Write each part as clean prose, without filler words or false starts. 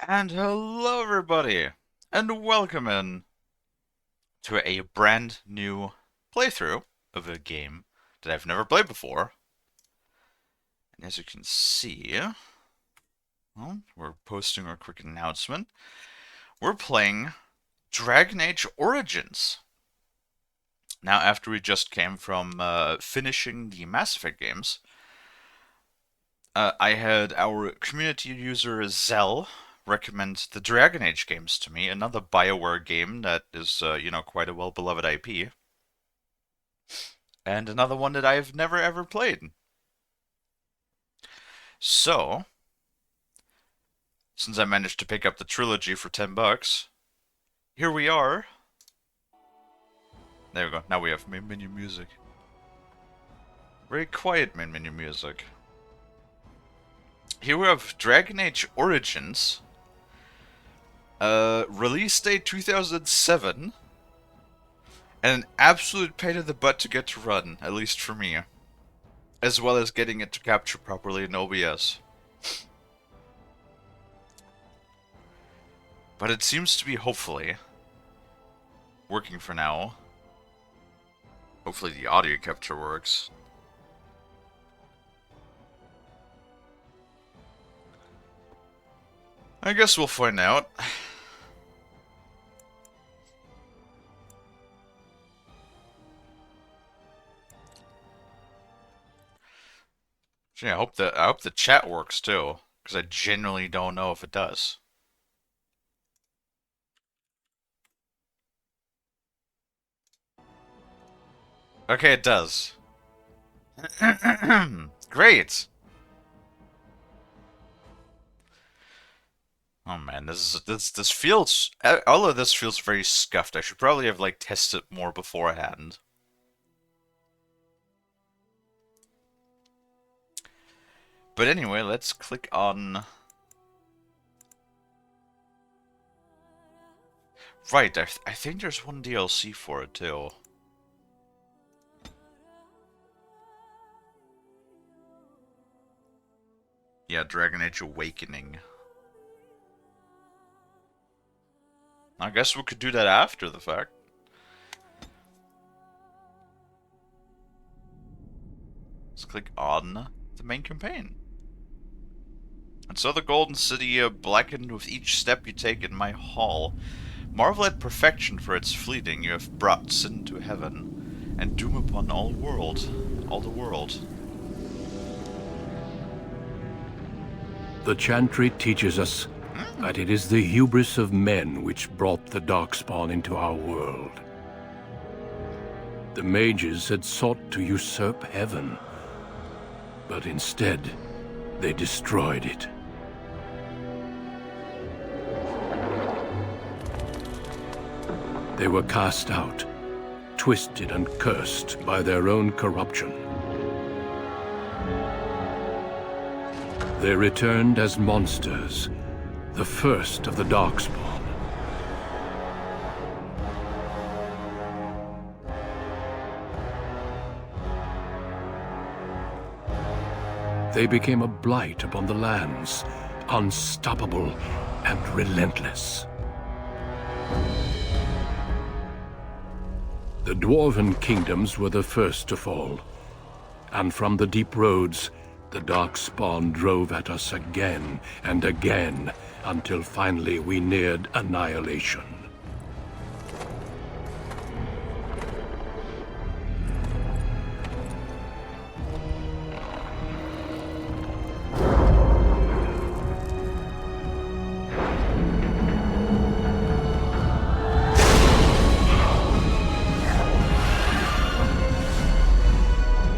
And hello everybody, and welcome in to a brand new playthrough of a game that I've never played before. And as you can see, well, we're posting our quick announcement. We're playing Dragon Age Origins. Now, after we just came from finishing the Mass Effect games, I had our community user Zell recommend the Dragon Age games to me, another BioWare game that is, quite a well-beloved IP, and another one that I've never ever played. So, since I managed to pick up the trilogy for $10, here we are. There we go. Now we have main menu music. Very quiet main menu music. Here we have Dragon Age Origins. Release date 2007. And an absolute pain in the butt to get to run, at least for me. As well as getting it to capture properly in OBS. But it seems to be, hopefully, working for now. Hopefully the audio capture works. I guess we'll find out. Yeah, I hope the chat works too, because I genuinely don't know if it does. Okay, it does. Great. Oh man, this feels, all of this feels very scuffed. I should probably have like tested more beforehand. But anyway, let's click on. Right, I think there's one DLC for it too. Yeah, Dragon Age Awakening. I guess we could do that after the fact. Let's click on the main campaign. And so the Golden City blackened with each step you take in my hall. Marvel at perfection for its fleeting, you have brought sin to heaven, and doom upon all the world. The Chantry teaches us that it is the hubris of men which brought the Darkspawn into our world. The mages had sought to usurp heaven, but instead, they destroyed it. They were cast out, twisted and cursed by their own corruption. They returned as monsters, the first of the Darkspawn. They became a blight upon the lands, unstoppable and relentless. The Dwarven kingdoms were the first to fall, and from the deep roads, the Darkspawn drove at us again and again, until finally we neared annihilation.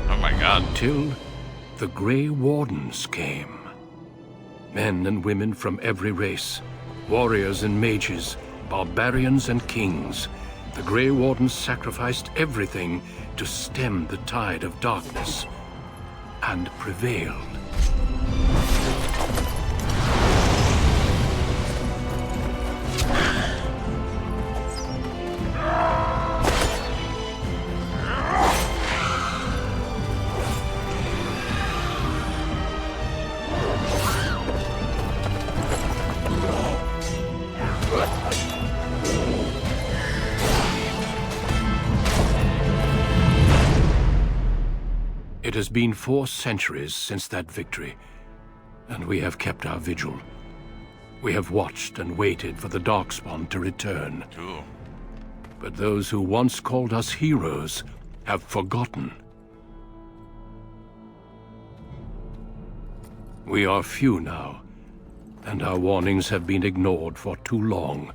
Oh my god. Until the Grey Wardens came. Men and women from every race, warriors and mages, barbarians and kings. The Grey Wardens sacrificed everything to stem the tide of darkness, and prevailed. has been 4 centuries since that victory, and we have kept our vigil. We have watched and waited for the Darkspawn to return. Ooh. But those who once called us heroes have forgotten. We are few now, and our warnings have been ignored for too long.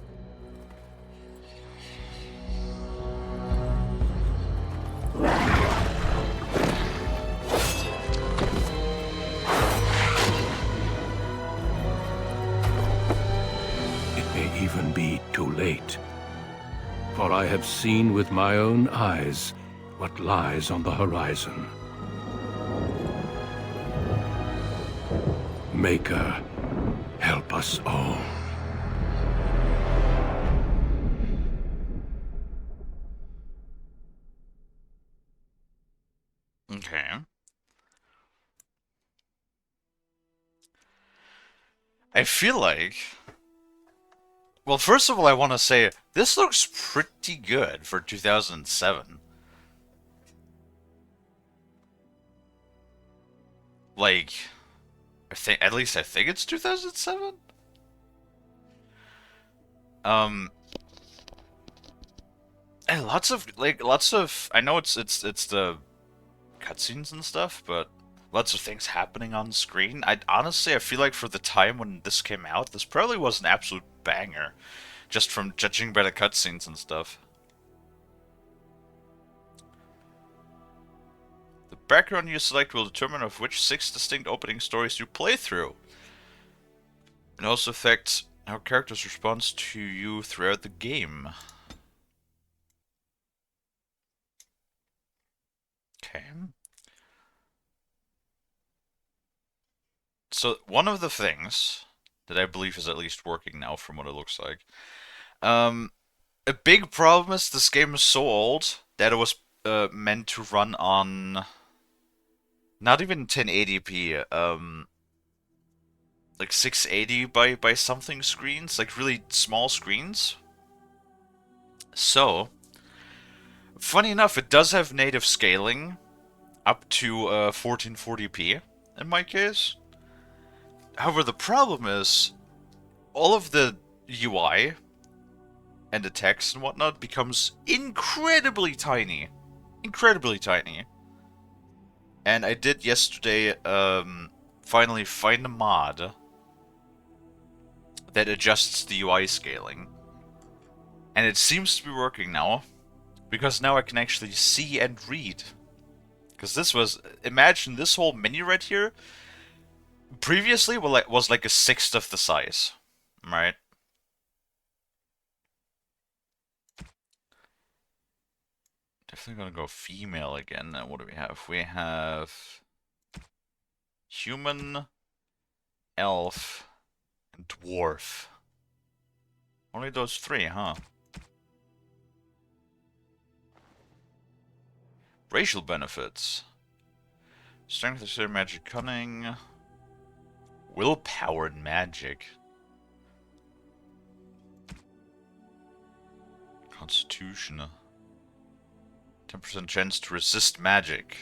It may even be too late. For I have seen with my own eyes what lies on the horizon. Maker, help us all. Okay. I feel like... Well, first of all, I want to say, this looks pretty good for 2007. Like, at least I think it's 2007? And lots of, I know it's the cutscenes and stuff, but lots of things happening on screen. I feel like for the time when this came out, this probably was an absolute banger, just from judging by the cutscenes and stuff. The background you select will determine of which 6 distinct opening stories you play through. It also affects how characters respond to you throughout the game. Okay. So one of the things that I believe is at least working now from what it looks like. A big problem is this game is so old that it was meant to run on not even 1080p, like 680 by something screens, like really small screens. So, funny enough, it does have native scaling up to 1440p in my case. However, the problem is all of the UI and the text and whatnot becomes incredibly tiny. Incredibly tiny. And I did yesterday finally find a mod that adjusts the UI scaling. And it seems to be working now, because now I can actually see and read. Because this was, imagine this whole menu right here, previously was like a sixth of the size, right? Definitely gonna go female again. And what do we have? We have human, elf, and dwarf. Only those 3, huh? Racial benefits. Strength, dexterity, magic, cunning. Willpower and magic. Constitution. 10% chance to resist magic.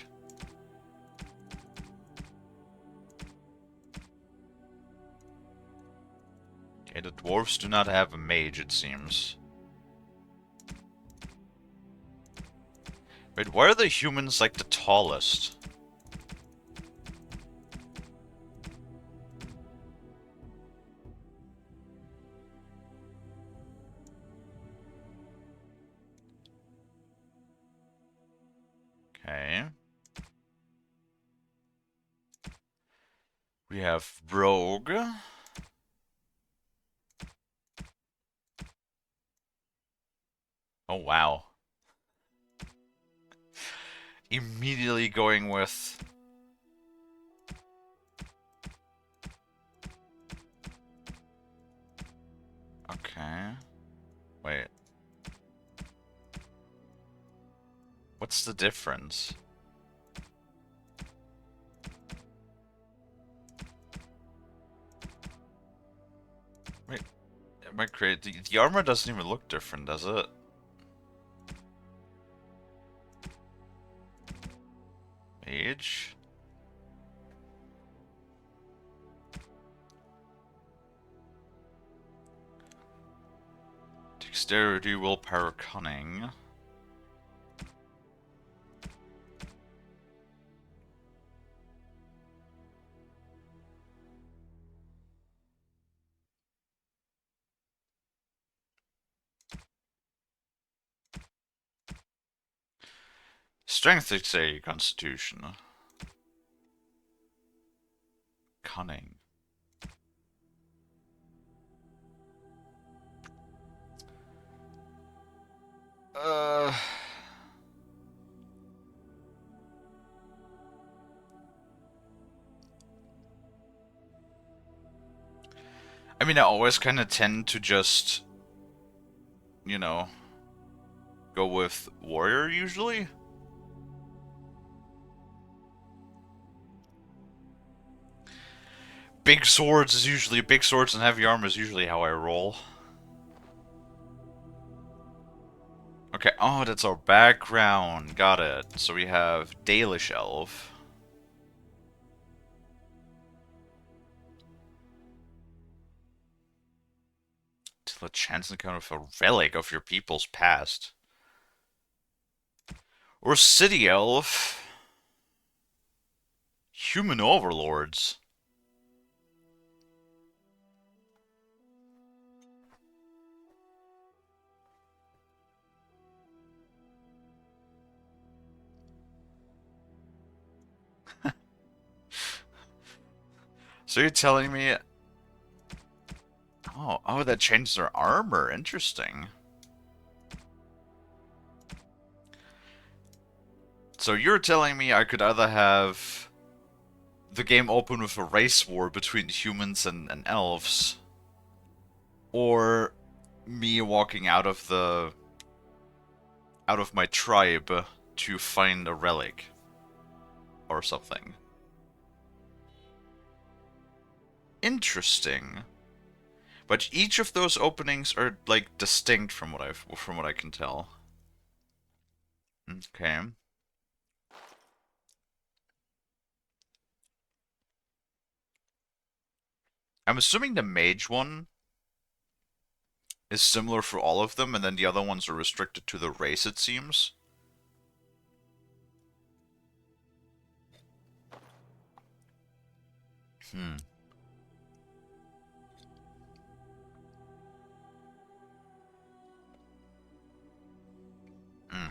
Okay, the dwarves do not have a mage, it seems. Wait, why are the humans like the tallest? Okay. We have rogue. Oh, wow. Immediately going with... Okay. Wait. What's the difference? Wait. Am I crazy? The armor doesn't even look different, does it? Mage? Dexterity, willpower, cunning. Strength, dexterity, constitution. Cunning. Uh... I mean, I always kind of tend to just, you know, go with warrior usually. Big swords and heavy armor is usually how I roll. Okay, oh, that's our background. Got it. So we have Dalish Elf. Till a chance encounter with a relic of your people's past. Or City Elf. Human overlords. So you're telling me... Oh, that changes their armor. Interesting. So you're telling me I could either have the game open with a race war between humans and elves, or me walking out of my tribe to find a relic or something. Interesting. But each of those openings are like distinct from what I can tell. Okay. I'm assuming the mage one is similar for all of them, and then the other ones are restricted to the race, it seems. Hmm. Hmm.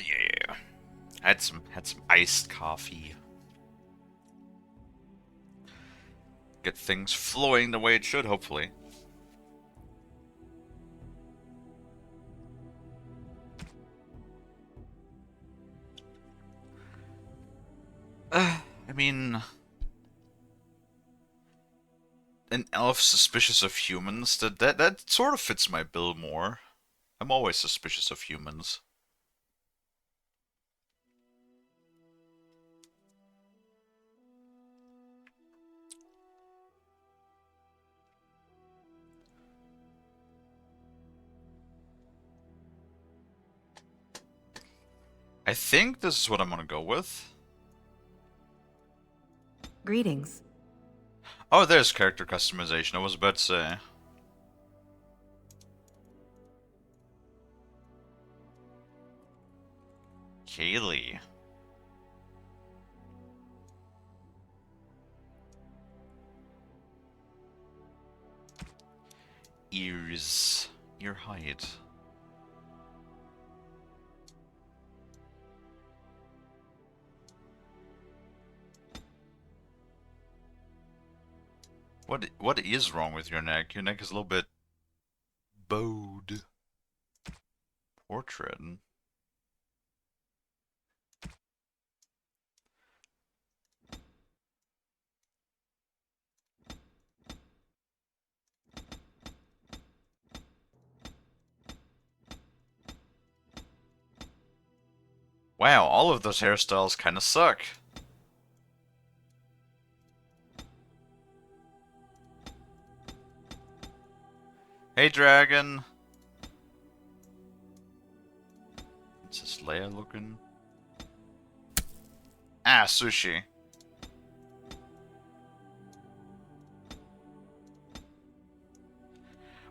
Yeah. Had some iced coffee. Get things flowing the way it should, hopefully. I mean, an elf suspicious of humans, that sort of fits my bill more. I'm always suspicious of humans. I think this is what I'm gonna go with. Greetings. Oh, there's character customization. I was about to say. Kalie. Ears. Ear height. What is wrong with your neck? Your neck is a little bit bowed. Portrait. Wow, all of those hairstyles kind of suck. Hey, dragon. It's just Leia looking? Ah, sushi.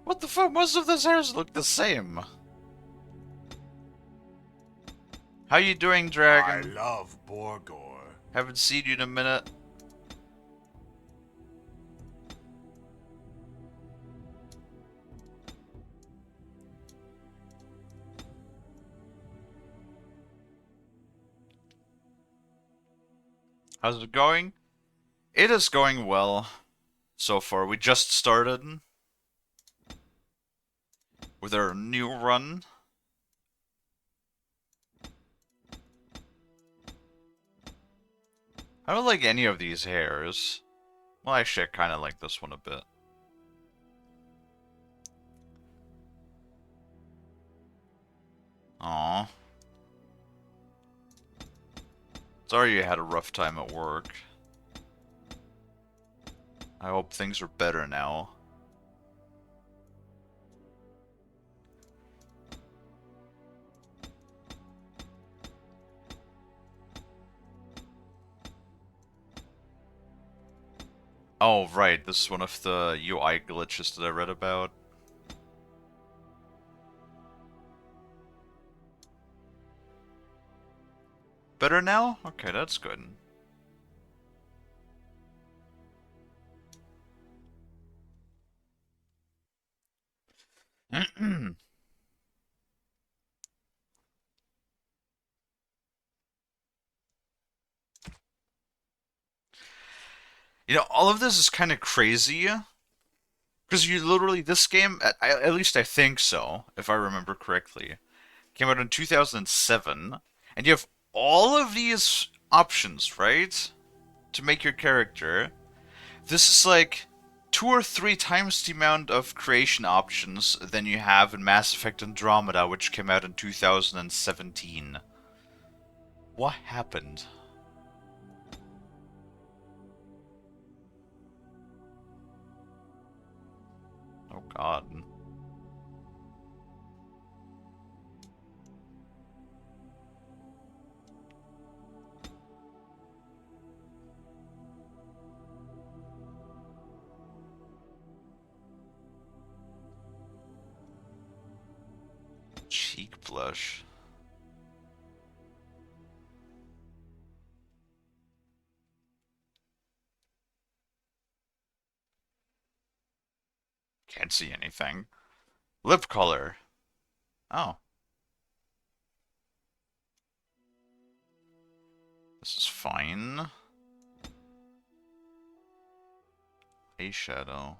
What the fuck? Most of those hairs look the same. How you doing, Dragon? I love Borgor. Haven't seen you in a minute. How's it going? It is going well so far. We just started with our new run. I don't like any of these hairs. Well, actually, I kind of like this one a bit. Aww. Sorry you had a rough time at work. I hope things are better now. Oh, right, this is one of the UI glitches that I read about. Better now? Okay, that's good. You know, all of this is kind of crazy. Because you literally, this game, at least I think so, if I remember correctly, came out in 2007, and you have all of these options, right? To make your character. This is like 2 or 3 times the amount of creation options than you have in Mass Effect Andromeda, which came out in 2017. What happened? Oh god. Cheek blush. Can't see anything. Lip color. Oh. This is fine. Eyeshadow.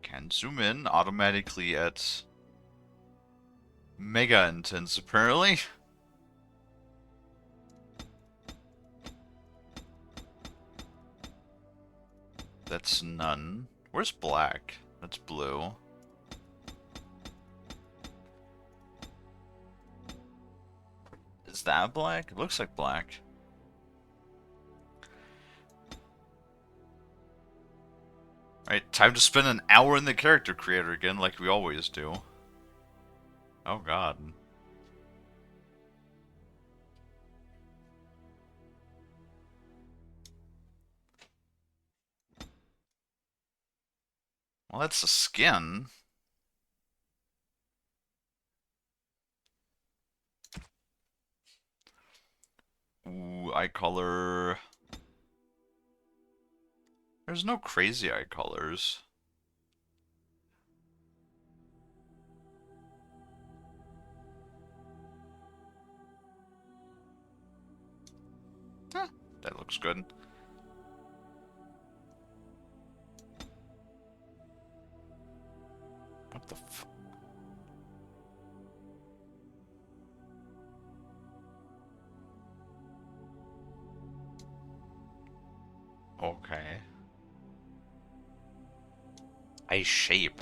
Can zoom in automatically at mega intense, apparently. That's none. Where's black? That's blue. Is that black? It looks like black. Right, time to spend an hour in the character creator again, like we always do. Oh god. Well, that's the skin. Ooh, eye color. There's no crazy eye colors. Eh, that looks good. What the f... Okay. Eye shape.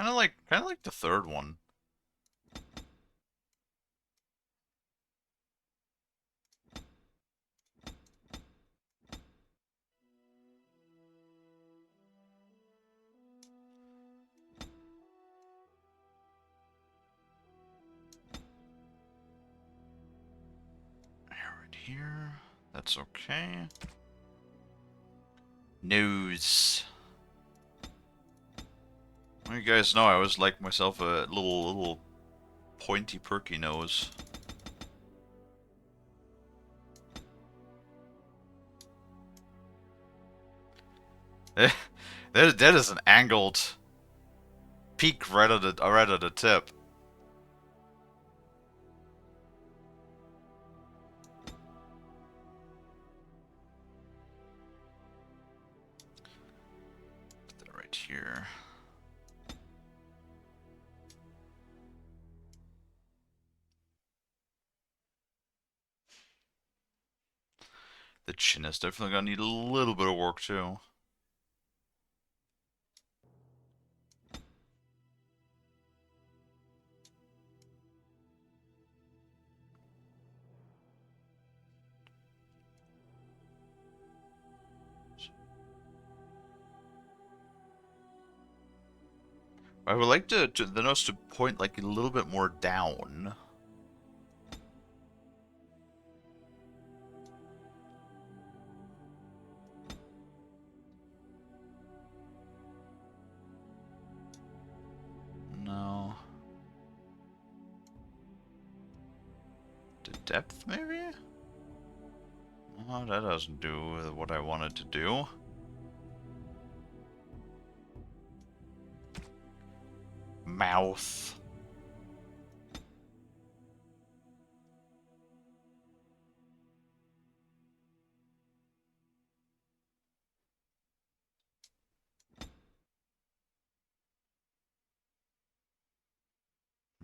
kind of like the third one. Right here. That's okay. News. Well, you guys know I always like myself a little pointy perky nose. That is an angled peak right at the tip. Put that right here. The chin is definitely gonna need a little bit of work too. I would like the nose to point like a little bit more down. No. The depth, maybe? No, that doesn't do what I wanted to do. Mouth.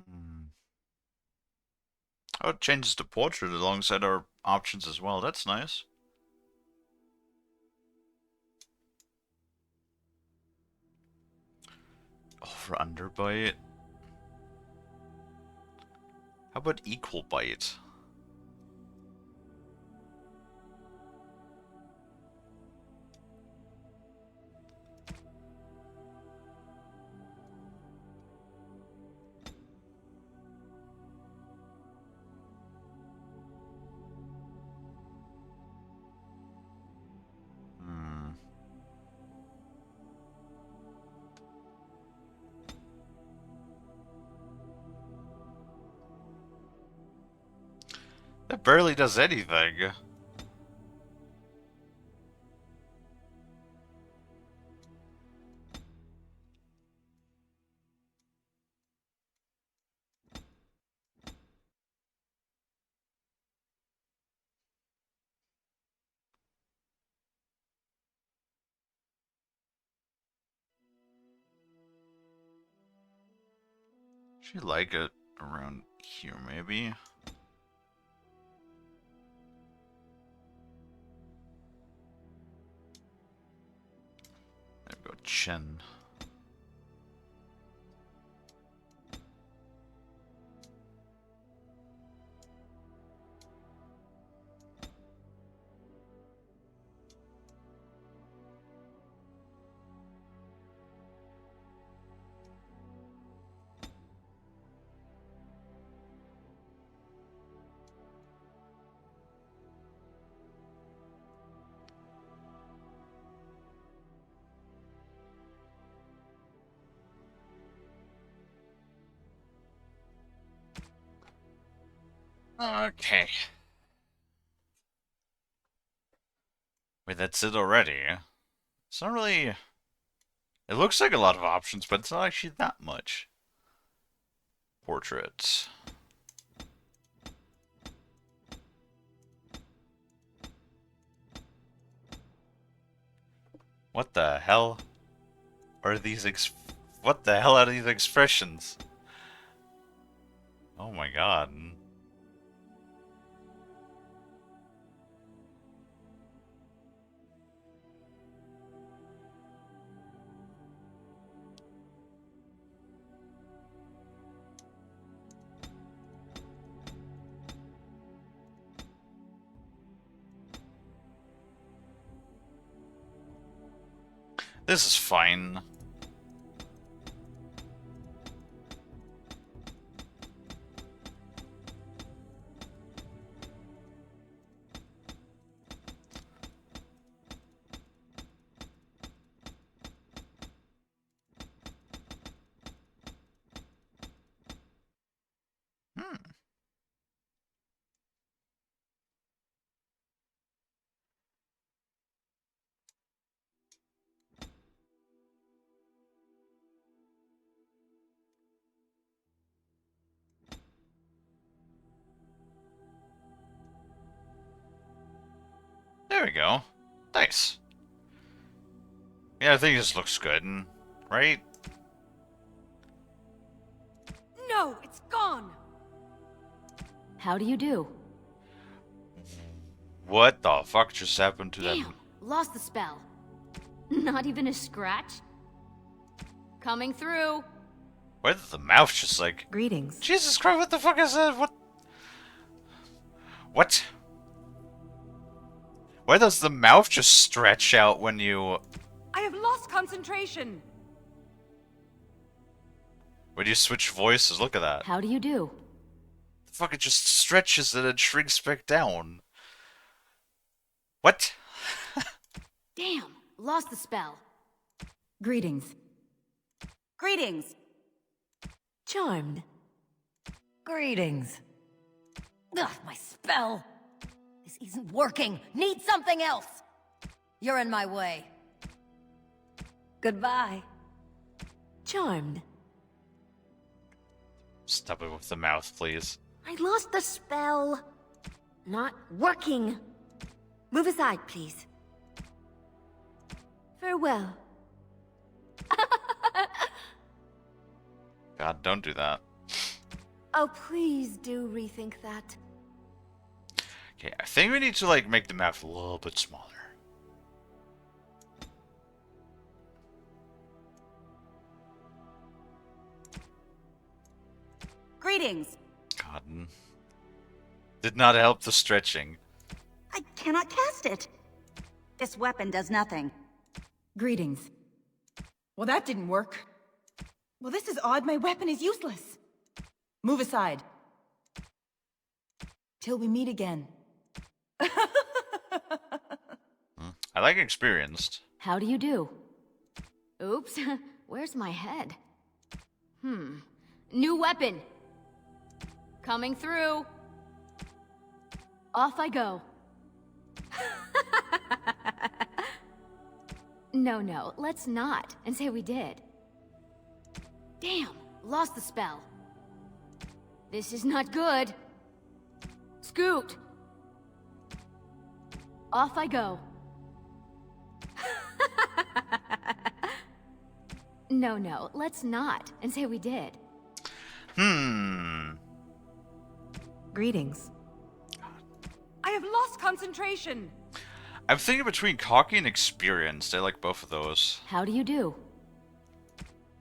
Hmm. Oh, it changes to portrait alongside our options as well. That's nice. Over under bite. How about equal bite? Hmm. That barely does anything. Should like it around here, maybe. There we go, chin. Okay. Wait, that's it already? It's not really... It looks like a lot of options, but it's not actually that much. Portraits. What the hell are these What the hell are these expressions? Oh my god. This is fine. Hmm. There we go. Nice. Yeah, I think this looks good, right? No, it's gone! How do you do? What the fuck just happened to that? Damn, lost the spell. Not even a scratch? Coming through. Why did the mouth just like... Greetings. Jesus Christ, what the fuck is that? What? What? Why does the mouth just stretch out when you... I have lost concentration. When you switch voices? Look at that. How do you do? The fuck, it just stretches and then shrinks back down. What? Damn, lost the spell. Greetings. Greetings. Charmed. Greetings. Ugh, my spell. This isn't working. Need something else. You're in my way. Goodbye. Charmed. Stop it with the mouth, please. I lost the spell. Not working. Move aside, please. Farewell. God, don't do that. Oh, please do rethink that. Okay, I think we need to, like, make the mouth a little bit smaller. Greetings. God. Did not help the stretching. I cannot cast it. This weapon does nothing. Greetings. Well, that didn't work. Well, this is odd. My weapon is useless. Move aside. Till we meet again. I like experienced. How do you do? Oops, where's my head? New weapon! Coming through! Off I go. No, let's not, and say we did. Damn, lost the spell. This is not good. Scoot! Off I go. No, let's not, and say we did. Greetings. I have lost concentration. I'm thinking between cocky and experienced. I like both of those. How do you do?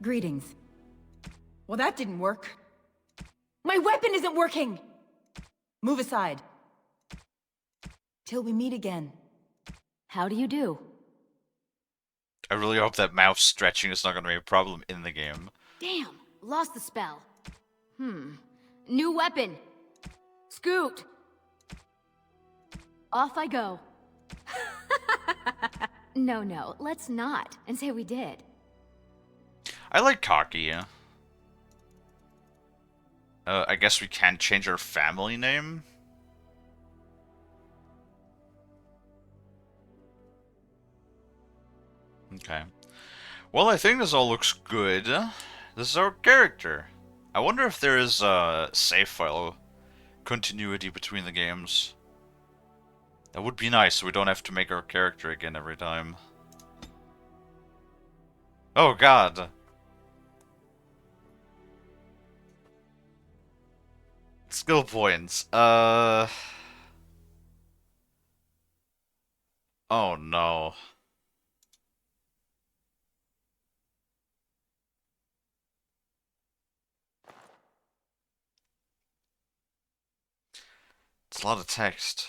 Greetings. Well, that didn't work. My weapon isn't working! Move aside. Till we meet again. How do you do? I really hope that mouth stretching is not going to be a problem in the game. Damn, lost the spell. New weapon. Scoot. Off I go. No, let's not, and say we did. I like cocky. I guess we can change our family name. Okay. Well, I think this all looks good. This is our character. I wonder if there is a save file continuity between the games. That would be nice, so we don't have to make our character again every time. Oh god. Skill points. Oh no. It's a lot of text.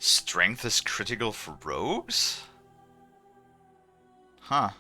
Strength is critical for rogues? Huh.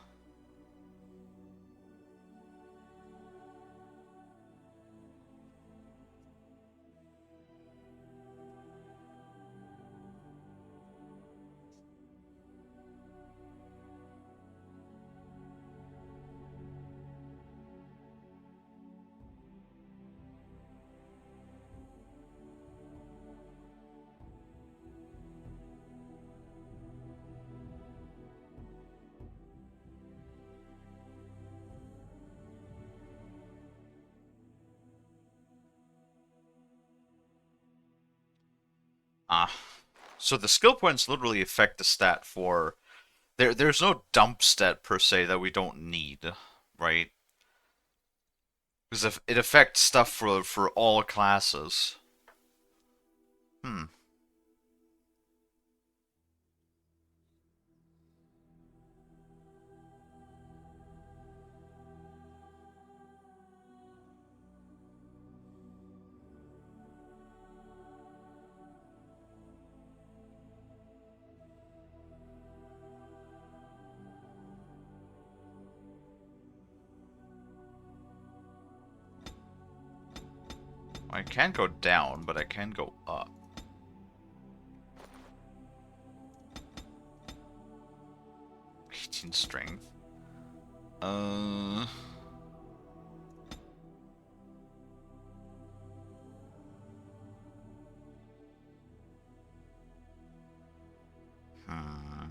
Ah. So the skill points literally affect the stat for... There's no dump stat per se that we don't need, right? Because it affects stuff for all classes. Hmm. I can't go down, but I can go up. Strength. Uh... Hmm.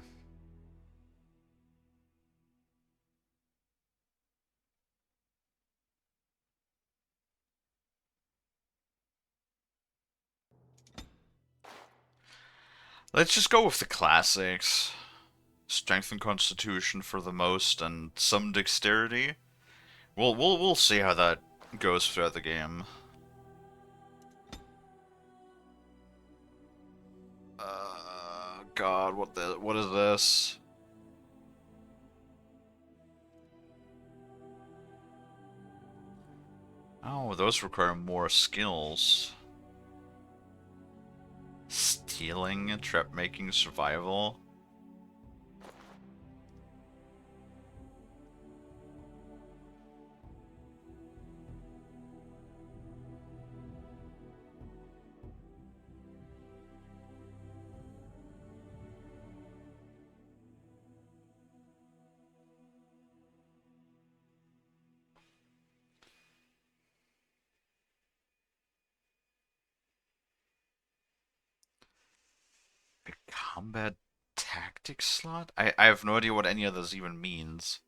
Let's just go with the classics. Strength and constitution for the most, and some dexterity. We'll see how that goes throughout the game. God, what is this? Oh, those require more skills. Stealing, trap making, survival. A combat tactics slot? I have no idea what any of this even means.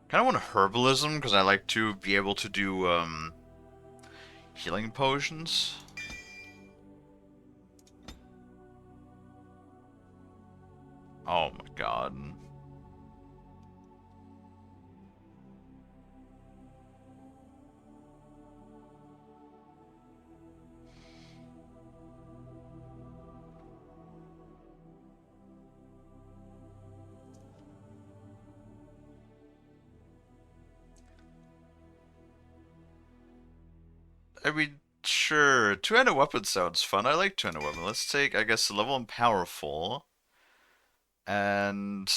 Kind of want herbalism because I like to be able to do healing potions. Oh my god. I mean, sure. Two-handed weapon sounds fun. I like two-handed weapon. Let's take, I guess, the level and powerful. And...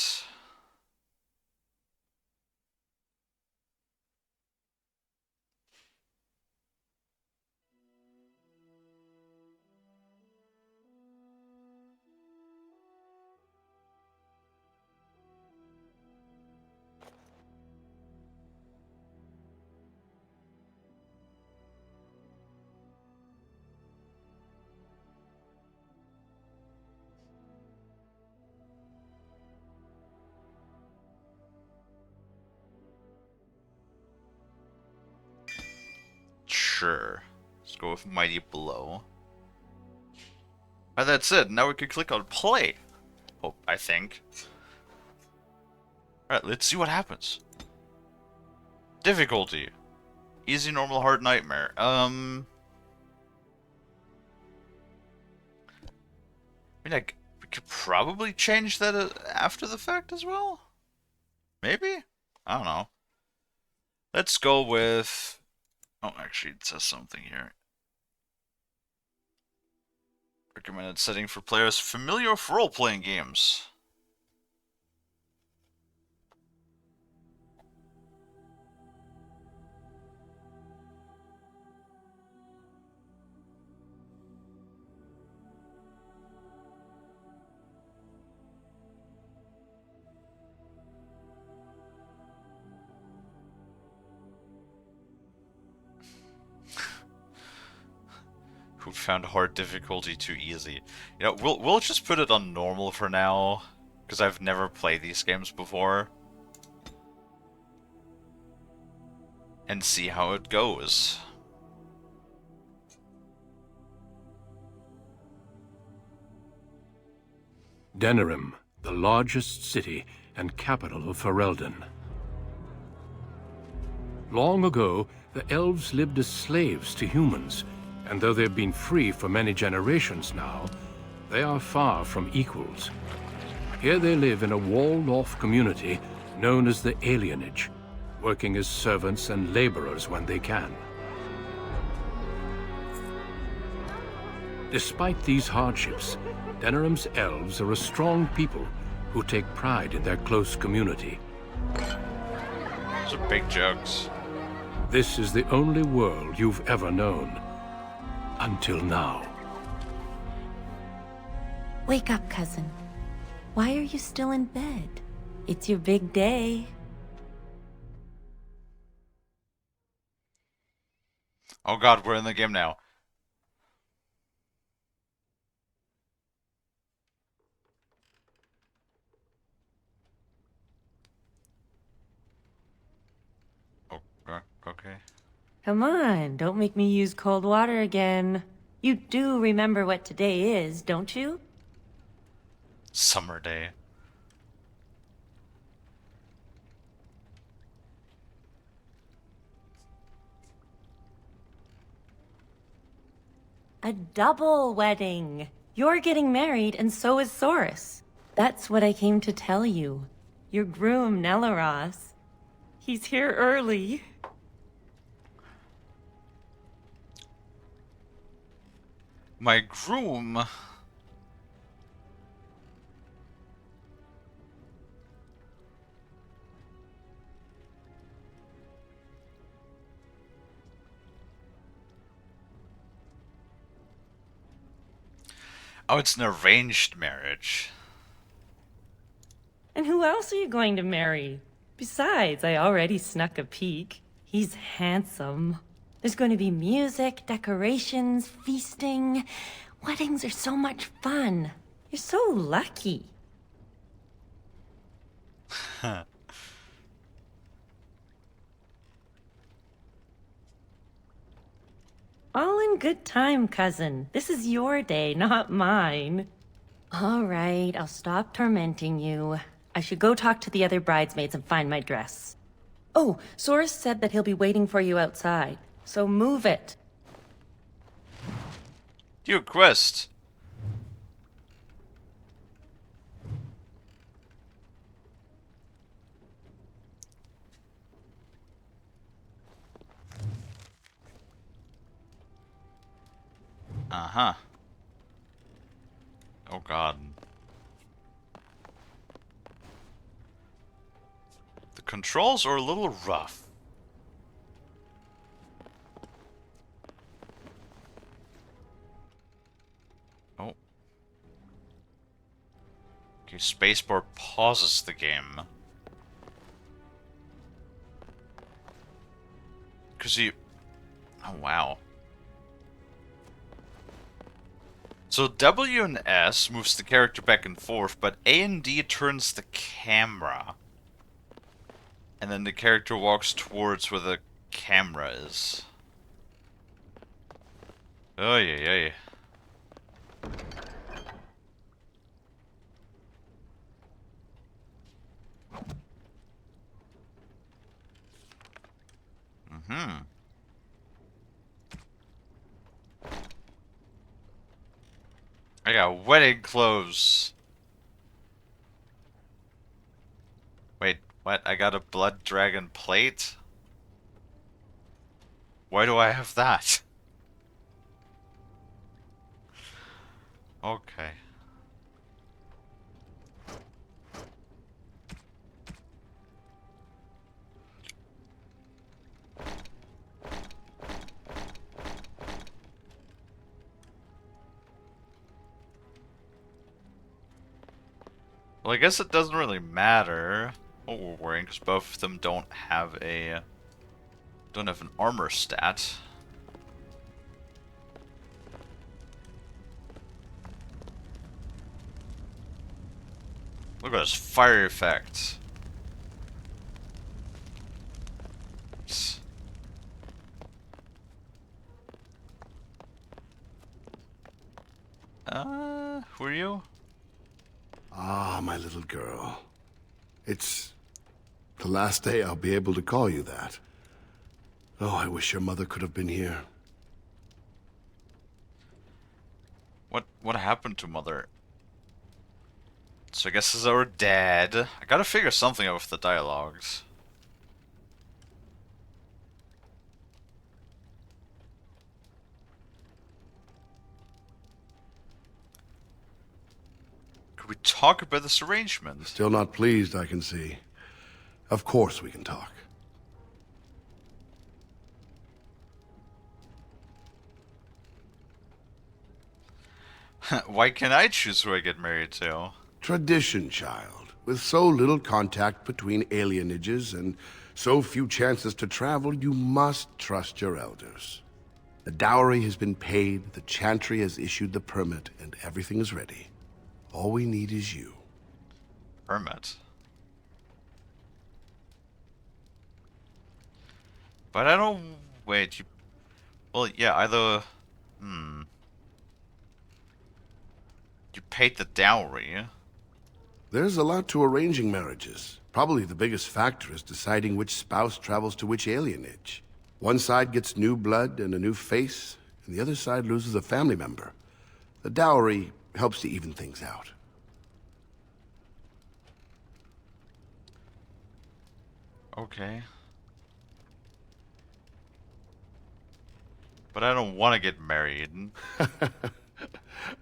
Sure. Let's go with Mighty Blow. And that's it. Now we can click on play. Oh, I think. Alright, let's see what happens. Difficulty. Easy, normal, hard, nightmare. I mean, we could probably change that after the fact as well. Maybe? I don't know. Let's go with... Oh, actually, it says something here. Recommended setting for players familiar with role-playing games. Who found hard difficulty too easy? You know, we'll just put it on normal for now, because I've never played these games before, and see how it goes. Denerim, the largest city and capital of Ferelden. Long ago, the elves lived as slaves to humans, and though they've been free for many generations now, they are far from equals. Here they live in a walled-off community known as the Alienage, working as servants and laborers when they can. Despite these hardships, Denerim's elves are a strong people who take pride in their close community. Those are big jokes. This is the only world you've ever known. Until now. Wake up, cousin. Why are you still in bed? It's your big day. Oh god, we're in the game now. Oh, okay. Come on, don't make me use cold water again. You do remember what today is, don't you? Summer day. A double wedding. You're getting married, and so is Saurus. That's what I came to tell you. Your groom, Nelaros. He's here early. My groom... Oh, it's an arranged marriage. And who else are you going to marry? Besides, I already snuck a peek. He's handsome. There's going to be music, decorations, feasting. Weddings are so much fun. You're so lucky. All in good time, cousin. This is your day, not mine. All right, I'll stop tormenting you. I should go talk to the other bridesmaids and find my dress. Oh, Saurus said that he'll be waiting for you outside, so move it. Your quest. Uh-huh. Oh god. The controls are a little rough. Oh. Okay, spacebar pauses the game. Because you... Oh, wow. So W and S moves the character back and forth, but A and D turns the camera. And then the character walks towards where the camera is. Oh, yeah. Mm-hmm. I got wedding clothes. Wait, what? I got a blood dragon plate? Why do I have that? Okay. Well, I guess it doesn't really matter what we're wearing, because both of them don't have an armor stat. Look at this fire effect. Who are you? Ah, my little girl. It's the last day I'll be able to call you that. Oh, I wish your mother could have been here. What happened to Mother? So I guess this is our dad. I gotta figure something out with the dialogues. Could we talk about this arrangement? Still not pleased, I can see. Of course we can talk. Why can't I choose who I get married to? Tradition, child. With so little contact between alienages and so few chances to travel, you must trust your elders. The dowry has been paid, the chantry has issued the permit, and everything is ready. All we need is you. Permit. But I don't... Wait, you... Well, yeah, either... You paid the dowry. There's a lot to arranging marriages. Probably the biggest factor is deciding which spouse travels to which alienage. One side gets new blood and a new face, and the other side loses a family member. The dowry helps to even things out. Okay. But I don't want to get married.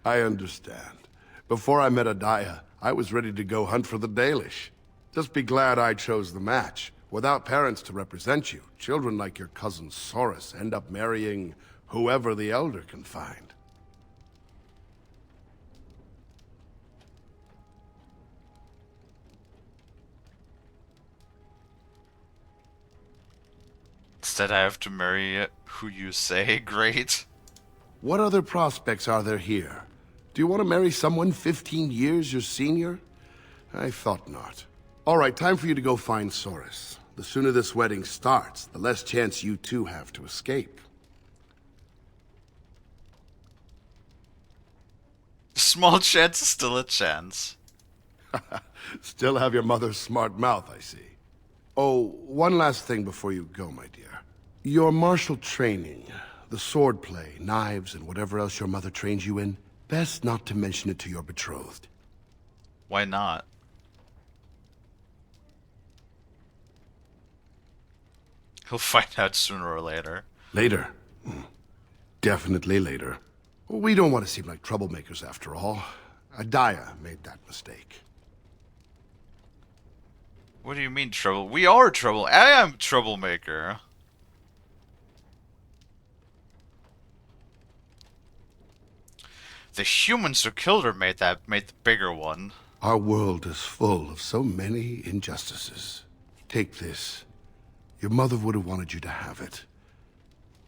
I understand. Before I met Adaya, I was ready to go hunt for the Dalish. Just be glad I chose the match. Without parents to represent you, children like your cousin Soris end up marrying whoever the Elder can find. Instead, I have to marry who you say. Great. What other prospects are there here? Do you want to marry someone 15 years your senior? I thought not. All right, time for you to go find Soris. The sooner this wedding starts, the less chance you two have to escape. Small chance is still a chance. Still have your mother's smart mouth, I see. Oh, one last thing before you go, my dear. Your martial training, the swordplay, knives, and whatever else your mother trains you in, best not to mention it to your betrothed. Why not? He'll find out sooner or later. Later. Definitely later. We don't want to seem like troublemakers after all. Adaya made that mistake. What do you mean trouble? We are trouble. I am troublemaker. The humans who killed her made the bigger one. Our world is full of so many injustices. Take this. Your mother would have wanted you to have it.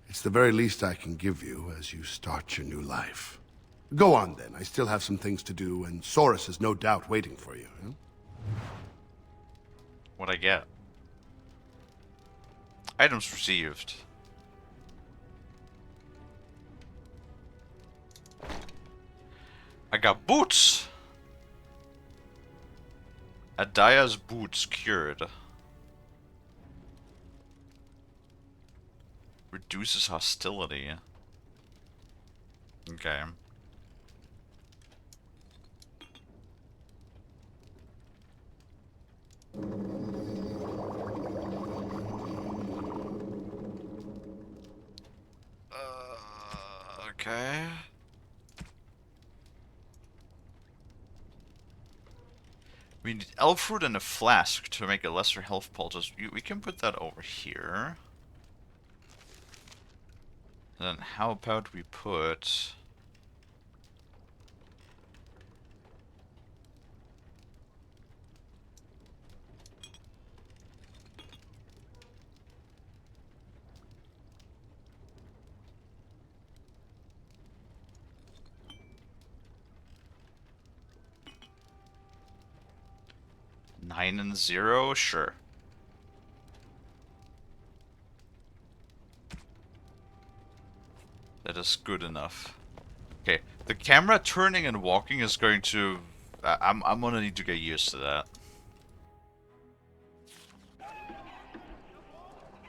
It's the very least I can give you as you start your new life. Go on then. I still have some things to do, and Soris is no doubt waiting for you. Huh? What'd I get? Items received. I got boots! Adaya's boots cured. Reduces hostility. Okay. Okay. We need elf fruit and a flask to make a lesser health poultice. We can put that over here. Then how about we put... Nine and 0? Sure. That is good enough. Okay, the camera turning and walking is going to... I'm gonna need to get used to that.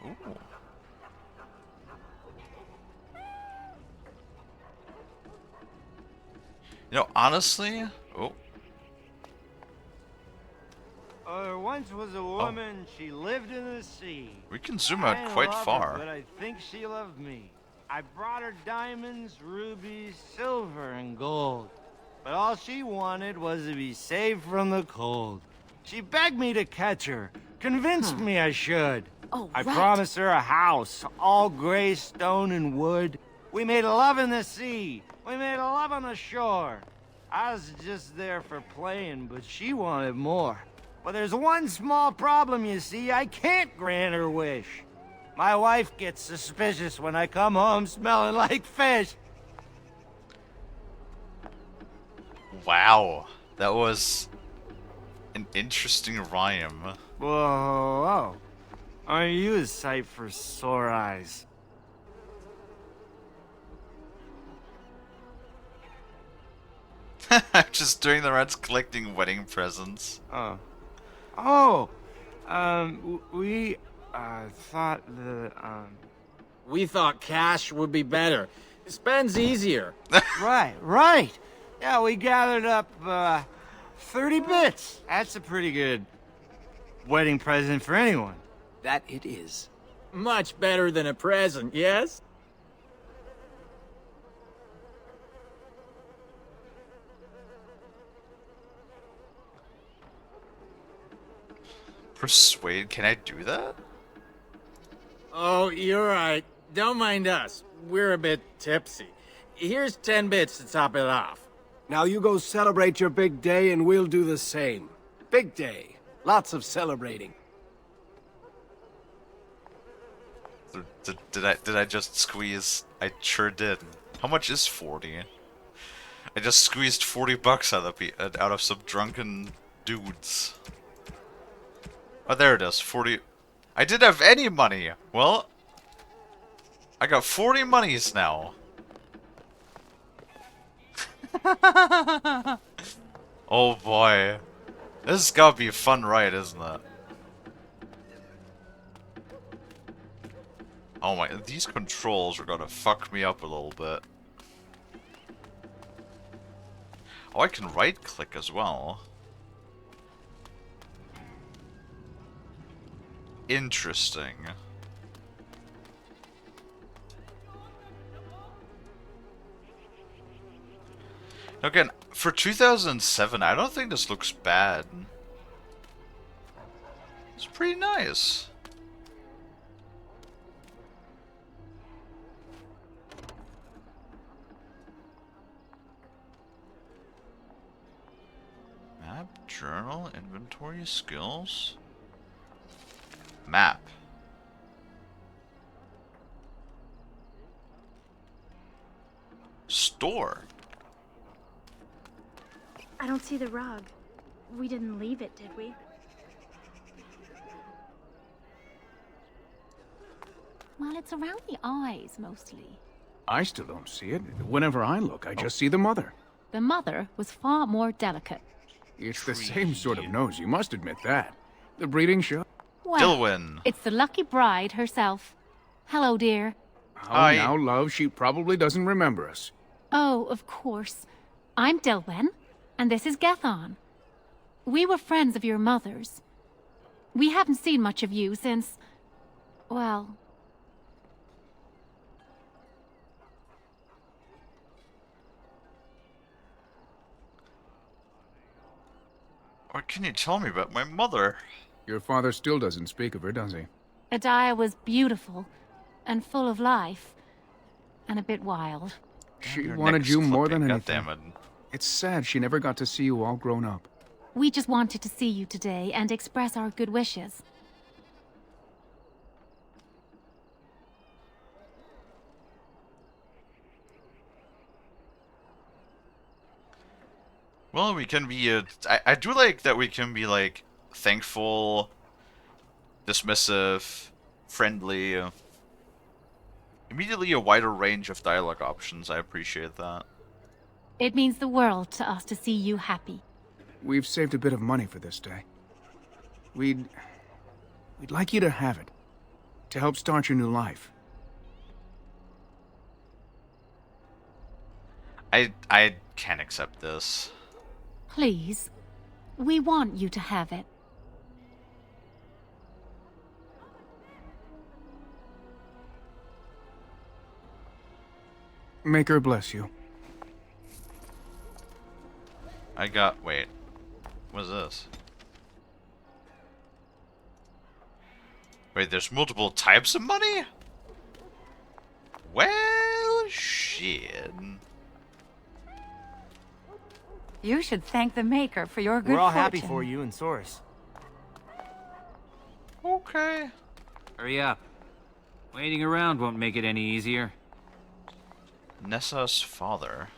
Ooh. You know, honestly... Oh. There once was a woman, she lived in the sea. We can zoom I out didn't quite love far. her, but I think she loved me. I brought her diamonds, rubies, silver, and gold. But all she wanted was to be saved from the cold. She begged me to catch her, convinced me I should. Oh, I right. promised her a house, all gray stone and wood. We made love in the sea. We made love on the shore. I was just there for playing, but she wanted more. But there's one small problem, you see. I can't grant her wish. My wife gets suspicious when I come home smelling like fish. Wow. That was an interesting rhyme. Whoa. Are you a sight for sore eyes? Just doing the rounds collecting wedding presents. We thought We thought cash would be better. Spend's easier. Right. Yeah, we gathered up, 30 bits. That's a pretty good wedding present for anyone. That it is. Much better than a present, yes? Persuade? Can I do that? Oh, you're right. Don't mind us. We're a bit tipsy. Here's 10 bits to top it off. Now you go celebrate your big day and we'll do the same. Big day. Lots of celebrating. Did I just squeeze? I sure did. How much is 40? I just squeezed 40 bucks out of some drunken dudes. Oh, there it is. 40. I didn't have any money. Well, I got 40 monies now. Oh boy. This has gotta be a fun ride, isn't it? Oh my, these controls are gonna fuck me up a little bit. Oh, I can right click as well. Interesting. Again, for 2007, I don't think this looks bad. It's pretty nice. Map, journal, inventory, skills. Map. Store. I don't see the rug. We didn't leave it, did we? Well, it's around the eyes, mostly. I still don't see it. Whenever I look, I just see the mother. The mother was far more delicate. It's the same sort of nose, you must admit that. The breeding show. Well, Dilwyn. it's the lucky bride herself. Hello, dear. Oh, Hi. now, love, she probably doesn't remember us. Oh, of course. I'm Dilwyn, and this is Gethon. We were friends of your mother's. We haven't seen much of you since... well... What can you tell me about my mother? Your father still doesn't speak of her, does he? Adia was beautiful, and full of life, and a bit wild. She wanted you more than anything. Goddammit. It's sad she never got to see you all grown up. We just wanted to see you today and express our good wishes. Well, we can be, I do like that we can be, like, thankful, dismissive, friendly, immediately a wider range of dialogue options. I appreciate that. It means the world to us to see you happy. We've saved a bit of money for this day. We'd like you to have it, to help start your new life. I can't accept this. Please. We want you to have it. Maker bless you. Wait. What's this? Wait, there's multiple types of money? Well, shit. You should thank the Maker for your good We're all fortune. happy for you and Source. Okay. Hurry up. Waiting around won't make it any easier. Nessa's father.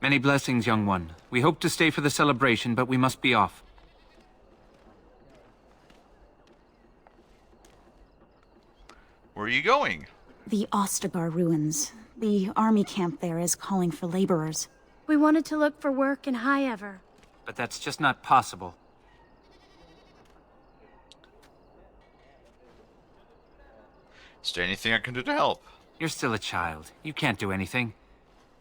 Many blessings, young one. We hope to stay for the celebration, but we must be off. Where are you going? The Ostagar ruins. The army camp there is calling for laborers. We wanted to look for work in High Ever. But that's just not possible. Is there anything I can do to help? You're still a child. You can't do anything.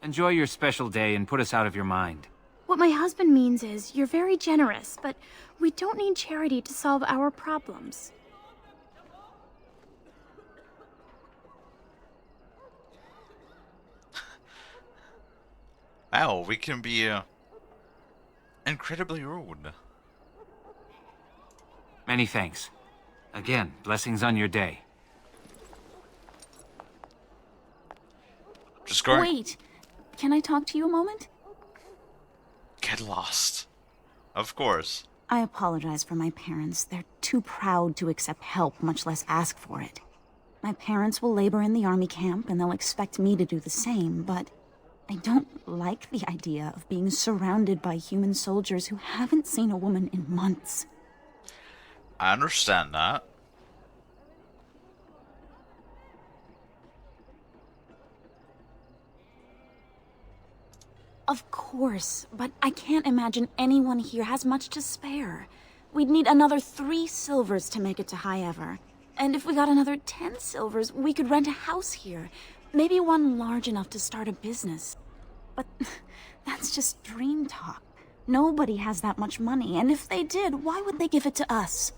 Enjoy your special day and put us out of your mind. What my husband means is, you're very generous, but we don't need charity to solve our problems. Wow, we can be, incredibly rude. Many thanks. Again, blessings on your day. Just going. Wait! Can I talk to you a moment? Get lost. Of course. I apologize for my parents. They're too proud to accept help, much less ask for it. My parents will labor in the army camp, and they'll expect me to do the same, but I don't like the idea of being surrounded by human soldiers who haven't seen a woman in months. I understand that. Of course, but I can't imagine anyone here has much to spare. We'd need another 3 silvers to make it to High Ever. And if we got another 10 silvers, we could rent a house here. Maybe one large enough to start a business. But that's just dream talk. Nobody has that much money, and if they did, why would they give it to us?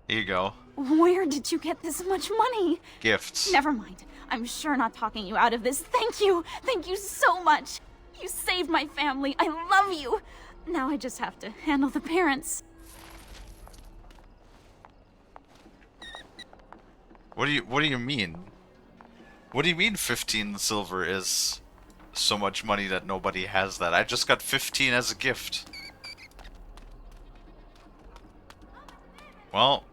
Here you go. Where did you get this much money? Gifts. Never mind. I'm sure not talking you out of this. Thank you. Thank you so much. You saved my family. I love you. Now I just have to handle the parents. What do you mean? What do you mean 15 silver is so much money that nobody has that? I just got 15 as a gift. Well,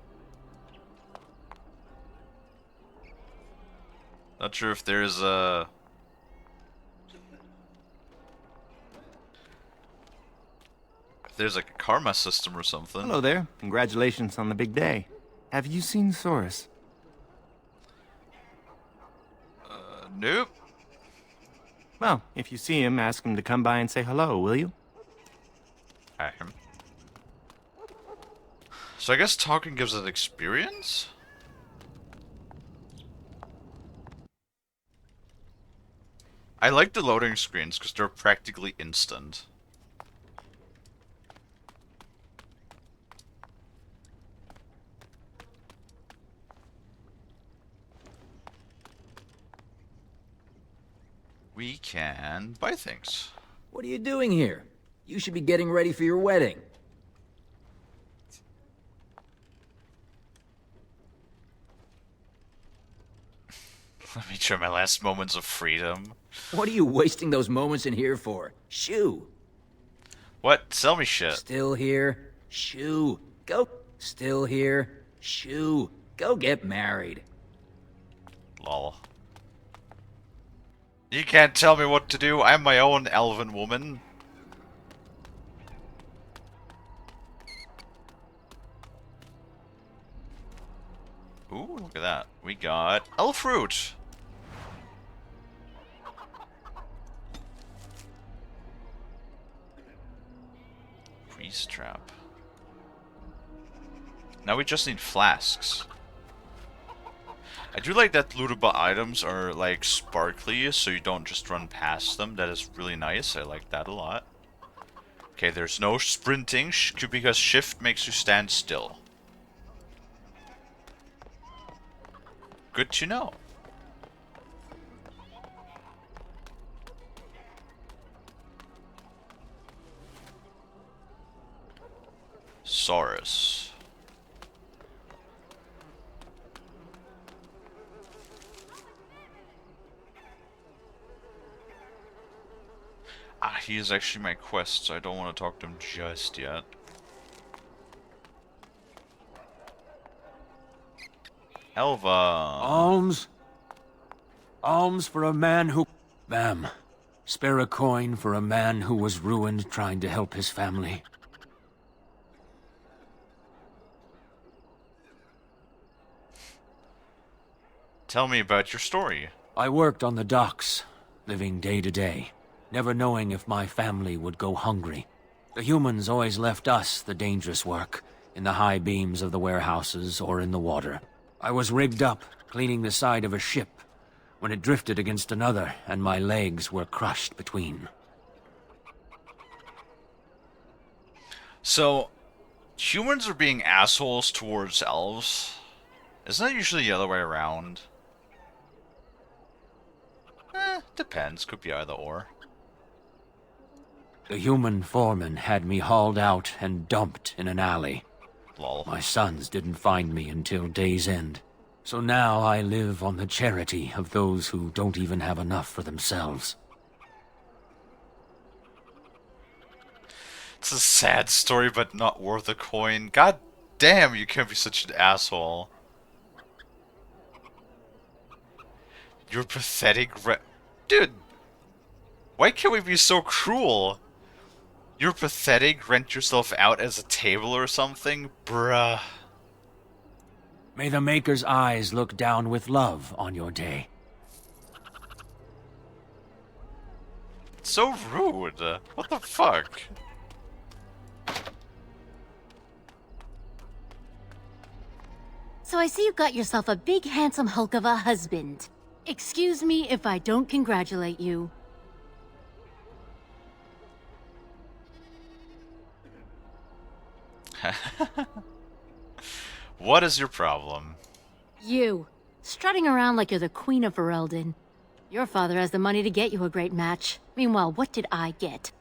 not sure if there's a... if there's like a karma system or something. Hello there. Congratulations on the big day. Have you seen Source? Nope. Well, if you see him, ask him to come by and say hello, will you? So I guess talking gives us experience? I like the loading screens because they're practically instant. we can buy things. What are you doing here? You should be getting ready for your wedding. Let me try my last moments of freedom. What are you wasting those moments in here for? Shoo! What? Sell me shit. Still here? Shoo! Go! Still here? Shoo! Go get married. Lol. You can't tell me what to do. I'm my own elven woman. Ooh, look at that. We got elf fruit. Priest trap. Now we just need flasks. I do like that lootable items are like sparkly, so you don't just run past them. That is really nice. I like that a lot. Okay, there's no sprinting because shift makes you stand still. Good to know. Saurus. Ah, he is actually my quest, so I don't want to talk to him just yet. Elva. Alms? Alms for a man who... Ma'am, spare a coin for a man who was ruined trying to help his family. Tell me about your story. I worked on the docks, living day to day, never knowing if my family would go hungry. The humans always left us the dangerous work, in the high beams of the warehouses or in the water. I was rigged up, cleaning the side of a ship, when it drifted against another and my legs were crushed between. So, humans are being assholes towards elves? Isn't that usually the other way around? Depends. Could be either or. The human foreman had me hauled out and dumped in an alley. Lol. My sons didn't find me until day's end. So now I live on the charity of those who don't even have enough for themselves. It's a sad story, but not worth a coin. God damn, you can't be such an asshole. You're pathetic, dude. Why can't we be so cruel? You're pathetic, rent yourself out as a table or something? Bruh. May the Maker's eyes look down with love on your day. It's so rude. What the fuck? So I see you got yourself a big handsome hulk of a husband. Excuse me if I don't congratulate you. What is your problem? You, strutting around like you're the queen of Ferelden. Your father has the money to get you a great match. Meanwhile, what did I get?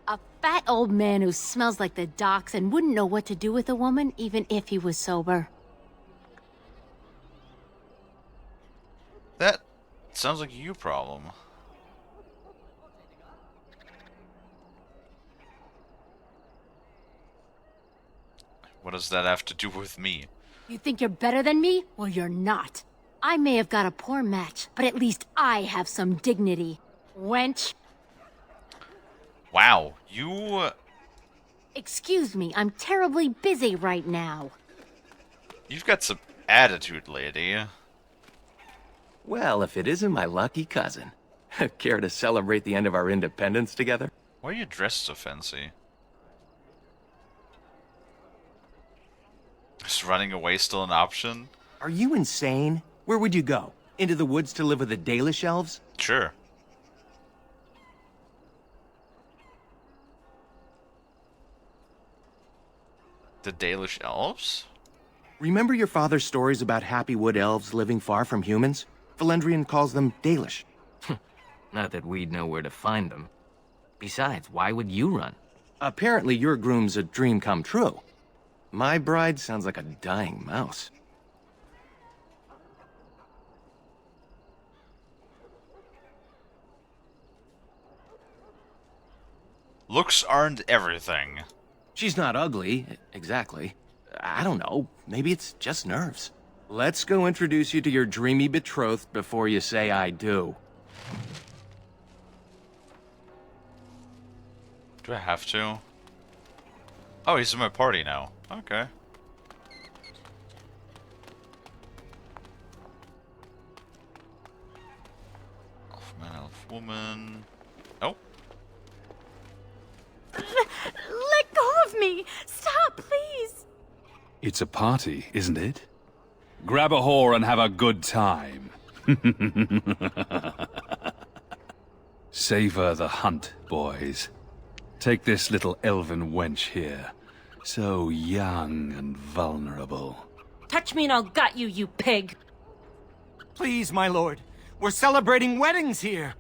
A fat old man who smells like the docks and wouldn't know what to do with a woman even if he was sober. That sounds like a you problem. What does that have to do with me? You think you're better than me? Well, you're not. I may have got a poor match, but at least I have some dignity. Wench. Wow, you... Excuse me, I'm terribly busy right now. You've got some attitude, lady. Well, if it isn't my lucky cousin. Care to celebrate the end of our independence together? Why are you dressed so fancy? Is running away still an option? Are you insane? Where would you go? Into the woods to live with the Dalish elves? Sure. The Dalish elves? Remember your father's stories about happy wood elves living far from humans? Valendrian calls them Dalish. Not that we'd know where to find them. Besides, why would you run? Apparently your groom's a dream come true. My bride sounds like a dying mouse. Looks aren't everything. She's not ugly, exactly. I don't know, maybe it's just nerves. Let's go introduce you to your dreamy betrothed before you say I do. Do I have to? Oh, he's in my party now. Okay. Elf man, elf woman. Oh. Let go of me! Stop, please! It's a party, isn't it? Grab a whore and have a good time. Savor the hunt, boys. Take this little elven wench here. So young and vulnerable. Touch me and I'll gut you, you pig! Please, my lord. We're celebrating weddings here.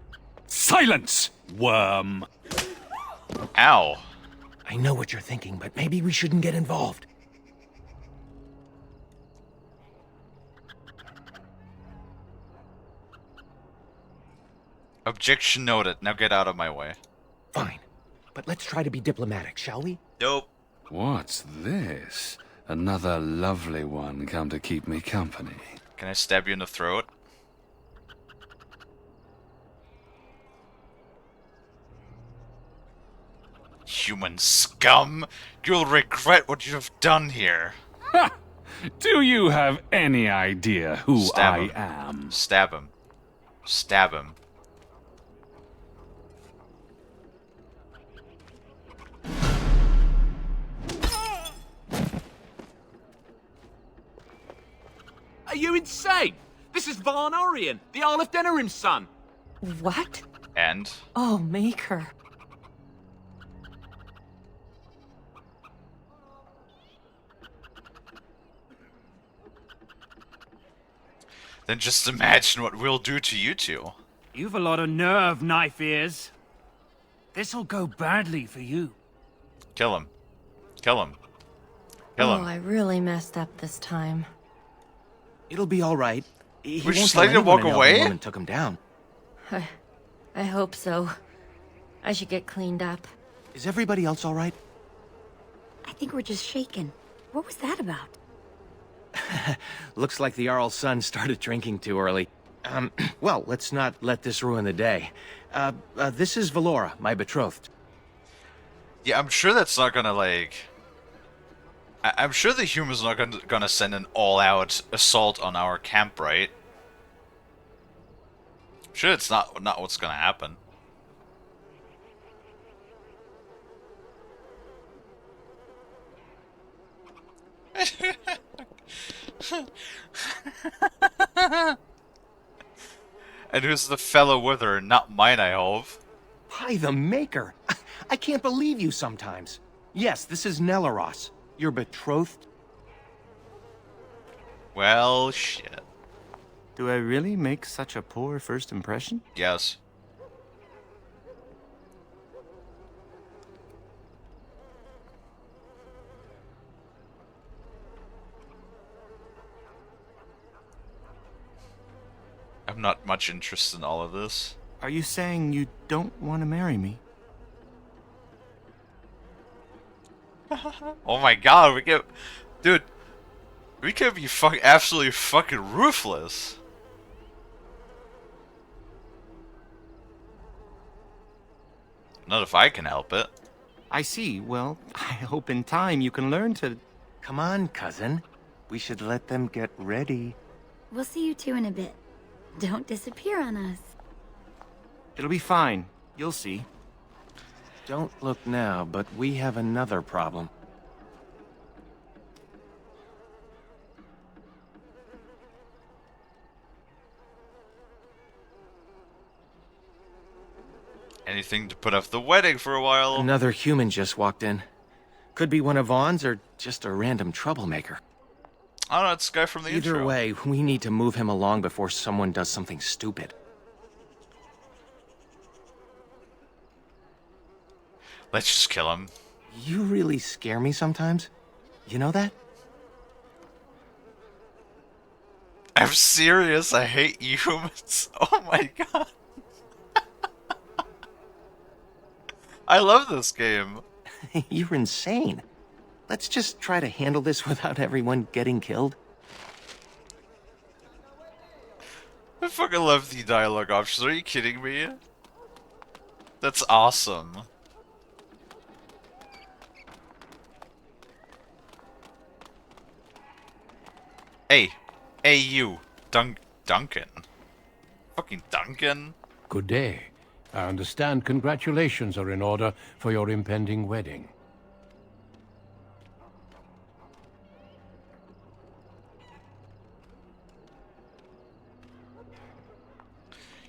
Silence, worm! Ow. I know what you're thinking, but maybe we shouldn't get involved. Objection noted. Now get out of my way. Fine. But let's try to be diplomatic, shall we? Nope. What's this? Another lovely one come to keep me company. Can I stab you in the throat? Human scum! You'll regret what you have done here. Ha! Do you have any idea who Stab I him. am? Stab him. Stab him. Are you insane? This is Varn Orion, the Earl of Denerim's son. What? And? Oh, Maker. Then just imagine what we'll do to you two. You've a lot of nerve, knife ears. This'll go badly for you. Kill him. Kill him. Kill Oh, him. I really messed up this time. It'll be all right. He We won't just tell let him anyone walk an elven away? woman took him down. I hope so. I should get cleaned up. Is everybody else all right? I think we're just shaken. What was that about? Looks like the Jarl's son started drinking too early. Well, let's not let this ruin the day. This is Valora, my betrothed. Yeah, I'm sure that's not gonna, like... I'm sure the humans not gonna send an all-out assault on our camp, right? I'm sure it's not what's gonna happen. And who's the fellow with her? Not mine, I hope. By the Maker! I can't believe you sometimes. Yes, this is Nelaros, your betrothed. Well, shit. Do I really make such a poor first impression? Yes. I'm not much interested in all of this. Are you saying you don't want to marry me? Oh my god, dude, we could be absolutely fucking ruthless. Not if I can help it. I see. Well, I hope in time you can learn to... Come on, cousin. We should let them get ready. We'll see you two in a bit. Don't disappear on us. It'll be fine. You'll see. Don't look now, but we have another problem. Anything to put off the wedding for a while. Another human just walked in. Could be one of Vaughn's or just a random troublemaker. Oh no, it's the guy from the Either intro. way, we need to move him along before someone does something stupid. Let's just kill him. You really scare me sometimes. You know that? I'm serious, I hate humans. Oh my god. I love this game. You're insane. Let's just try to handle this without everyone getting killed. I fucking love the dialogue options. Are you kidding me? That's awesome. Hey. Hey you. Duncan. Fucking Duncan. Good day. I understand congratulations are in order for your impending wedding.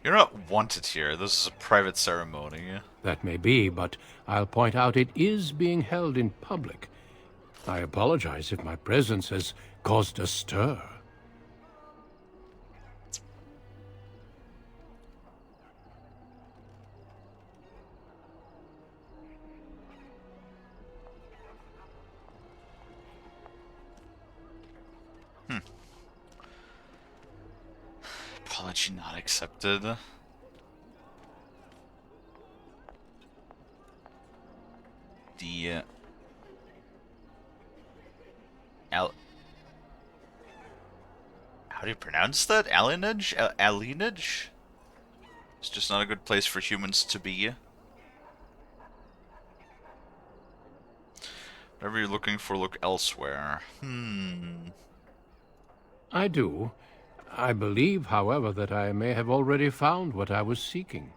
You're not wanted here. This is a private ceremony. That may be, but I'll point out it is being held in public. I apologize if my presence has caused a stir. Apology not accepted. The how do you pronounce that? Alienage? Alienage? It's just not a good place for humans to be. Whatever you're looking for, look elsewhere. I do. I believe, however, that I may have already found what I was seeking.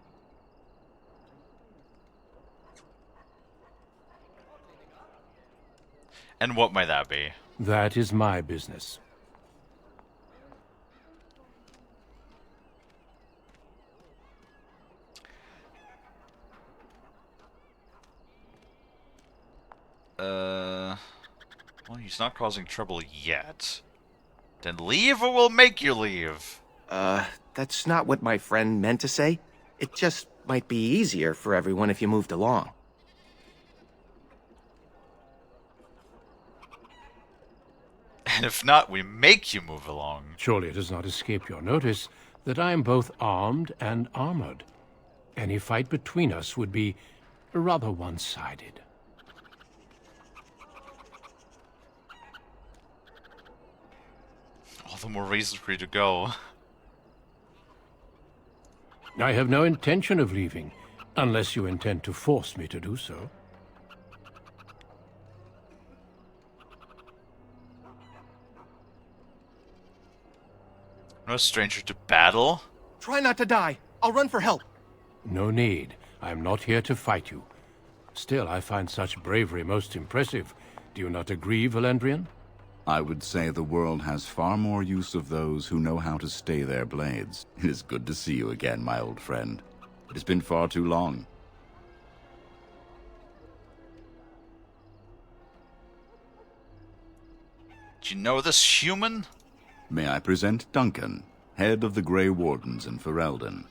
And what might that be? That is my business. Well, he's not causing trouble yet. Then leave or we'll make you leave. That's not what my friend meant to say. It just might be easier for everyone if you moved along. And if not, we make you move along. Surely it does not escape your notice that I am both armed and armored. Any fight between us would be rather one-sided. All the more reason for you to go. I have no intention of leaving, unless you intend to force me to do so. No stranger to battle. Try not to die. I'll run for help. No need. I am not here to fight you. Still, I find such bravery most impressive. Do you not agree, Valendrian? I would say the world has far more use of those who know how to stay their blades. It is good to see you again, my old friend. It has been far too long. Do you know this human? May I present Duncan, head of the Grey Wardens in Ferelden.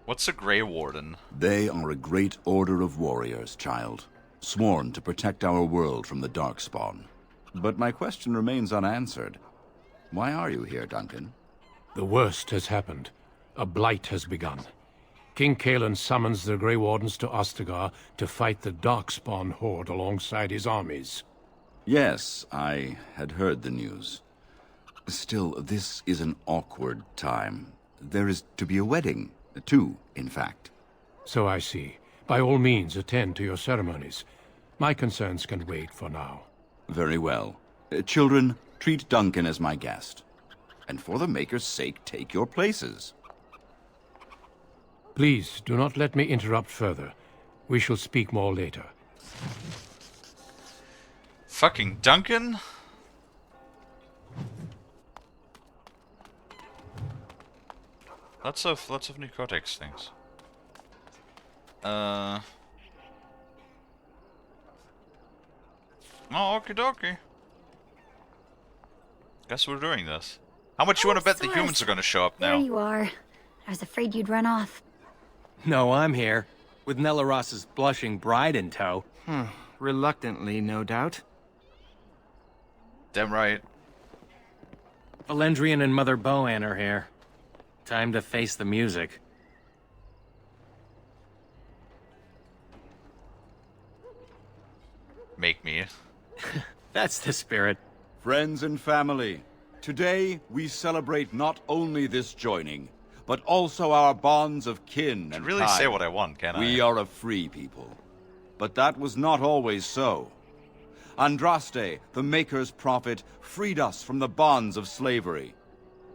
What's a Grey Warden? They are a great order of warriors, child, sworn to protect our world from the Darkspawn. But my question remains unanswered. Why are you here, Duncan? The worst has happened. A blight has begun. King Kalie summons the Grey Wardens to Ostagar to fight the Darkspawn horde alongside his armies. Yes, I had heard the news. Still, this is an awkward time. There is to be a wedding. Two, in fact. So I see. By all means, attend to your ceremonies. My concerns can wait for now. Very well. Children, treat Duncan as my guest. And for the Maker's sake, take your places. Please, do not let me interrupt further. We shall speak more later. Fucking Duncan? Lots of new codex things. Oh, okie dokie. Guess we're doing this. How much you want to bet the Sora's. humans are going to show up There now? you are. I was afraid you'd run off. No, I'm here. With Nellaros's blushing bride in tow. Reluctantly, no doubt. Damn right. Valendrian and Mother Boann are here. Time to face the music. Make me. That's the spirit. Friends and family, today we celebrate not only this joining, but also our bonds of kin and Really kind. say what I want, can I? We are a free people. But that was not always so. Andraste, the Maker's prophet, freed us from the bonds of slavery.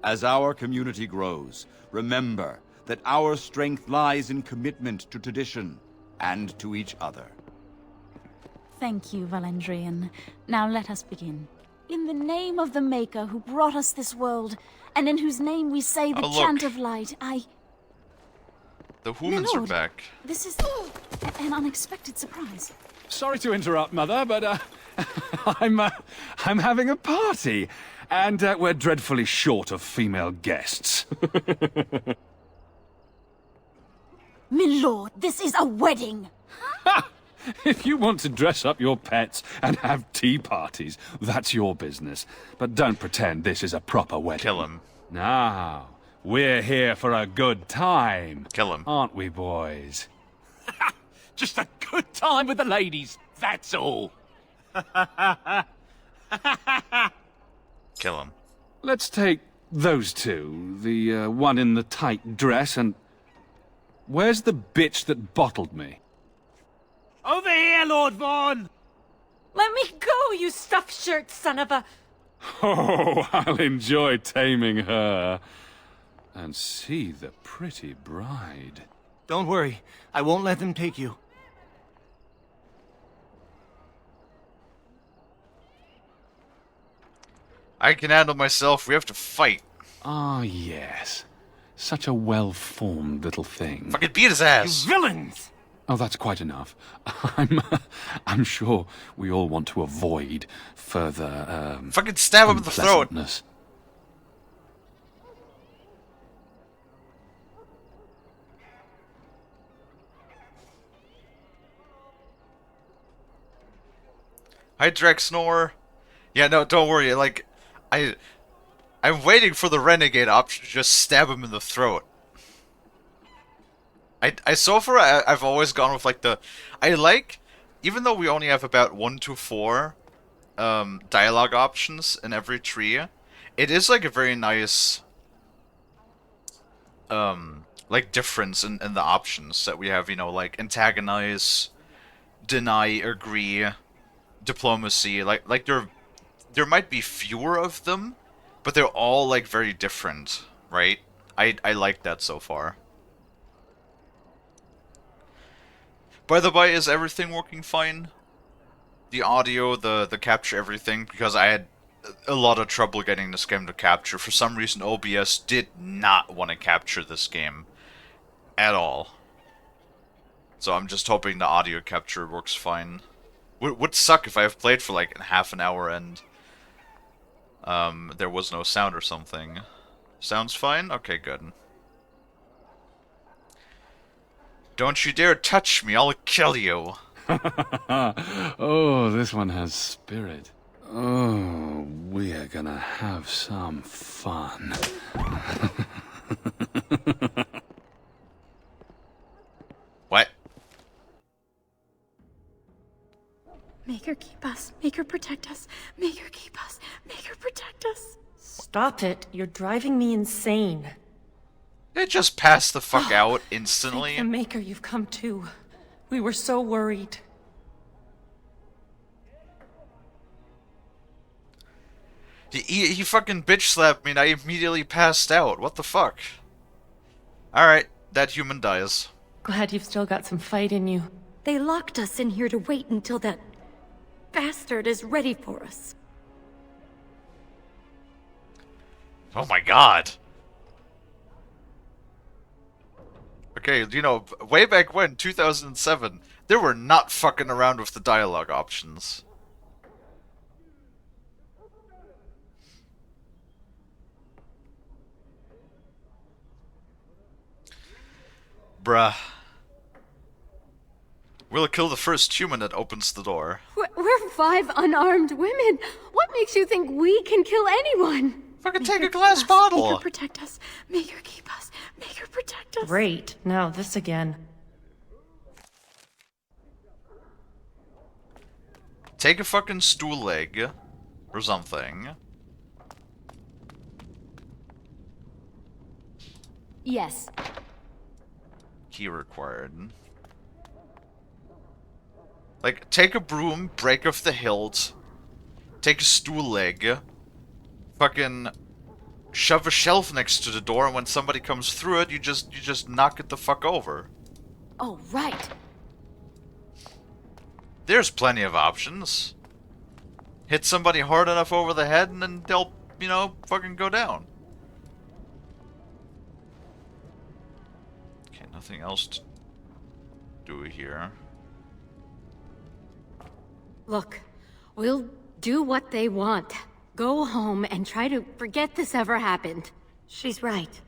As our community grows, remember that our strength lies in commitment to tradition and to each other. Thank you, Valendrian. Now let us begin. In the name of the Maker who brought us this world, and in whose name we say the Oh, look. chant of light, The humans are Milord, back. This is an unexpected surprise. Sorry to interrupt, Mother, but I'm having a party, and we're dreadfully short of female guests. Milord, this is a wedding! If you want to dress up your pets and have tea parties, that's your business. But don't pretend this is a proper wedding. Kill him. Now, we're here for a good time. Kill him. Aren't we, boys? Just a good time with the ladies, that's all. Kill him. Let's take those two. The one in the tight dress and... Where's the bitch that bottled me? Over here, Lord Vaughn! Let me go, you stuffed shirt son of a... Oh, I'll enjoy taming her. And see the pretty bride. Don't worry. I won't let them take you. I can handle myself. We have to fight. Ah, yes. Such a well-formed little thing. Fucking beat his ass. You villains! Oh, that's quite enough. I'm sure we all want to avoid further, Fucking stab him in the throat. unpleasantness. Hi, Drexnor. Yeah, no, don't worry. Like, I'm waiting for the renegade option to just stab him in the throat. So far, I've always gone with, like, even though we only have about 1 to 4 dialogue options in every tree, it is, like, a very nice, like, difference in the options that we have, you know, like, antagonize, deny, agree, diplomacy, like, there might be fewer of them, but they're all, like, very different, right? I like that so far. By the by, is everything working fine? The audio, the capture, everything? Because I had a lot of trouble getting this game to capture. For some reason, OBS did not want to capture this game at all. So I'm just hoping the audio capture works fine. Would suck if I have played for like half an hour and there was no sound or something. Sounds fine? Okay, good. Don't you dare touch me, I'll kill you. Oh, this one has spirit. Oh, we're gonna have some fun. What? Make her keep us. Make her protect us. Make her keep us. Make her protect us. Stop it. You're driving me insane. It just passed the fuck out instantly. Thank the Maker you've come to. We were so worried. He fucking bitch slapped me and I immediately passed out. What the fuck? Alright, that human dies. Glad you've still got some fight in you. They locked us in here to wait until that bastard is ready for us. Oh my god. Okay, you know, way back when, 2007, they were not fucking around with the dialogue options. Bruh. We'll kill the first human that opens the door. We're 5 unarmed women. What makes you think we can kill anyone? Fucking take a glass bottle. Make her protect us. Make her keep us. Make her protect us. Great. Now this again. Take a fucking stool leg. Or something. Yes. Key required. Like, take a broom, break off the hilt, take a stool leg, fucking shove a shelf next to the door, and when somebody comes through it, you just knock it the fuck over. Oh, right. There's plenty of options. Hit somebody hard enough over the head, and then they'll, you know, fucking go down. Okay, nothing else to do here. Look, we'll do what they want. Go home and try to forget this ever happened. She's right.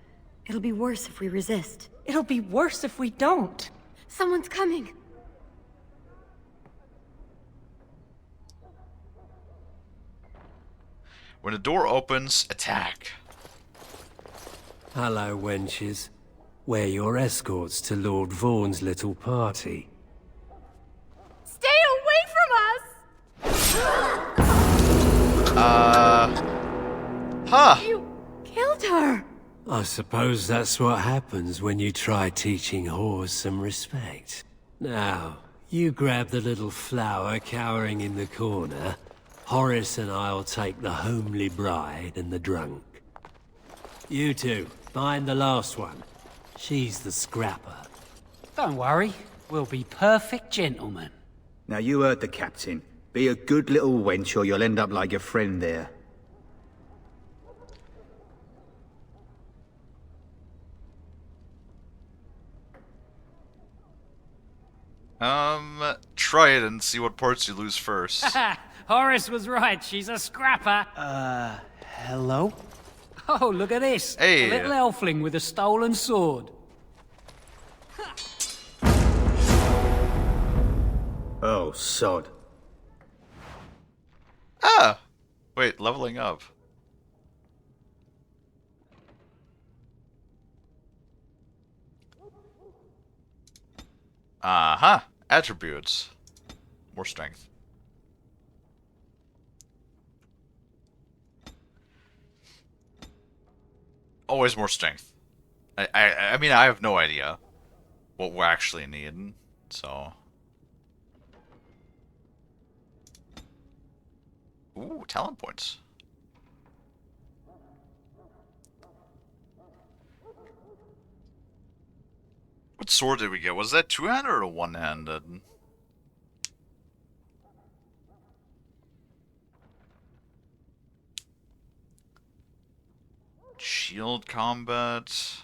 It'll be worse if we resist. It'll be worse if we don't. Someone's coming. When the door opens, attack. Hello, wenches. We're your escorts to Lord Vaughn's little party. Stay away from us! Huh. You killed her. I suppose that's what happens when you try teaching whores some respect. Now, you grab the little flower cowering in the corner. Horace and I'll take the homely bride and the drunk. You two, find the last one. She's the scrapper. Don't worry, we'll be perfect gentlemen. Now you heard the captain. Be a good little wench or you'll end up like your friend there. Try it and see what parts you lose first. Horace was right, she's a scrapper. Hello? Oh, look at this. Hey. A little elfling with a stolen sword. Oh, sod. Ah! Wait, leveling up. Uh-huh. Attributes. More strength. Always more strength. I mean, I have no idea what we're actually needing, so... Ooh, talent points. What sword did we get? Was that two-handed or one-handed? Shield combat.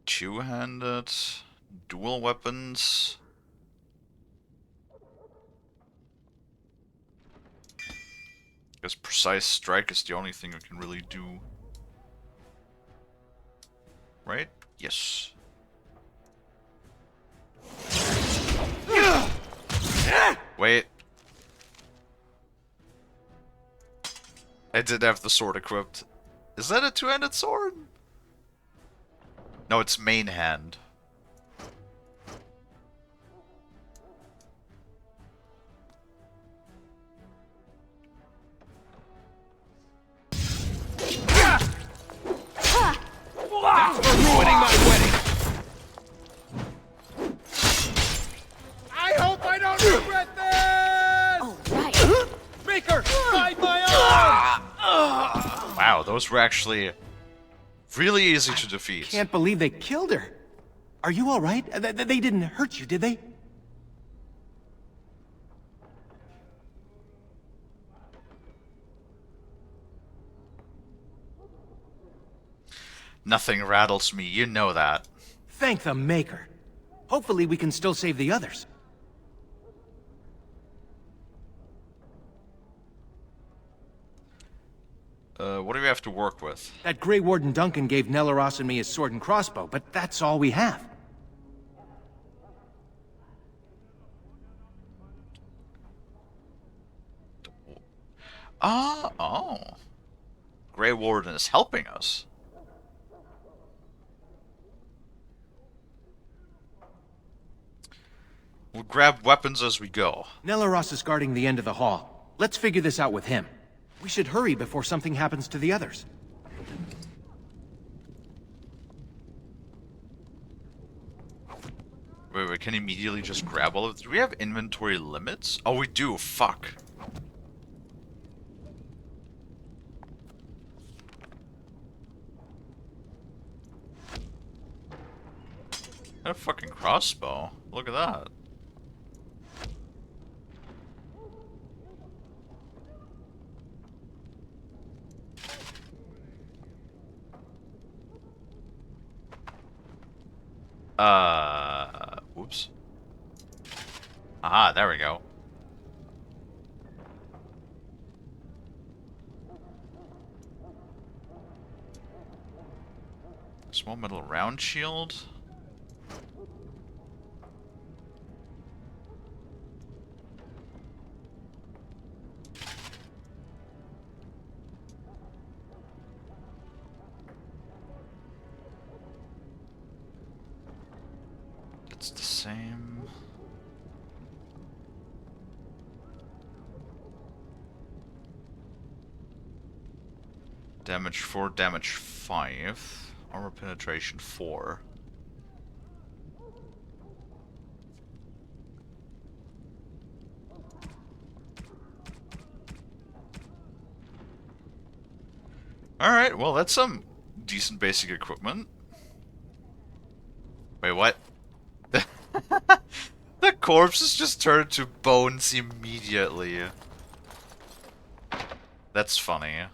Two-handed. Dual weapons. Guess precise strike is the only thing we can really do. Right? Yes. Wait. I did have the sword equipped. Is that a two-handed sword? No, it's main hand. Ruining my wedding! I hope I don't regret this! Oh, right. Maker, guide my arm! Wow, those were actually really easy to defeat. Can't believe they killed her. Are you all right? They didn't hurt you, did they? Nothing rattles me, you know that. Thank the Maker. Hopefully we can still save the others. What do we have to work with? That Grey Warden Duncan gave Nelaros and me his sword and crossbow, but that's all we have. Oh. Grey Warden is helping us. We'll grab weapons as we go. Nelaros is guarding the end of the hall. Let's figure this out with him. We should hurry before something happens to the others. Wait, can immediately just grab all of it? Do we have inventory limits? Oh, we do. Fuck. Got a fucking crossbow. Look at that. Whoops. Ah, there we go. Small metal round shield. It's the same. Damage 4, damage 5. Armor penetration 4. Alright, well that's some decent basic equipment. Wait, what? The corpses just turned to bones immediately. That's funny.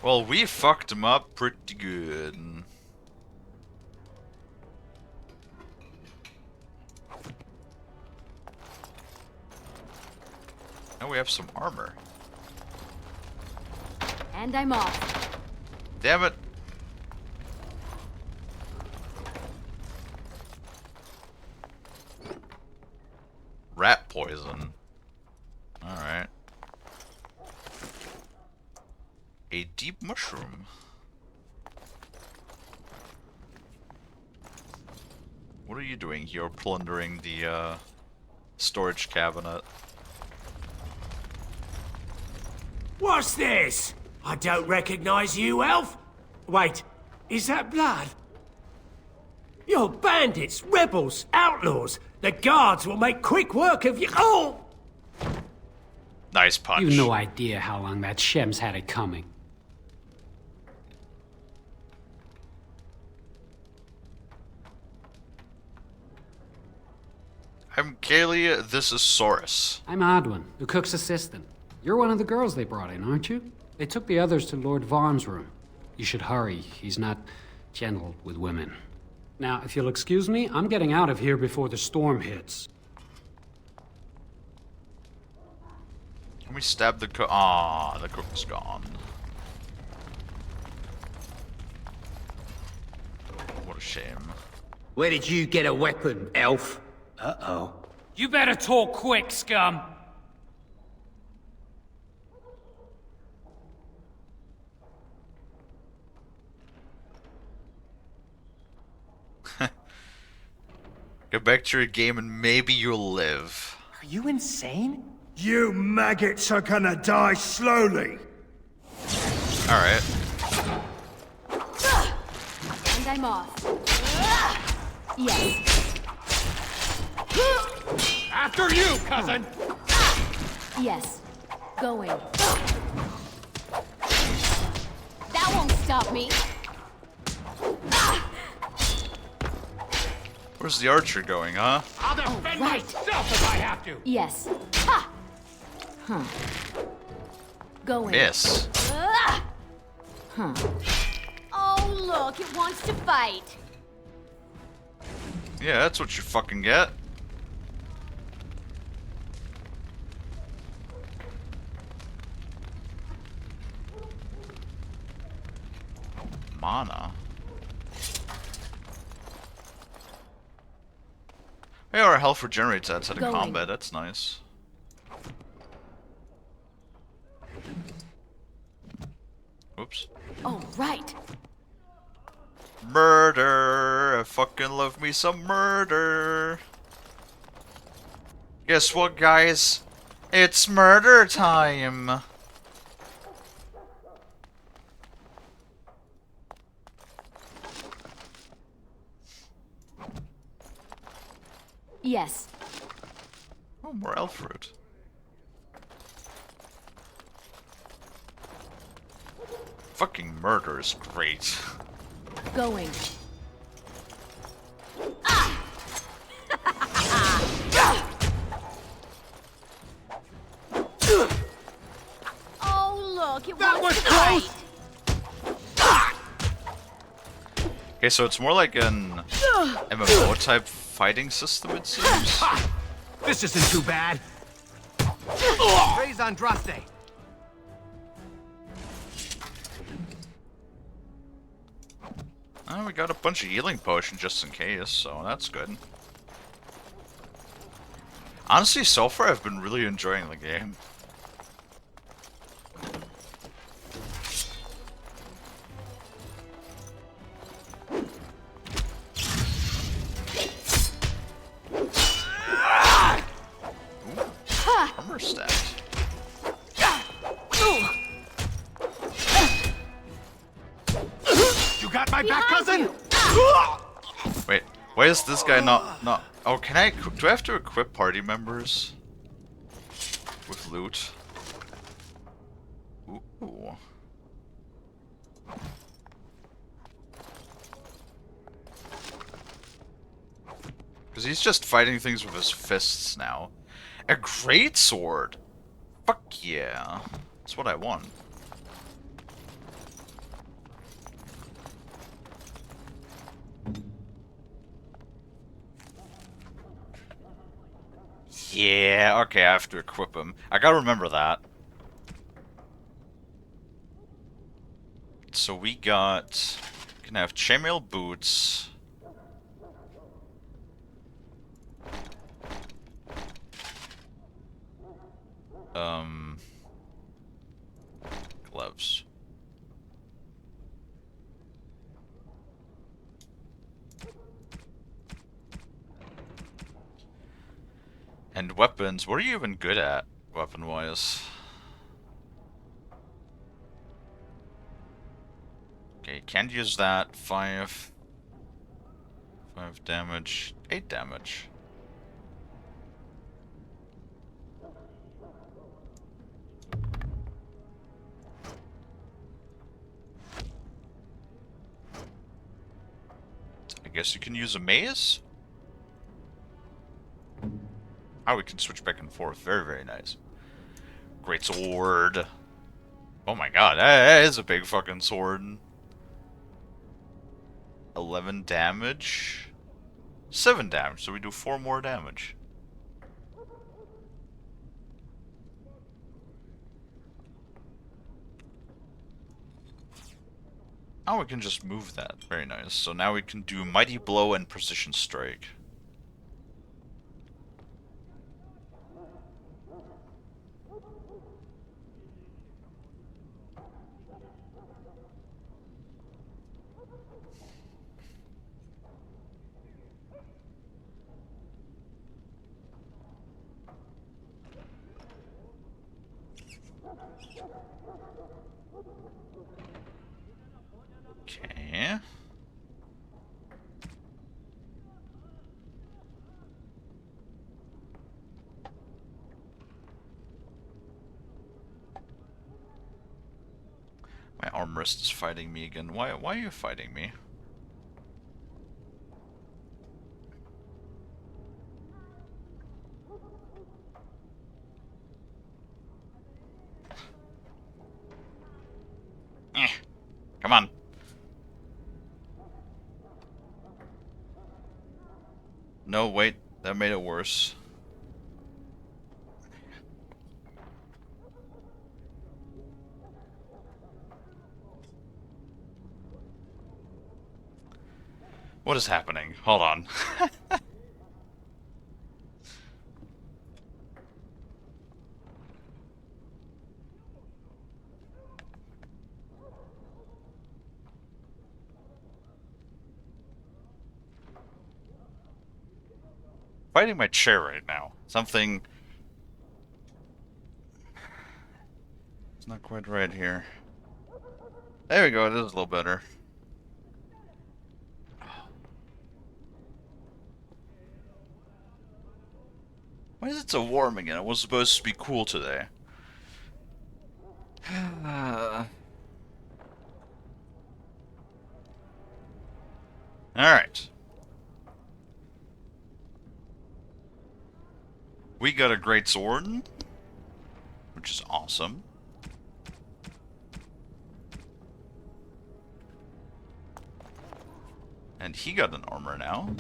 Well, we fucked him up pretty good. Now we have some armor. And I'm off. Damn it. Rat poison. Alright. A deep mushroom. What are you doing here, plundering the storage cabinet? What's this? I don't recognize you, elf. Wait, is that blood? You're bandits, rebels, outlaws. The guards will make quick work of you. Oh! Nice punch. You've no idea how long that Shem's had it coming. I'm Kalie, this is Saurus. I'm Adwin, the cook's assistant. You're one of the girls they brought in, aren't you? They took the others to Lord Varm's room. You should hurry. He's not gentle with women. Now, if you'll excuse me, I'm getting out of here before the storm hits. Can we stab the cook? Ah, the cook's gone. What a shame. Where did you get a weapon, elf? Uh-oh. You better talk quick, scum! Get back to your game and maybe you'll live. Are you insane? You maggots are gonna die slowly. Alright. And I'm off. Yes. After you, cousin! Yes. Going. That won't stop me. Where's the archer going, huh? I'll defend myself if I have to! Yes. Ha! Huh. Going. Miss. Huh. Oh, look, it wants to fight. Yeah, that's what you fucking get. Mana. Hey, our health regenerates outside of combat. That's nice. Oops. Oh, right. Murder! I fucking love me some murder. Guess what, guys? It's murder time! Yes. Oh, more elf fruit. Fucking murder is great. Going. Oh, look, it was close! Okay, so it's more like an MMO type fighting system, it seems. This isn't too bad. Raise Andraste. Oh, we got a bunch of healing potions just in case, so that's good. Honestly, so far I've been really enjoying the game. Armor stat. You got my back, cousin? Wait, why is this guy not? Oh, can I? Do I have to equip party members with loot? Ooh. Because he's just fighting things with his fists now. A great sword. Fuck yeah, that's what I want. Yeah, okay, I have to equip him. I gotta remember that. So we got... Can have chainmail boots. Gloves. And weapons. What are you even good at, weapon-wise? Okay, can't use that. 5 damage. 8 damage. I guess you can use a maze? Oh, we can switch back and forth. Very, very nice. Great sword. Oh my god, that is a big fucking sword. 11 damage. 7 damage, so we do 4 more damage. Oh, we can just move that. Very nice. So now we can do Mighty Blow and Precision Strike. Okay. My armorist is fighting me again. Why are you fighting me? Come on. No, wait. That made it worse. What is happening? Hold on. Fighting my chair right now. Something... It's not quite right here. There we go, it is a little better. Why is it so warm again? It was supposed to be cool today. Alright. We got a great sword, which is awesome. And he got an armor now.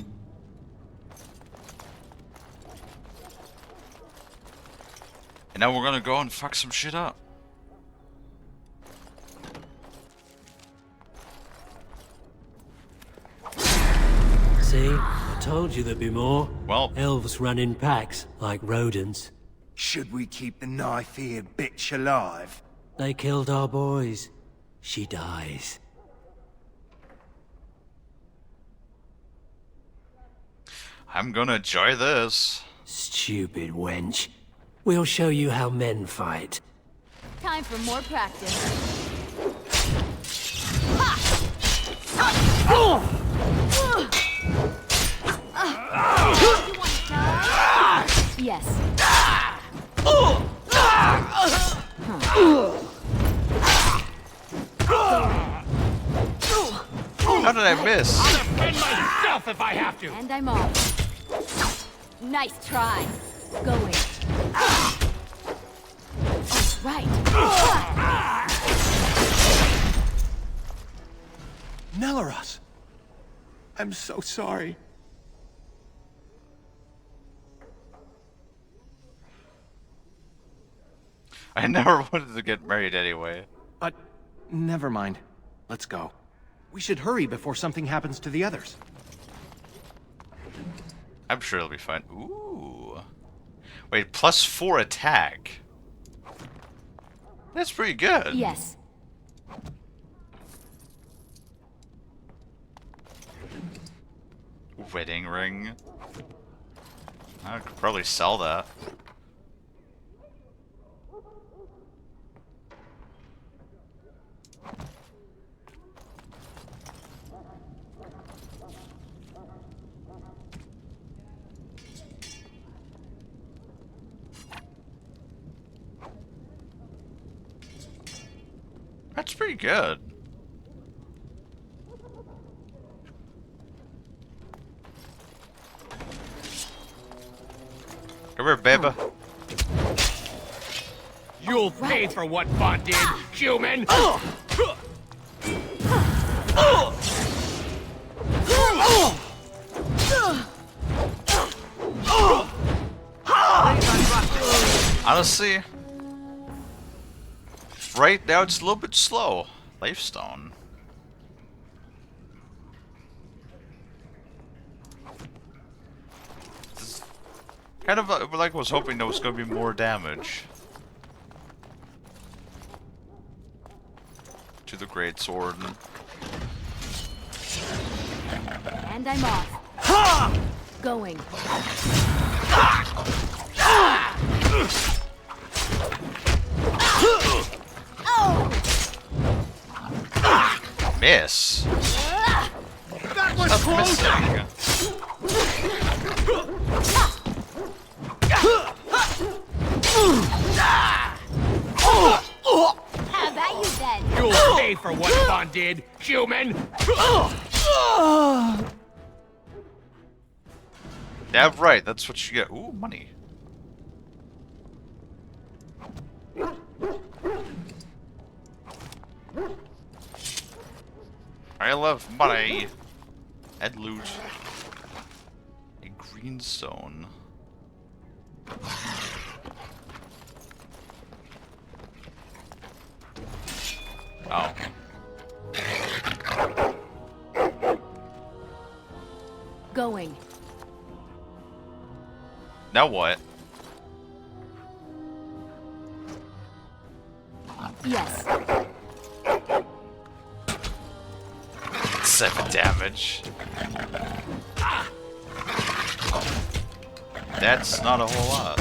And now we're gonna go and fuck some shit up. See? I told you there'd be more. Well, elves run in packs, like rodents. Should we keep the knife-eared bitch alive? They killed our boys. She dies. I'm gonna enjoy this. Stupid wench. We'll show you how men fight. Time for more practice. Yes. How did I miss? I'll defend myself if I have to. And I'm off. Nice try. Going. Right. Nelaros! I'm so sorry. I never wanted to get married anyway. But never mind. Let's go. We should hurry before something happens to the others. I'm sure it'll be fine. Ooh. Wait, +4 attack. That's pretty good. Yes. Wedding ring. I could probably sell that. That's pretty good. Come here, baby. You'll pay for what Bond did, human! Honestly, right now it's a little bit slow. Lifestone. Kind of like I was hoping there was going to be more damage to the great sword. And I'm off. Going. Miss. That was Stop close! missing. How about you then? You'll pay for what Bond did, human! Yeah, right. That's what you get. Ooh, money. I love money and loot. A Greenstone. Oh. Going. Now what? Yes. 7 damage. That's not a whole lot.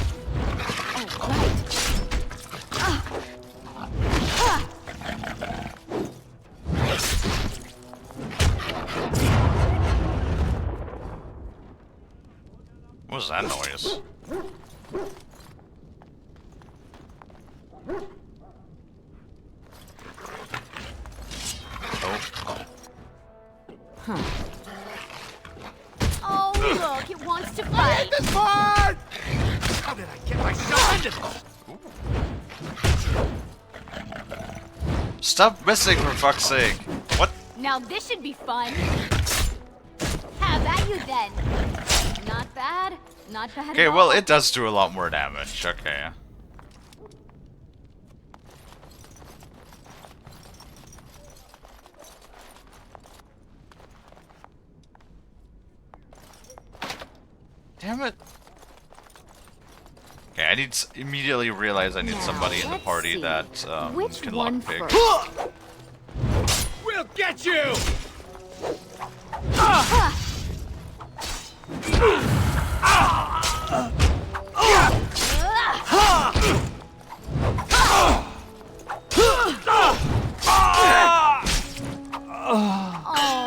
What was that noise? Huh. Oh, look, it wants to fight. This part! How did I get myself into this? Stop missing, for fuck's sake! What? Now this should be fun. Have at you then. Not bad. Not bad Okay, at well, all. it does do a lot more damage. Okay. Damn it. Okay, I need immediately realize I need somebody in the party that Which can one lockpick. We'll get you!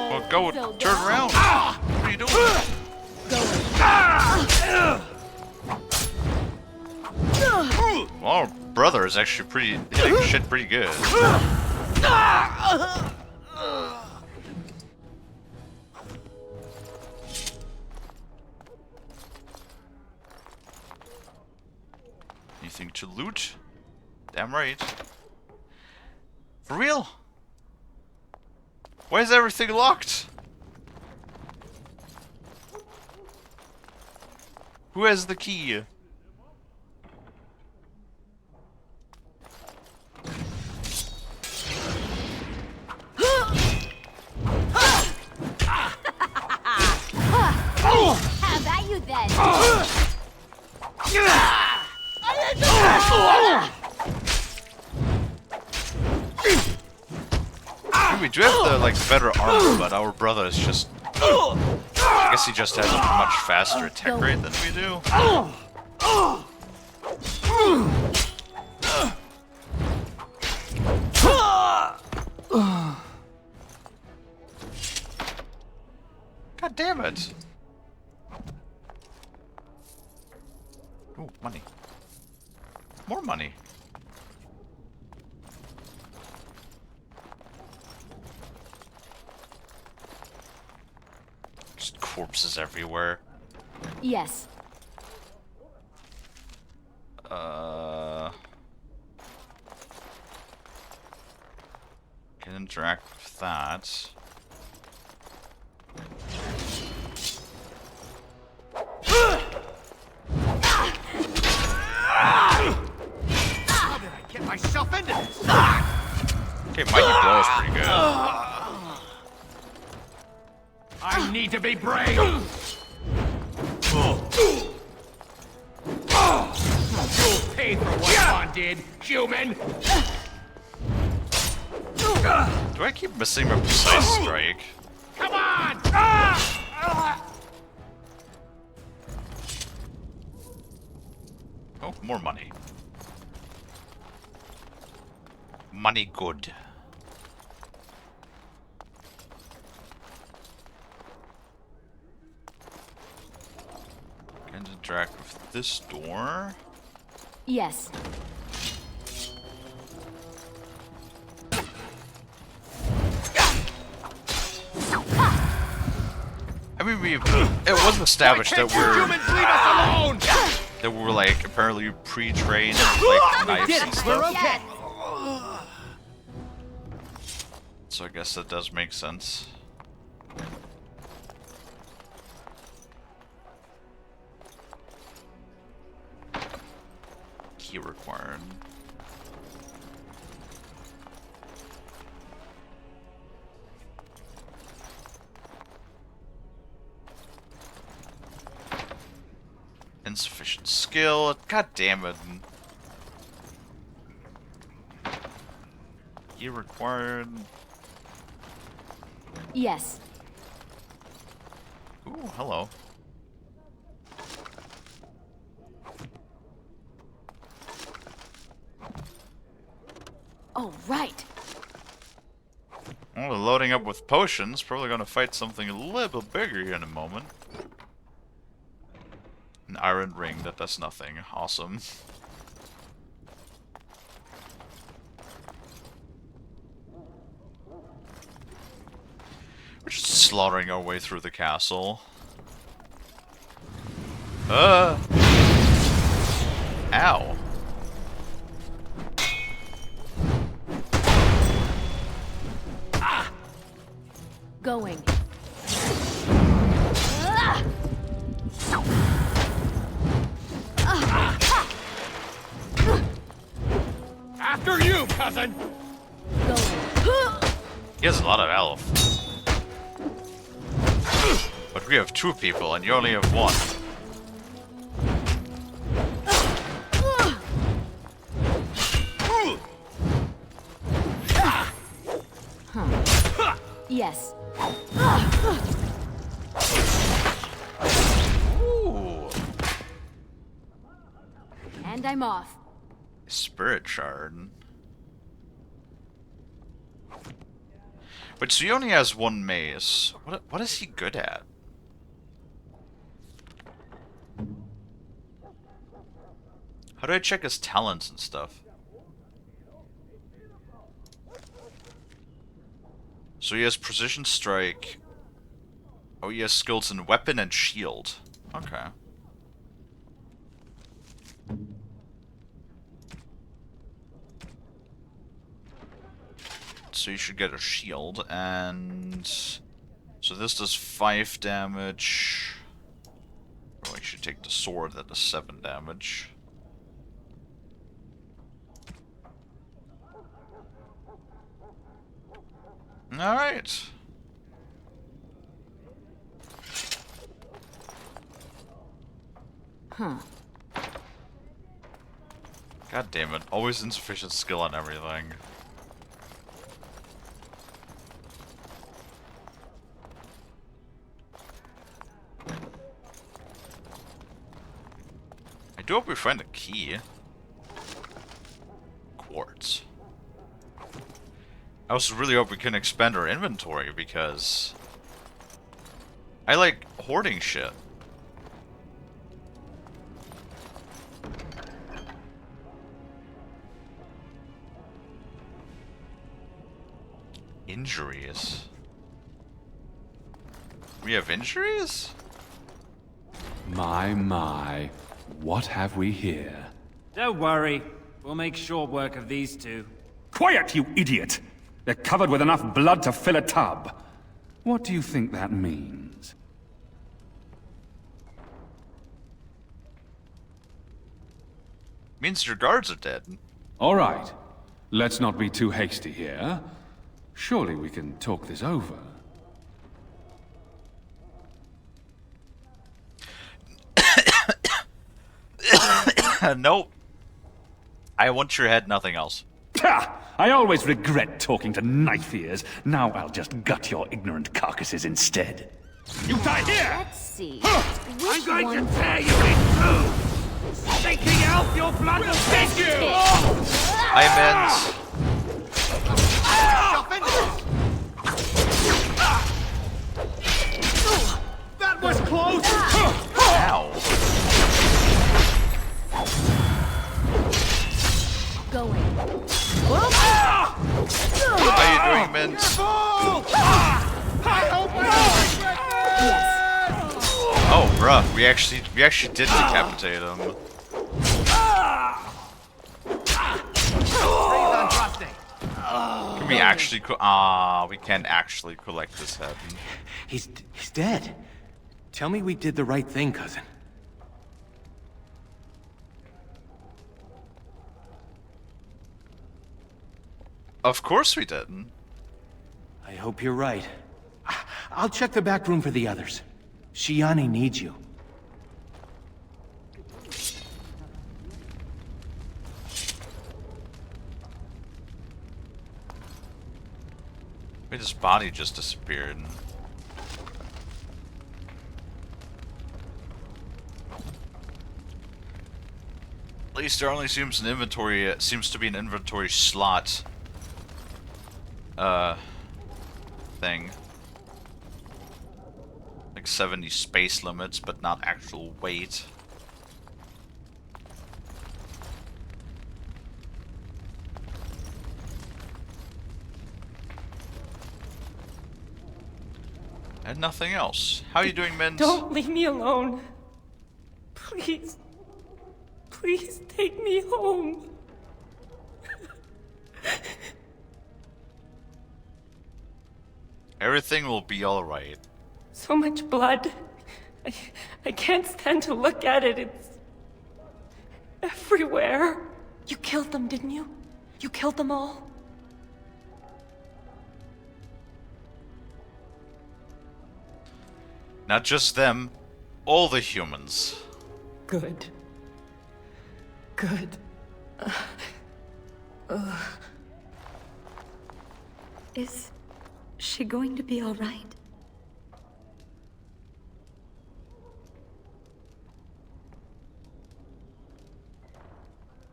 Well, go turn around. What are you doing? Well, our brother is actually hitting shit pretty good. Anything to loot? Damn right. For real? Why is everything locked? Who has the key? Have at you then. We do have the better armor, but our brother is just. I guess he just has a much faster attack rate than we do. God damn it! Oh, money. More money. Just corpses everywhere. Yes. Can interact with that. How did I get myself into this? Okay, Mikey blows pretty good. I need to be brave! You'll pay for what Vaughn did, human! Do I keep missing my precise strike? Come on! Oh, more money. Money good. Can interact with this door. Yes. I mean, it was established that we're like apparently pre-trained with like knives and stuff. So I guess that does make sense. key required. Insufficient skill. God damn it. Key required. Yes. Ooh, hello. Oh, right. Well, we're loading up with potions. Probably gonna fight something a little bigger here in a moment. An iron ring that does nothing. Awesome. We're just slaughtering our way through the castle. Ow. Going. After you, cousin! He has a lot of health. But we have 2 people and you only have 1. Yes. Ooh. And I'm off. Spirit shard. But so he only has 1 mace. What is he good at? How do I check his talents and stuff? So he has precision strike. Oh, he has skills in weapon and shield. Okay. So you should get a shield, and so this does 5 damage. Oh, you should take the sword that does 7 damage. Alright. Huh. God damn it. Always insufficient skill on everything. I do hope we find a key. Quartz. I also really hope we can expand our inventory because I like hoarding shit. Injuries. We have injuries? My. What have we here? Don't worry. We'll make short work of these 2. Quiet, you idiot! They're covered with enough blood to fill a tub. What do you think that means? Means your guards are dead. All right. Let's not be too hasty here. Surely we can talk this over. Nope. I want your head, nothing else. Ha! I always regret talking to knife ears. Now I'll just gut your ignorant carcasses instead. You die here! Let's see. I'm going to tear you in 2! Shaking out your blood will finish you! Hi, Men's. That was close! Ow. Going. How you doing, Mints? Oh, bruh, we actually did decapitate him. Can we actually we can't actually collect this head. He's dead. Tell me we did the right thing, cousin. Of course we didn't. I hope you're right. I'll check the back room for the others. Shiani needs you. Wait, his body just disappeared. At least there only seems to be an inventory slot thing. Like 70 space limits, but not actual weight. And nothing else. How are you doing, Min? Don't leave me alone. Please. Please take me home. Everything will be alright. So much blood. I can't stand to look at it. It's everywhere. You killed them, didn't you? You killed them all? Not just them, all the humans. Good. Good. Is she going to be all right?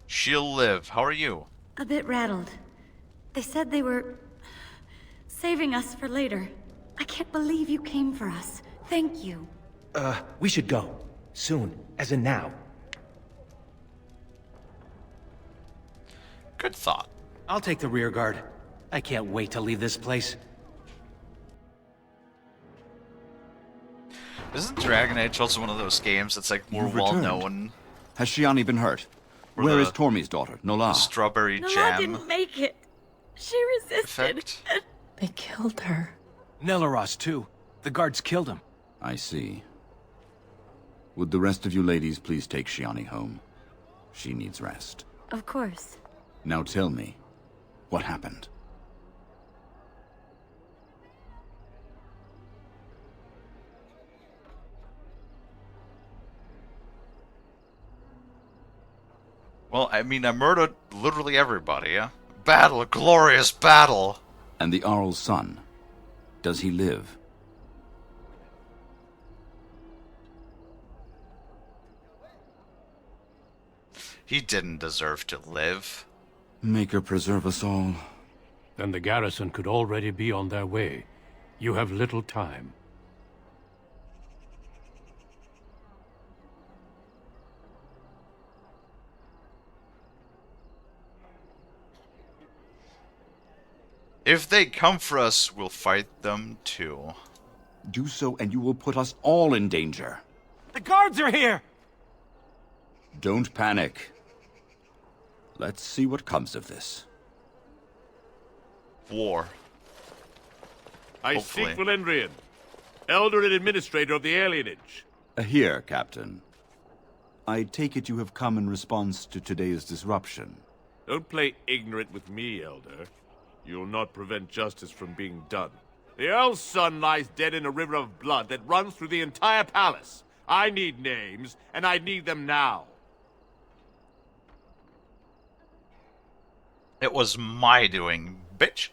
She'll live. How are you? A bit rattled. They said they were saving us for later. I can't believe you came for us. Thank you. We should go. Soon. As in now. Good thought. I'll take the rear guard. I can't wait to leave this place. Isn't Dragon Age also one of those games that's like more You've well returned. known? Has Shiani been hurt? Where is Tormi's daughter, Nola? Strawberry No, I jam. didn't make it. She resisted. They killed her. Nelaros, too. The guards killed him. I see. Would the rest of you ladies please take Shiani home? She needs rest. Of course. Now tell me, what happened? Well, I mean, I murdered literally everybody, yeah? Battle, a glorious battle! And the Arl's son, does he live? He didn't deserve to live. Maker preserve us all. Then the garrison could already be on their way. You have little time. If they come for us, we'll fight them too. Do so and you will put us all in danger. The guards are here! Don't panic. Let's see what comes of this. War. I Hopefully. seek Valendrian, elder and administrator of the alienage. Here, Captain. I take it you have come in response to today's disruption. Don't play ignorant with me, elder. You'll not prevent justice from being done. The Earl's son lies dead in a river of blood that runs through the entire palace. I need names, and I need them now. It was my doing, bitch.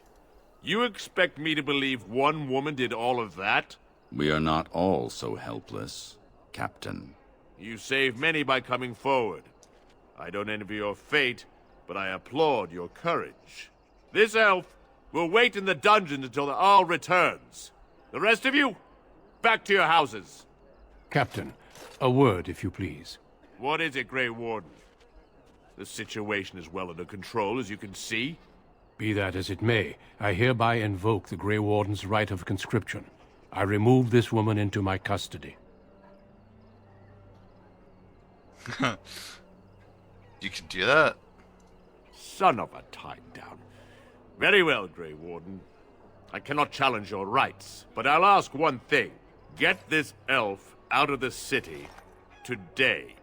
You expect me to believe one woman did all of that? We are not all so helpless, Captain. You saved many by coming forward. I don't envy your fate, but I applaud your courage. This elf will wait in the dungeon until the Arl returns. The rest of you, back to your houses. Captain, a word, if you please. What is it, Grey Warden? The situation is well under control, as you can see. Be that as it may, I hereby invoke the Grey Warden's right of conscription. I remove this woman into my custody. You can do that? Son of a tie-down. Very well, Grey Warden. I cannot challenge your rights, but I'll ask one thing. Get this elf out of the city today.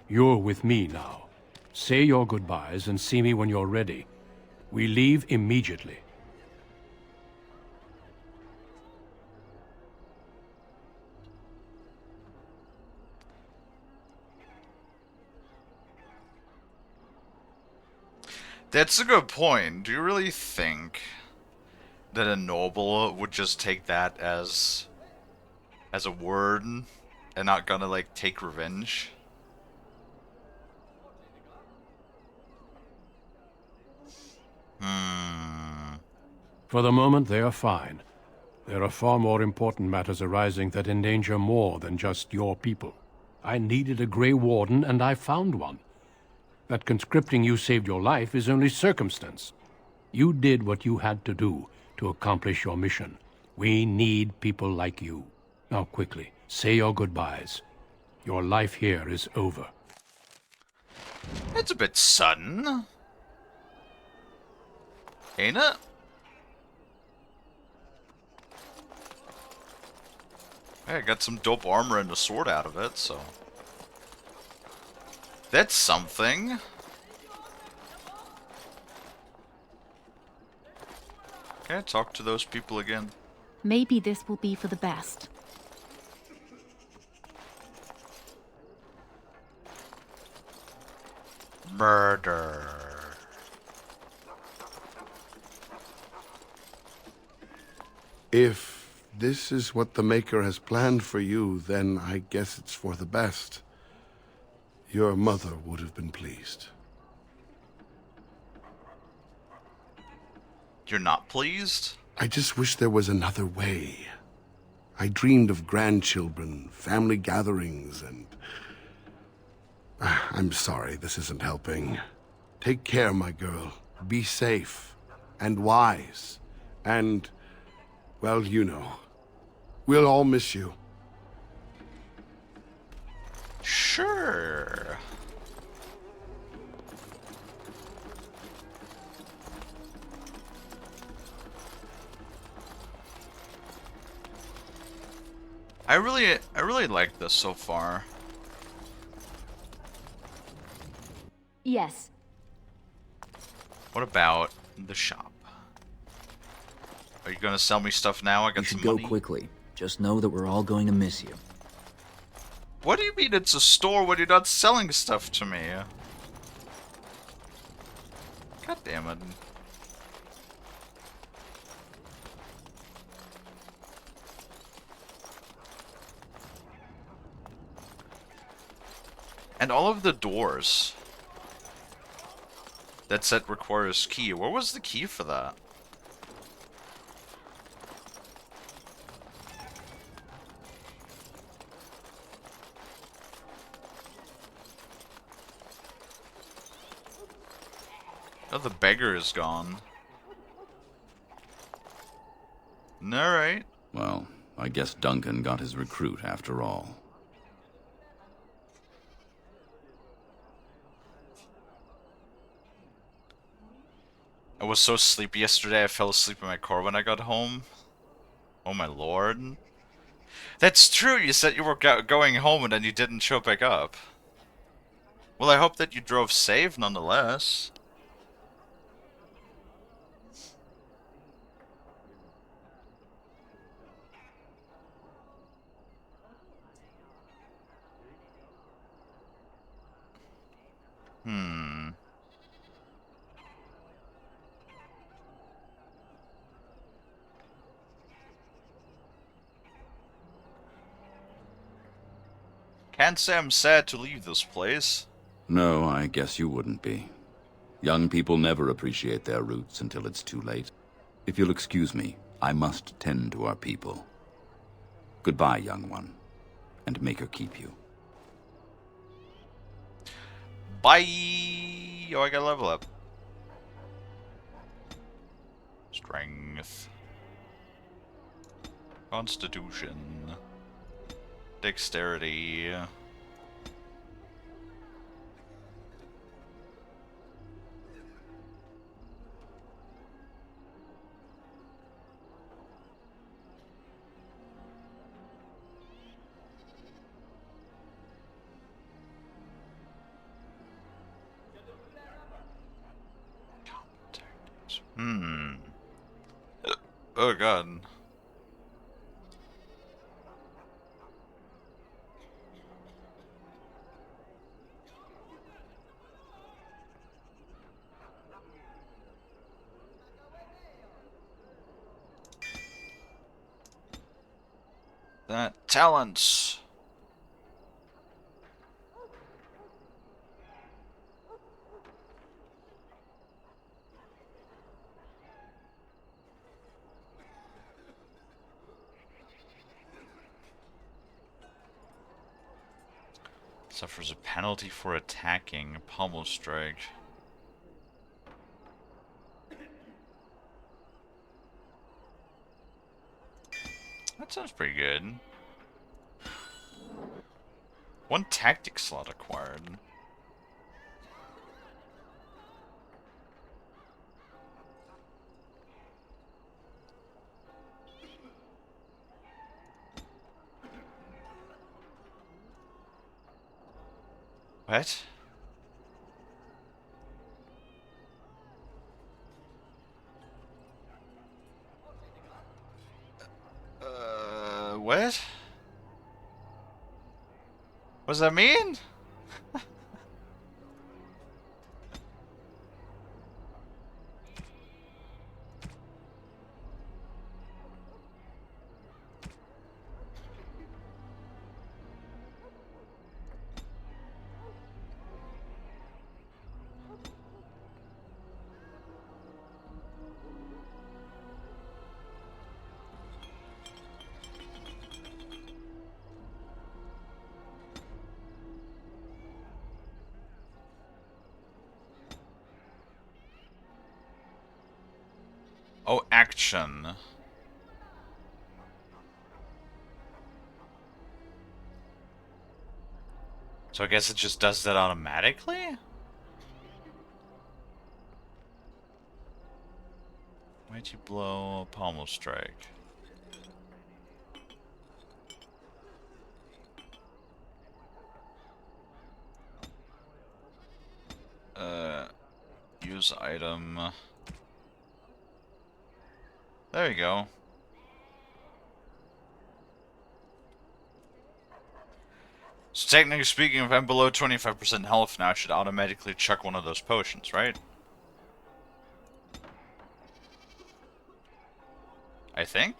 You're with me now. Say your goodbyes and see me when you're ready. We leave immediately. That's a good point. Do you really think that a noble would just take that as a word and not gonna like take revenge? For the moment, they are fine. There are far more important matters arising that endanger more than just your people. I needed a Grey Warden, and I found one. That conscripting you saved your life is only circumstance. You did what you had to do to accomplish your mission. We need people like you. Now quickly, say your goodbyes. Your life here is over. That's a bit sudden. Ain't it? Hey, I got some dope armor and a sword out of it, so... That's something. Okay, talk to those people again. Maybe this will be for the best. Murder. If this is what the Maker has planned for you, then I guess it's for the best. Your mother would have been pleased. You're not pleased? I just wish there was another way. I dreamed of grandchildren, family gatherings, and... I'm sorry, this isn't helping. Take care, my girl. Be safe. And wise. And... well, you know. We'll all miss you. Sure. I really like this so far. Yes. What about the shop? Are you gonna sell me stuff now? I got You should some go money. quickly. Just know that we're all going to miss you. What do you mean it's a store when you're not selling stuff to me? God damn it. And all of the doors. That set requires key. Where was the key for that? Oh, the beggar is gone. Alright. Well, I guess Duncan got his recruit after all. I was so sleepy yesterday, I fell asleep in my car when I got home. Oh my lord. That's true, you said you were going home and then you didn't show back up. Well, I hope that you drove safe nonetheless. Can't say I'm sad to leave this place. No, I guess you wouldn't be. Young people never appreciate their roots until it's too late. If you'll excuse me, I must tend to our people. Goodbye, young one, and make her keep you. Bye! Oh, I gotta level up. Strength. Constitution. Dexterity. Oh god. That talents. Suffers a penalty for attacking. Pommel strike. That sounds pretty good. One tactic slot acquired. What? What? What does that mean? Oh, action. So I guess it just does that automatically? Mighty blow, pommel strike. Use item. There you go. So technically speaking, if I'm below 25% health now, I should automatically chuck one of those potions, right? I think?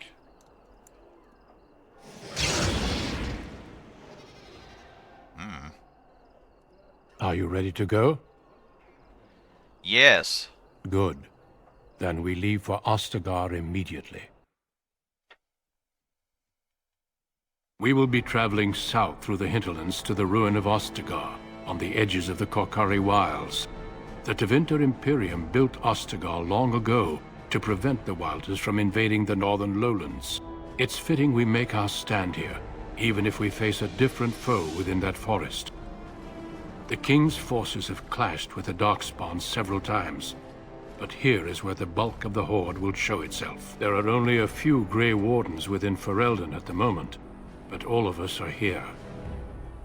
Are you ready to go? Yes. Good. Then we leave for Ostagar immediately. We will be traveling south through the hinterlands to the ruin of Ostagar, on the edges of the Korkari Wilds. The Tevinter Imperium built Ostagar long ago to prevent the Wilders from invading the northern lowlands. It's fitting we make our stand here, even if we face a different foe within that forest. The King's forces have clashed with the Darkspawn several times, but here is where the bulk of the Horde will show itself. There are only a few Grey Wardens within Ferelden at the moment, but all of us are here.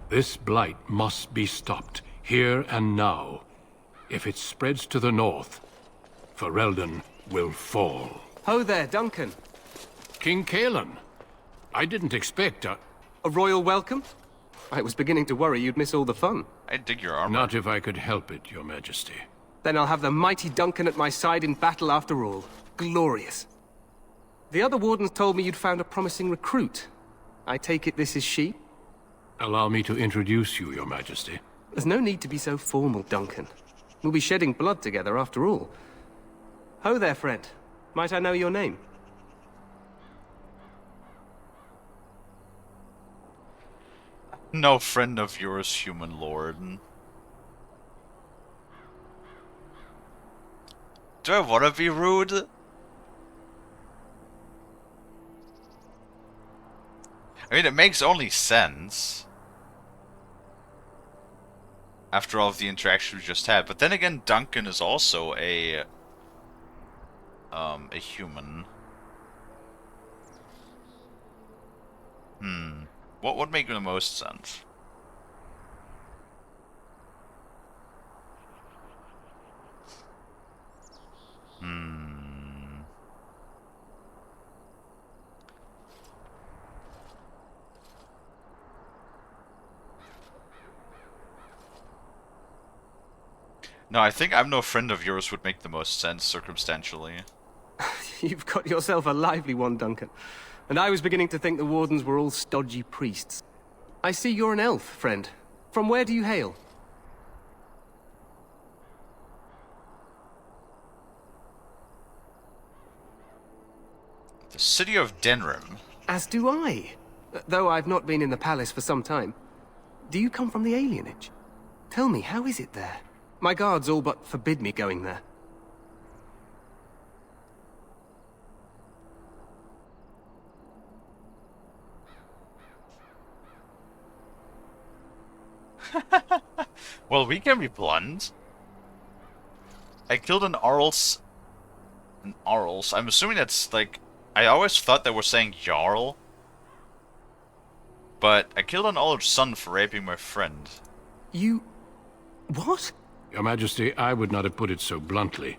This blight must be stopped, here and now. If it spreads to the north, Ferelden will fall. Ho there, Duncan. King Kalie. I didn't expect a royal welcome? I was beginning to worry you'd miss all the fun. I dig your armor. Not if I could help it, Your Majesty. Then I'll have the mighty Duncan at my side in battle after all. Glorious. The other wardens told me you'd found a promising recruit. I take it this is she? Allow me to introduce you, Your Majesty. There's no need to be so formal, Duncan. We'll be shedding blood together after all. Ho there, friend. Might I know your name? No friend of yours, human lord. Do I want to be rude? I mean, it makes only sense. After all of the interaction we just had. But then again, Duncan is also a human. What would make the most sense? No, I think I'm no friend of yours would make the most sense circumstantially. You've got yourself a lively one, Duncan. And I was beginning to think the Wardens were all stodgy priests. I see you're an elf, friend. From where do you hail? The city of Denrim. As do I. Though I've not been in the palace for some time. Do you come from the alienage? Tell me, how is it there? My guards all but forbid me going there. Well, we can be blunt. I killed an Arls. An Arls? I'm assuming that's like... I always thought they were saying Jarl. But I killed an Arl's son for raping my friend. You... what? Your Majesty, I would not have put it so bluntly.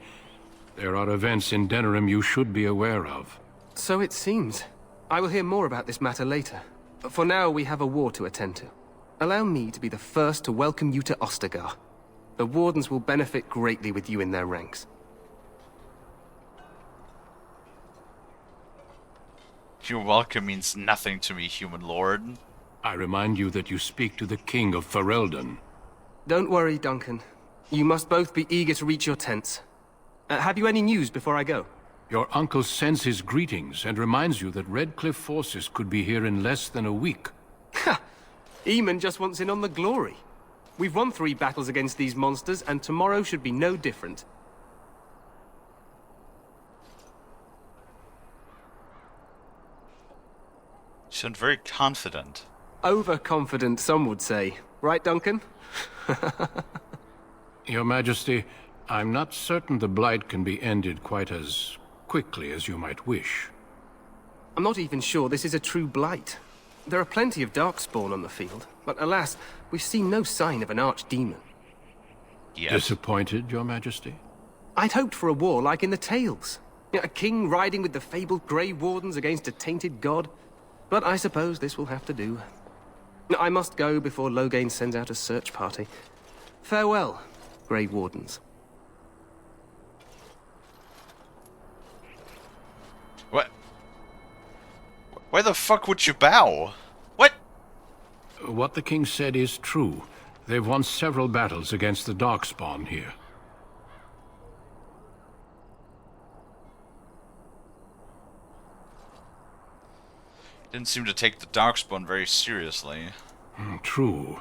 There are events in Denerim you should be aware of. So it seems. I will hear more about this matter later. For now, we have a war to attend to. Allow me to be the first to welcome you to Ostagar. The Wardens will benefit greatly with you in their ranks. Your welcome means nothing to me, human lord. I remind you that you speak to the King of Ferelden. Don't worry, Duncan. You must both be eager to reach your tents. Have you any news before I go? Your uncle sends his greetings and reminds you that Redcliffe forces could be here in less than a week. Ha! Eamon just wants in on the glory. We've won 3 battles against these monsters, and tomorrow should be no different. You sound very confident. Overconfident, some would say. Right, Duncan? Your Majesty, I'm not certain the Blight can be ended quite as quickly as you might wish. I'm not even sure this is a true blight. There are plenty of Darkspawn on the field, but alas, we've seen no sign of an archdemon. Yes. Disappointed, Your Majesty? I'd hoped for a war like in the tales. A king riding with the fabled Grey Wardens against a tainted god. But I suppose this will have to do. I must go before Loghain sends out a search party. Farewell, Grey Wardens. What? Why the fuck would you bow? What? What the king said is true. They've won several battles against the Darkspawn here. Didn't seem to take the Darkspawn very seriously. True.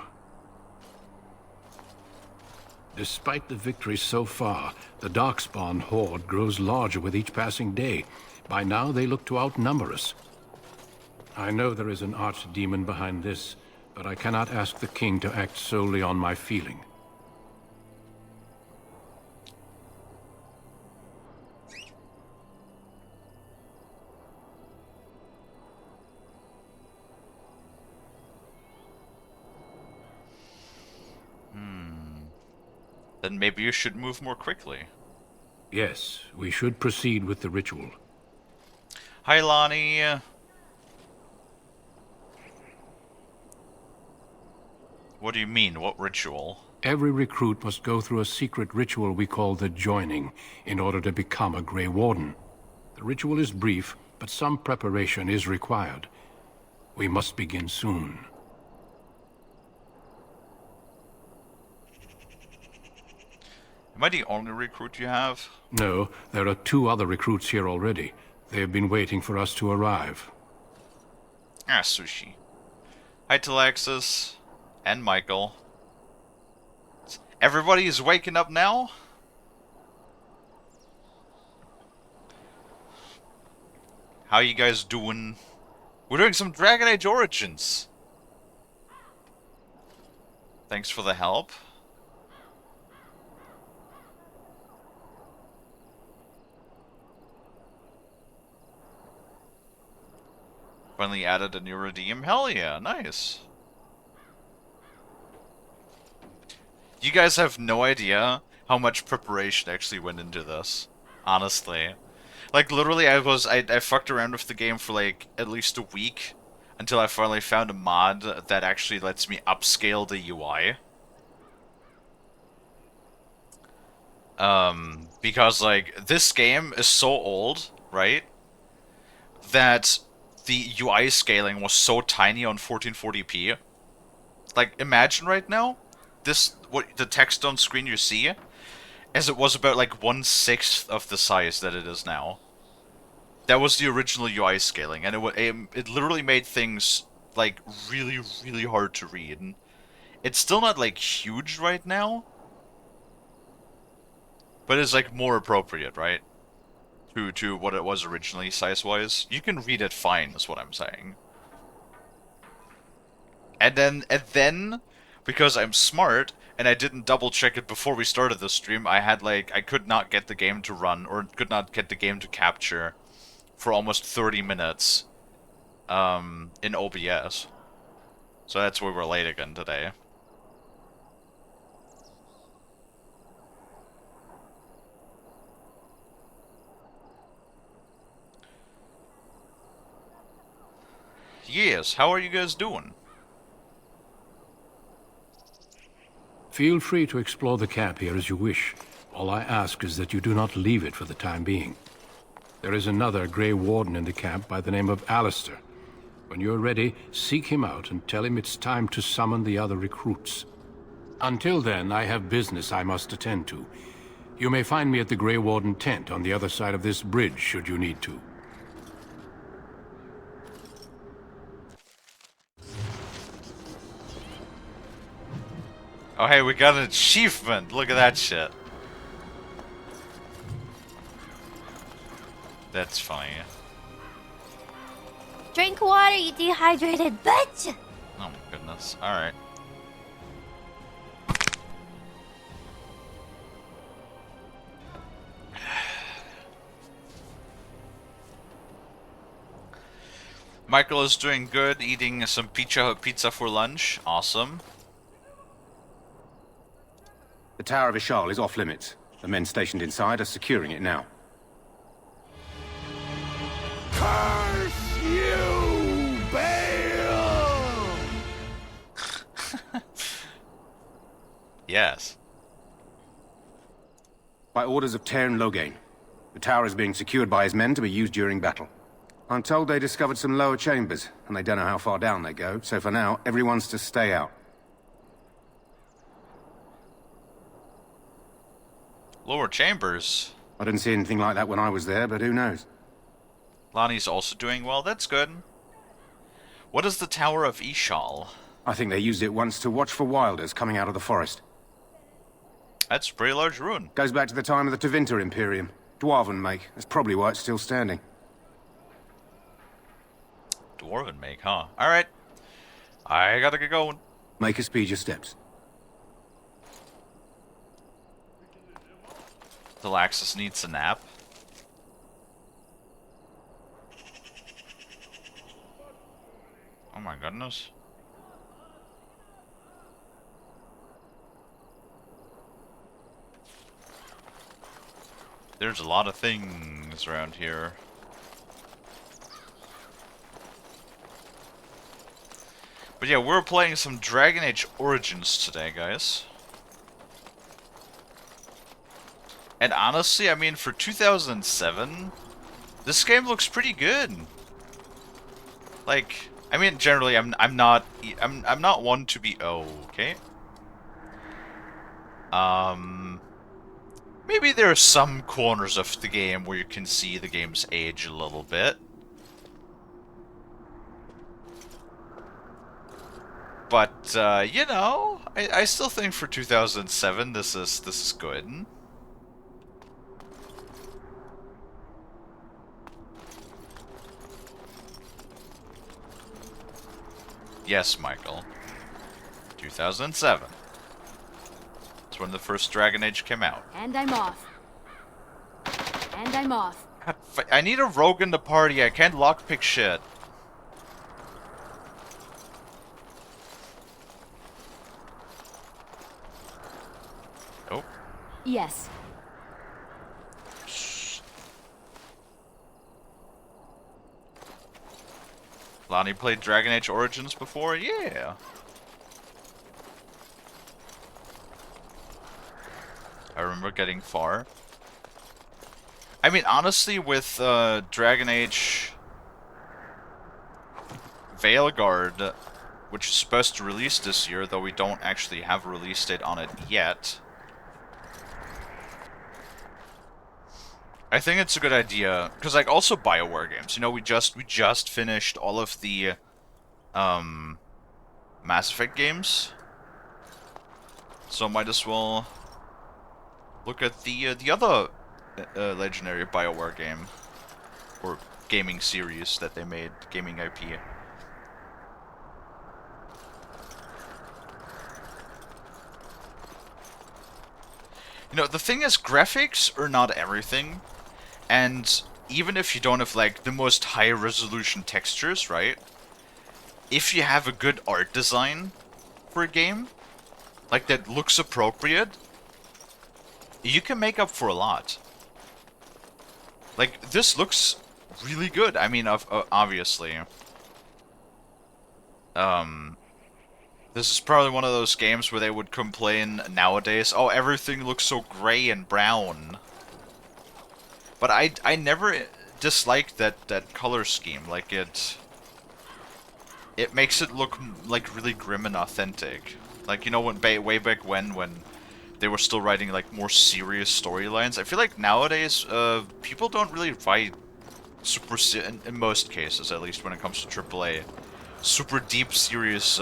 Despite the victories so far, the Darkspawn horde grows larger with each passing day. By now, they look to outnumber us. I know there is an archdemon behind this, but I cannot ask the king to act solely on my feeling. Then maybe you should move more quickly. Yes, we should proceed with the ritual. Hi, Lonnie. What do you mean? What ritual? Every recruit must go through a secret ritual we call the Joining in order to become a Grey Warden. The ritual is brief, but some preparation is required. We must begin soon. Am I the only recruit you have? No, there are 2 other recruits here already. They have been waiting for us to arrive. Ah, Sushi. Hi to Alexis and Michael. Everybody is waking up now? How you guys doing? We're doing some Dragon Age Origins. Thanks for the help. Finally added a new redeem. Hell yeah, nice. You guys have no idea how much preparation actually went into this. Honestly. Like, literally, I fucked around with the game for, like, at least a week. Until I finally found a mod that actually lets me upscale the UI. Because like this game is so old, right? That the UI scaling was so tiny on 1440p. Like imagine right now, what the text on screen you see, as it was about like 1/6 of the size that it is now. That was the original UI scaling, and it literally made things like really, really hard to read. It's still not like huge right now, but it's like more appropriate, right? To what it was originally size-wise. You can read it fine, is what I'm saying. And then, because I'm smart and I didn't double check it before we started the stream, I could not get the game to run, or could not get the game to capture for almost 30 minutes in OBS. So that's why we're late again today. Yes, how are you guys doing? Feel free to explore the camp here as you wish. All I ask is that you do not leave it for the time being. There is another Grey Warden in the camp by the name of Alistair. When you're ready, seek him out and tell him it's time to summon the other recruits. Until then, I have business I must attend to. You may find me at the Grey Warden tent on the other side of this bridge, should you need to. Oh hey, we got an achievement! Look at that shit. That's funny. Drink water, you dehydrated bitch! Oh my goodness. Alright. Michael is doing good, eating some pizza for lunch. Awesome. The Tower of Ishal is off limits. The men stationed inside are securing it now. Curse you, Bale! Yes. By orders of Tairn Loghain, the tower is being secured by his men to be used during battle. I'm told they discovered some lower chambers, and they don't know how far down they go, so for now, everyone's to stay out. Lower chambers? I didn't see anything like that when I was there, but who knows? Lonnie's also doing well, that's good. What is the Tower of Ishal? I think they used it once to watch for wilders coming out of the forest. That's a pretty large ruin. Goes back to the time of the Tevinter Imperium. Dwarven make. That's probably why it's still standing. Dwarven make, huh? Alright. I gotta get going. Make a speed your steps. Delaxis needs a nap. Oh my goodness. There's a lot of things around here. But yeah, we're playing some Dragon Age Origins today, guys. And honestly, I mean, for 2007, this game looks pretty good. Like, I mean, generally, I'm not one to be okay. Maybe there are some corners of the game where you can see the game's age a little bit. But you know, I still think for 2007, this is good. Yes, Michael. 2007. That's when the first Dragon Age came out. And I'm off. And I'm off. I need a rogue in the party. I can't lockpick shit. Oh. Yes. Lonnie played Dragon Age Origins before? Yeah. I remember getting far. I mean, honestly, with Dragon Age Veilguard, which is supposed to release this year, though we don't actually have a release date on it yet, I think it's a good idea, because like also BioWare games, you know, we just finished all of the Mass Effect games, so might as well look at the other legendary BioWare game or gaming series that they made, gaming IP. You know, the thing is, graphics are not everything, and even if you don't have, like, the most high-resolution textures, right? If you have a good art design for a game, like, that looks appropriate, you can make up for a lot. Like, this looks really good. I mean, obviously. This is probably one of those games where they would complain nowadays, oh, everything looks so gray and brown. But I never disliked that color scheme. Like, it makes it look, like, really grim and authentic. Like, you know, way back when they were still writing, like, more serious storylines. I feel like nowadays, people don't really write super, in most cases, at least when it comes to AAA, super deep, serious,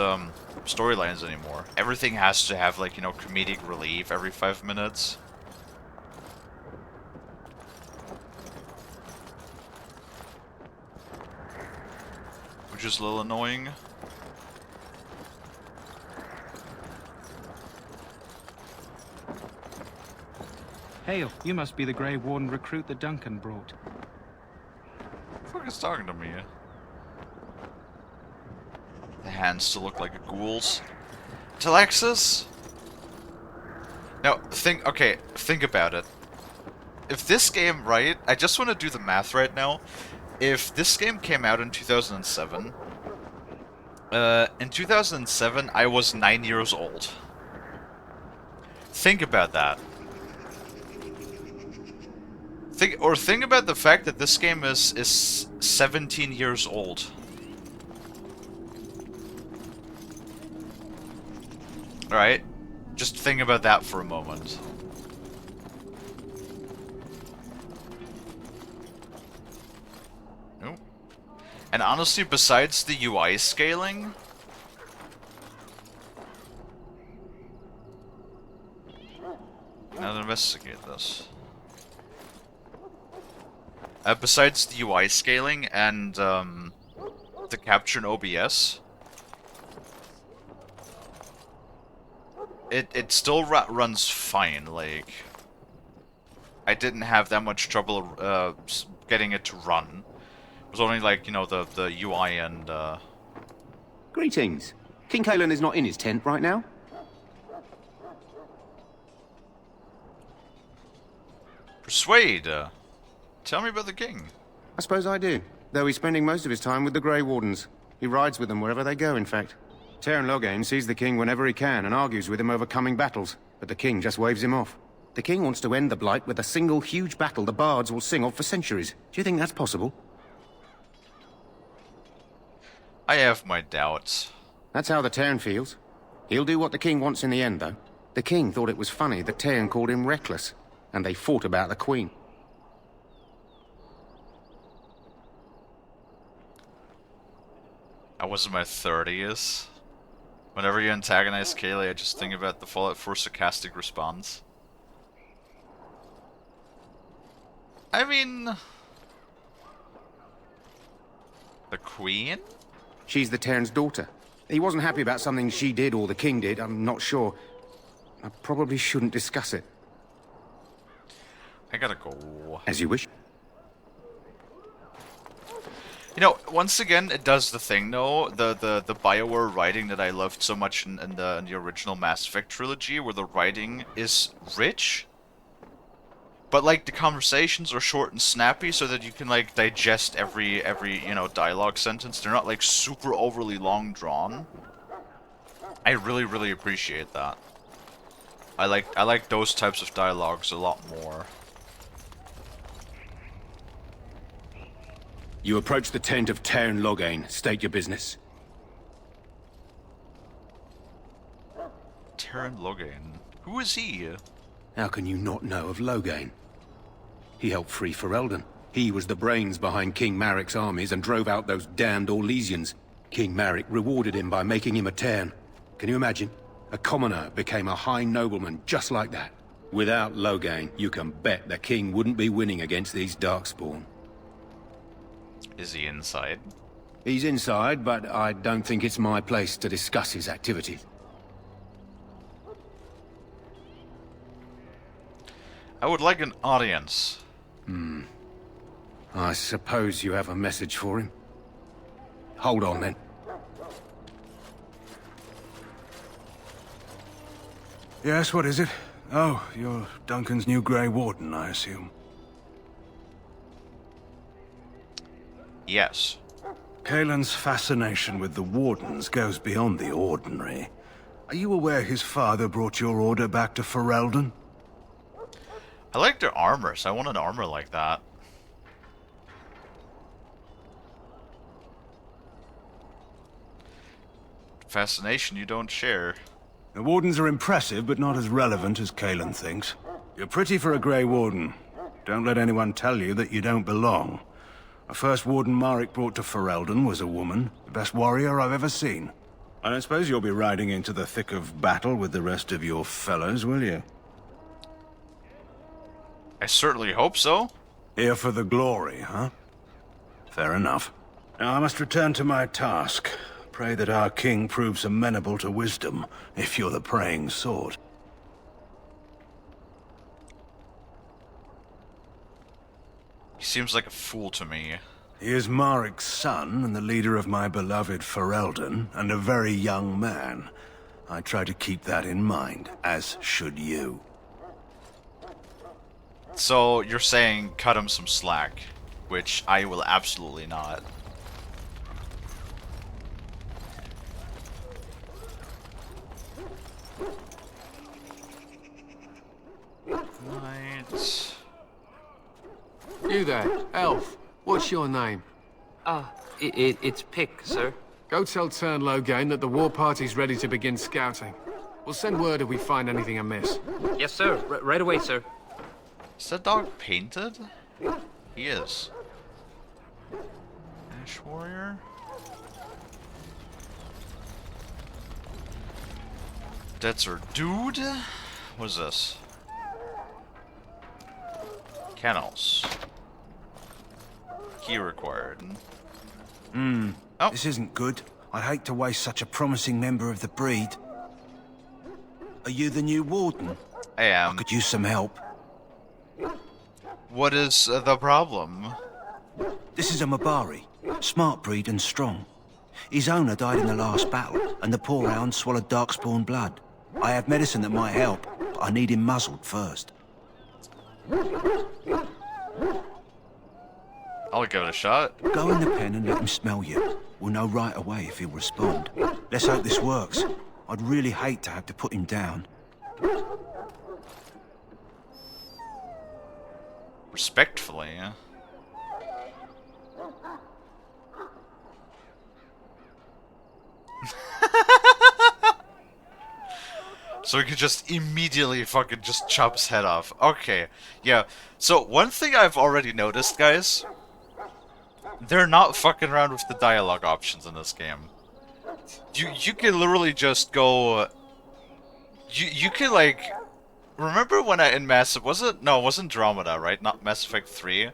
storylines anymore. Everything has to have, like, you know, comedic relief every 5 minutes. Which is a little annoying. Hail, you must be the Grey Warden recruit that Duncan brought. Who the fuck is talking to me? The hands still look like a ghoul's. Telexis? Now, think about it. If this game, right, I just want to do the math right now. If this game came out in 2007, I was 9 years old. Think about that. Think about the fact that this game is 17 years old. Alright? Just think about that for a moment. Nope. And honestly, besides the UI scaling, now investigate this. Besides the UI scaling and the capture in OBS, it still runs fine. Like, I didn't have that much trouble getting it to run. It was only, like, you know, the UI and Greetings. King Kalie is not in his tent right now. Persuade. Tell me about the king. I suppose I do, though he's spending most of his time with the Grey Wardens. He rides with them wherever they go, in fact. Teyrn Loghain sees the king whenever he can and argues with him over coming battles, but the king just waves him off. The king wants to end the Blight with a single huge battle the bards will sing of for centuries. Do you think that's possible? I have my doubts. That's how the Teyrn feels. He'll do what the king wants in the end, though. The king thought it was funny that Teyrn called him reckless, and they fought about the queen. I was in my 30s. Whenever you antagonize Kalie, I just think about the Fallout 4 sarcastic response. I mean... the queen? She's the Teyrn's daughter. He wasn't happy about something she did or the king did, I'm not sure. I probably shouldn't discuss it. I gotta go. As you wish. You know, once again, it does the thing, though. The BioWare writing that I loved so much in the original Mass Effect trilogy, where the writing is rich, but, like, the conversations are short and snappy so that you can, like, digest every you know, dialogue sentence. They're not, like, super overly long drawn. I really, really appreciate that. I like those types of dialogues a lot more. You approach the tent of Tairn Loghain. State your business. Tairn Loghain. Who is he? How can you not know of Loghain? He helped free Ferelden. He was the brains behind King Maric's armies and drove out those damned Orlesians. King Maric rewarded him by making him a Tairn. Can you imagine? A commoner became a high nobleman just like that. Without Loghain, you can bet the king wouldn't be winning against these Darkspawn. Is he inside? He's inside, but I don't think it's my place to discuss his activities. I would like an audience. I suppose you have a message for him. Hold on, then. Yes, what is it? Oh, you're Duncan's new Grey Warden, I assume. Yes. Kalen's fascination with the Wardens goes beyond the ordinary. Are you aware his father brought your order back to Ferelden? I like their armor, so I want an armor like that. Fascination you don't share. The Wardens are impressive, but not as relevant as Kalen thinks. You're pretty for a Grey Warden. Don't let anyone tell you that you don't belong. The first Warden Maric brought to Ferelden was a woman, the best warrior I've ever seen. I don't suppose you'll be riding into the thick of battle with the rest of your fellows, will you? I certainly hope so. Here for the glory, huh? Fair enough. Now I must return to my task. Pray that our king proves amenable to wisdom, if you're the praying sort. He seems like a fool to me. He is Maric's son, and the leader of my beloved Ferelden, and a very young man. I try to keep that in mind, as should you. So, you're saying cut him some slack, which I will absolutely not. Right. You there, elf. What's your name? It's Pick, sir. Go tell Tairn Loghain that the war party's ready to begin scouting. We'll send word if we find anything amiss. Yes, sir. Right away, sir. Is that dog painted? He is. Ash Warrior? That's our dude? What is this? Kennels. Key required. Oh. This isn't good. I hate to waste such a promising member of the breed. Are you the new warden? I am. I could use some help. What is the problem? This is a Mabari. Smart breed and strong. His owner died in the last battle, and the poor hound swallowed Darkspawn blood. I have medicine that might help, but I need him muzzled first. I'll give it a shot. Go in the pen and let him smell you. We'll know right away if he'll respond. Let's hope this works. I'd really hate to have to put him down. Respectfully, yeah. So we could just immediately fucking just chop his head off. Okay, yeah. So one thing I've already noticed, guys, they're not fucking around with the dialogue options in this game. You can literally just go. You can like. Remember when in Mass was it? No, it wasn't Andromeda, right? Not Mass Effect 3.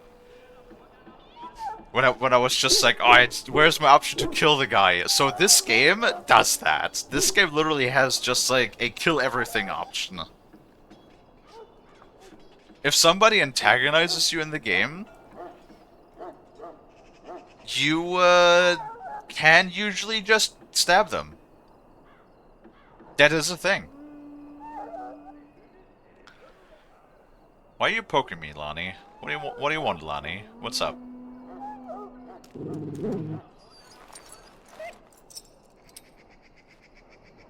When I was just like, oh, where's my option to kill the guy? So this game does that. This game literally has just like a kill everything option. If somebody antagonizes you in the game, you can usually just stab them. That is a thing. Why are you poking me, Lonnie? What do you want, Lonnie? What's up?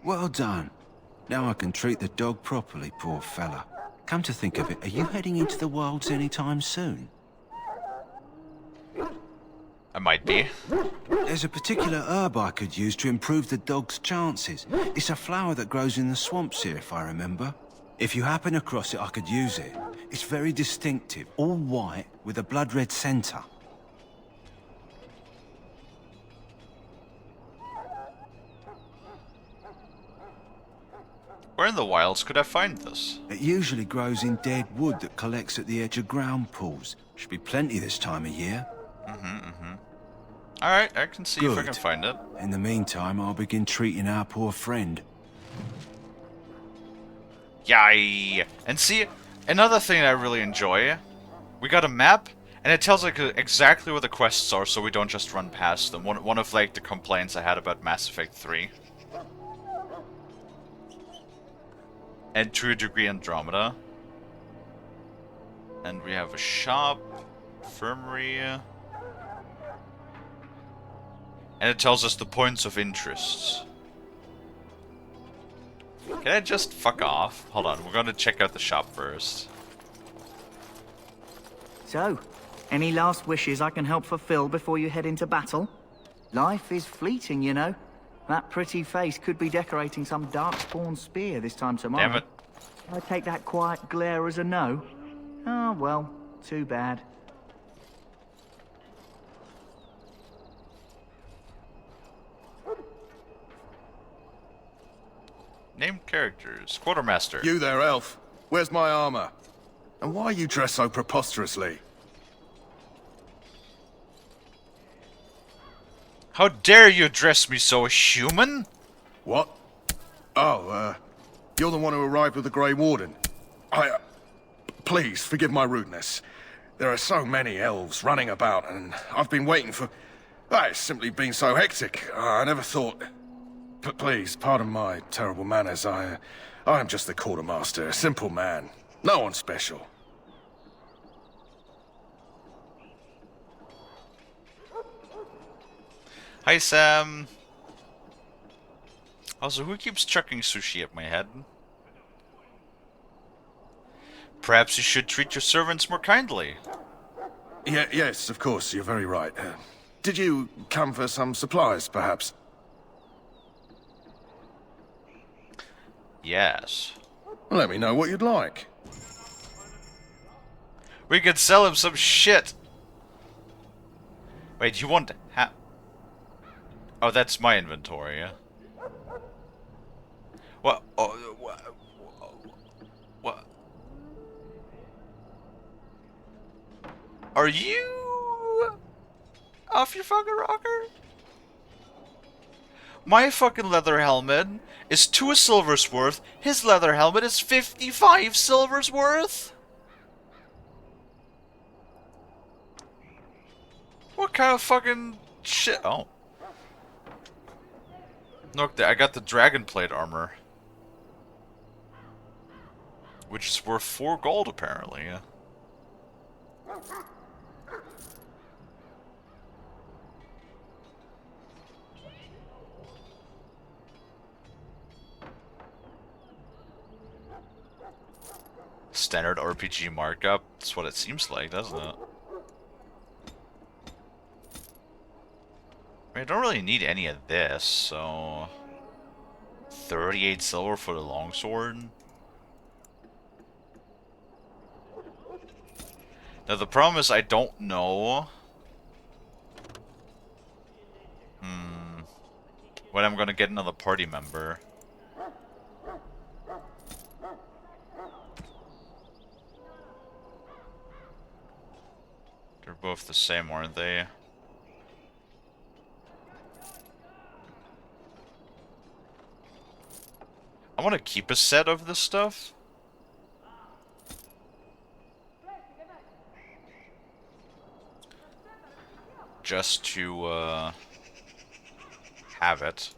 Well done. Now I can treat the dog properly, poor fella. Come to think of it, are you heading into the wilds anytime soon? I might be. There's a particular herb I could use to improve the dog's chances. It's a flower that grows in the swamps here, if I remember. If you happen across it, I could use it. It's very distinctive, all white with a blood-red centre. Where in the wilds could I find this? It usually grows in dead wood that collects at the edge of ground pools. Should be plenty this time of year. Alright, I can see Good. if I can find it. In the meantime, I'll begin treating our poor friend. Yay! And see, another thing that I really enjoy, we got a map, and it tells like exactly where the quests are, so we don't just run past them. One of like the complaints I had about Mass Effect 3. And to a degree Andromeda. And we have a shop, infirmary, and it tells us the points of interest. Can I just fuck off? Hold on, we're gonna check out the shop first. So, any last wishes I can help fulfill before you head into battle? Life is fleeting, you know. That pretty face could be decorating some darkspawn spear this time tomorrow. Damn it. I take that quiet glare as a no. Oh, well, too bad. Named characters. Quartermaster. You there, elf. Where's my armor? And why are you dressed so preposterously? How dare you address me so, human? What? Oh, you're the one who arrived with the Grey Warden. Please, forgive my rudeness. There are so many elves running about, and I've been waiting for... it's simply been so hectic. I never thought... But please, pardon my terrible manners. I am just the quartermaster, a simple man. No one special. Hi, Sam. Also, who keeps chucking sushi at my head? Perhaps you should treat your servants more kindly. Yes, of course, you're very right. Did you come for some supplies, perhaps? Yes. Let me know what you'd like. We could sell him some shit. Wait, you want Oh, that's my inventory, yeah? What? Oh, what? Are you off your fucking rocker? My fucking leather helmet is 2 silvers worth. His leather helmet is 55 silvers worth. What kind of fucking shit? Oh. Look, I got the dragon plate armor. Which is worth 4 gold, apparently. Standard RPG markup. That's what it seems like, doesn't it? I don't really need any of this, so... 38 silver for the longsword? Now the problem is I don't know... when I'm gonna get another party member. They're both the same, aren't they? I want to keep a set of this stuff. Just to, have it.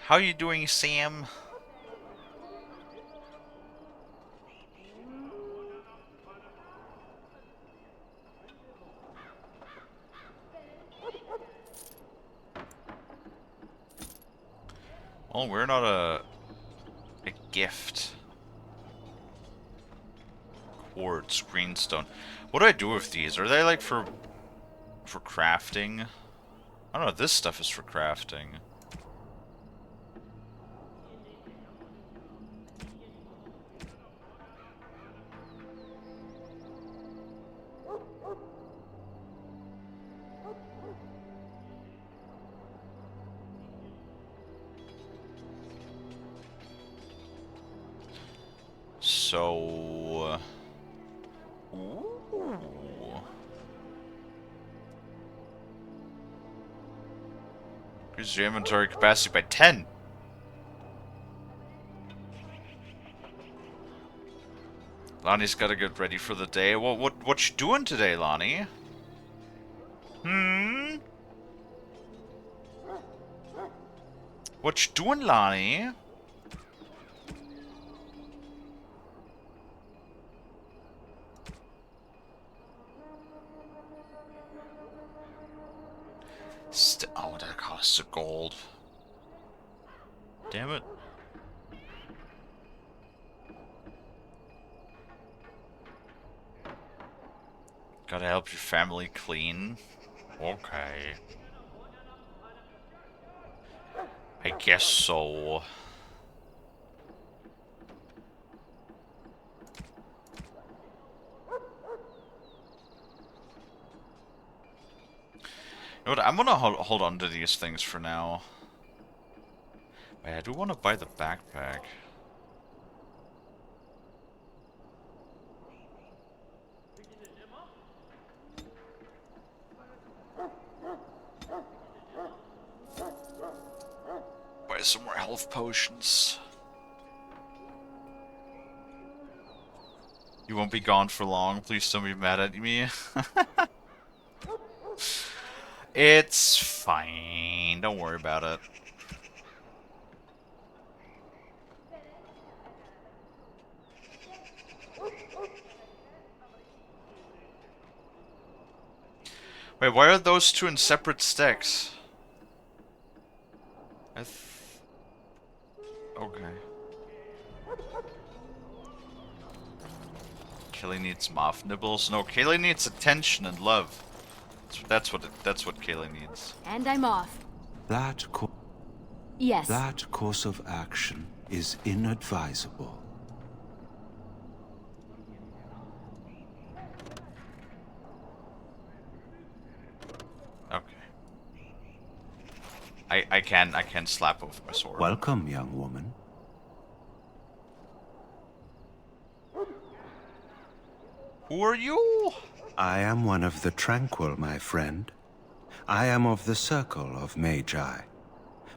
How you doing, Sam? Oh, we're not a gift. Quartz, greenstone. What do I do with these? Are they like for crafting? I don't know. This stuff is for crafting. So, ooh. Increase your inventory capacity by 10. Lonnie's gotta get ready for the day. What you doing today, Lonnie? Hmm? What you doing, Lonnie? Oh, that costs a gold. Damn it. Gotta help your family clean? Okay. I guess so. You know what, I'm gonna hold on to these things for now. Wait, I do want to buy the backpack. Buy some more health potions. You won't be gone for long. Please don't be mad at me. It's fine. Don't worry about it. Wait, why are those two in separate stacks? Okay. Kalie needs moth nibbles. No, Kalie needs attention and love. That's what Kalie needs. And I'm off. Yes. That course of action is inadvisable. Okay. I can slap with my sword. Welcome, young woman. Who are you? I am one of the tranquil, my friend. I am of the circle of Magi.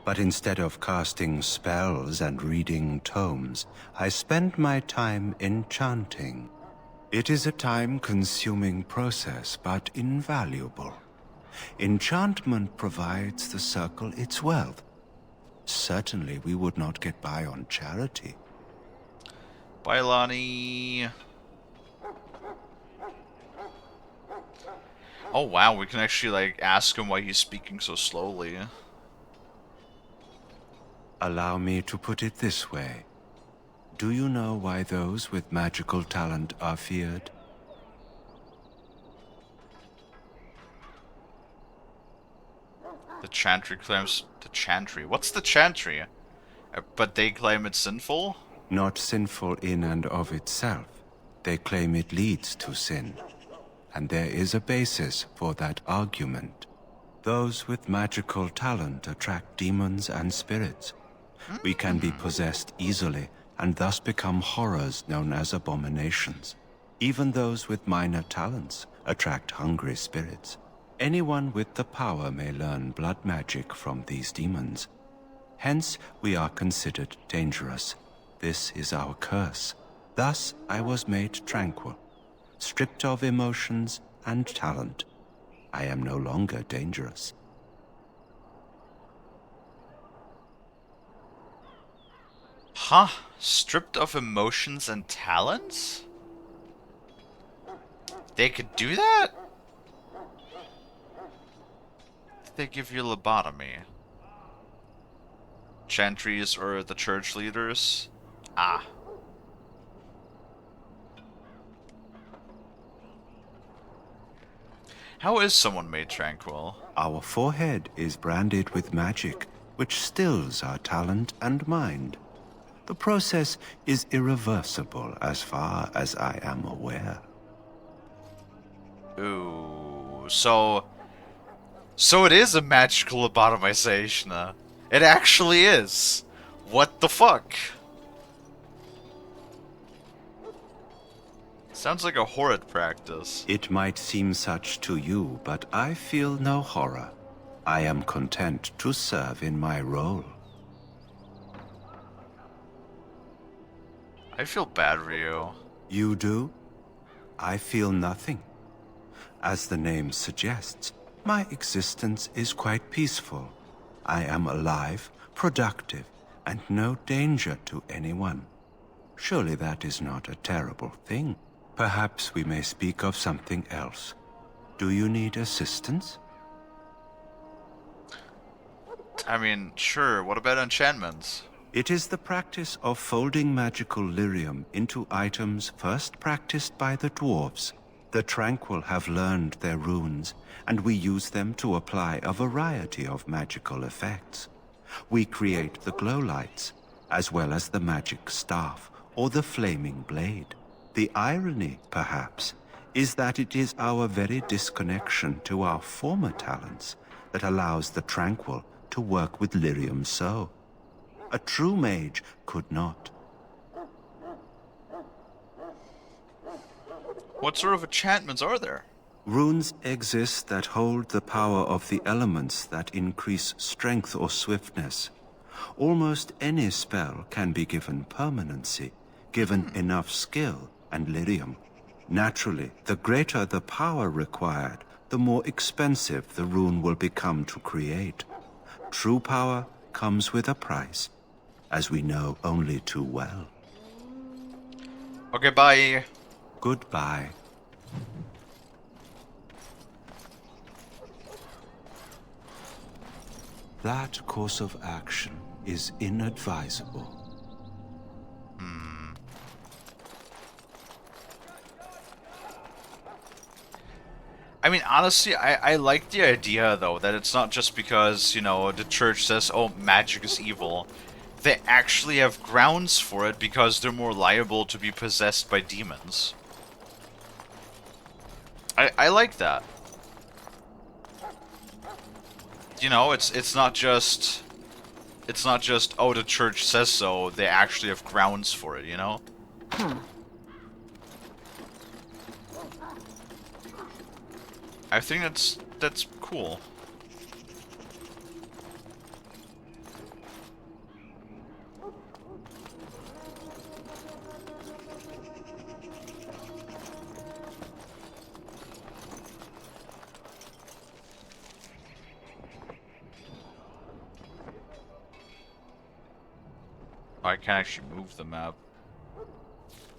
But instead of casting spells and reading tomes, I spend my time enchanting. It is a time-consuming process, but invaluable. Enchantment provides the circle its wealth. Certainly we would not get by on charity. Bye, Lonnie. Oh wow, we can actually like ask him why he's speaking so slowly. Allow me to put it this way. Do you know why those with magical talent are feared? The Chantry claims the Chantry. What's the Chantry? But they claim it's sinful? Not sinful in and of itself. They claim it leads to sin. And there is a basis for that argument. Those with magical talent attract demons and spirits. We can be possessed easily, and thus become horrors known as abominations. Even those with minor talents attract hungry spirits. Anyone with the power may learn blood magic from these demons. Hence, we are considered dangerous. This is our curse. Thus, I was made tranquil, stripped of emotions and talent. I am no longer dangerous. Huh? Stripped of emotions and talents? They could do that? They give you lobotomy. chantries or the church leaders. Ah. How is someone made tranquil? Our forehead is branded with magic, which stills our talent and mind. The process is irreversible as far as I am aware. Ooh, so it is a magical lobotomization. It actually is. What the fuck? Sounds like a horrid practice. It might seem such to you, but I feel no horror. I am content to serve in my role. I feel bad for you. You do? I feel nothing. As the name suggests, my existence is quite peaceful. I am alive, productive, and no danger to anyone. Surely that is not a terrible thing. Perhaps we may speak of something else. Do you need assistance? I mean, sure, what about enchantments? It is the practice of folding magical lyrium into items first practiced by the dwarves. The Tranquil have learned their runes, and we use them to apply a variety of magical effects. We create the glow lights, as well as the magic staff or the flaming blade. The irony, perhaps, is that it is our very disconnection to our former talents that allows the Tranquil to work with lyrium so. A true mage could not. What sort of enchantments are there? Runes exist that hold the power of the elements that increase strength or swiftness. Almost any spell can be given permanency, given enough skill and lyrium. Naturally, the greater the power required, the more expensive the rune will become to create. True power comes with a price, as we know only too well. Okay, bye. Goodbye. That course of action is inadvisable. I mean, honestly, I like the idea, though, that it's not just because, you know, the church says, oh, magic is evil. They actually have grounds for it because they're more liable to be possessed by demons. I like that. You know, it's not just oh, the church says so. They actually have grounds for it, you know? I think that's cool. I can actually move the map.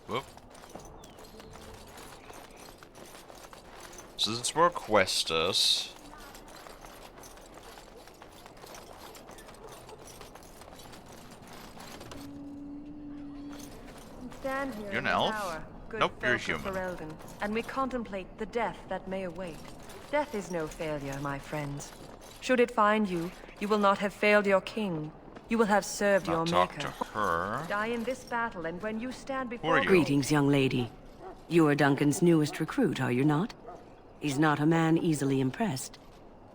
Whoop. So this is where Questus. Stand here You're in an the elf? tower, good Nope, you're folk of human. Ferelden, and we contemplate the death that may await. Death is no failure, my friends. Should it find you, you will not have failed your king. You will have served your Talk maker. to her. Die in this battle, and when you stand Who before are you? Greetings, young lady. You are Duncan's newest recruit, are you not? He's not a man easily impressed.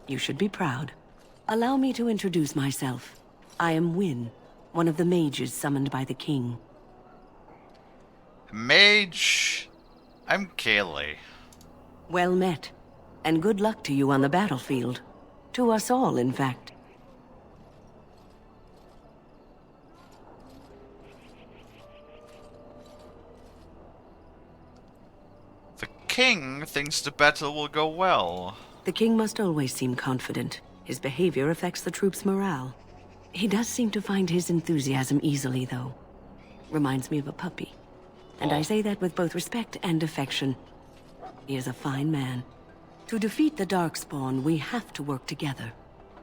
You should be proud. Allow me to introduce myself. I am Wynne, one of the mages summoned by the king. Mage. I'm Kalie. Well met, and good luck to you on the battlefield. To us all, in fact. The king thinks the battle will go well. The king must always seem confident. His behavior affects the troops' morale. He does seem to find his enthusiasm easily, though. Reminds me of a puppy. And I say that with both respect and affection. He is a fine man. To defeat the Darkspawn, we have to work together.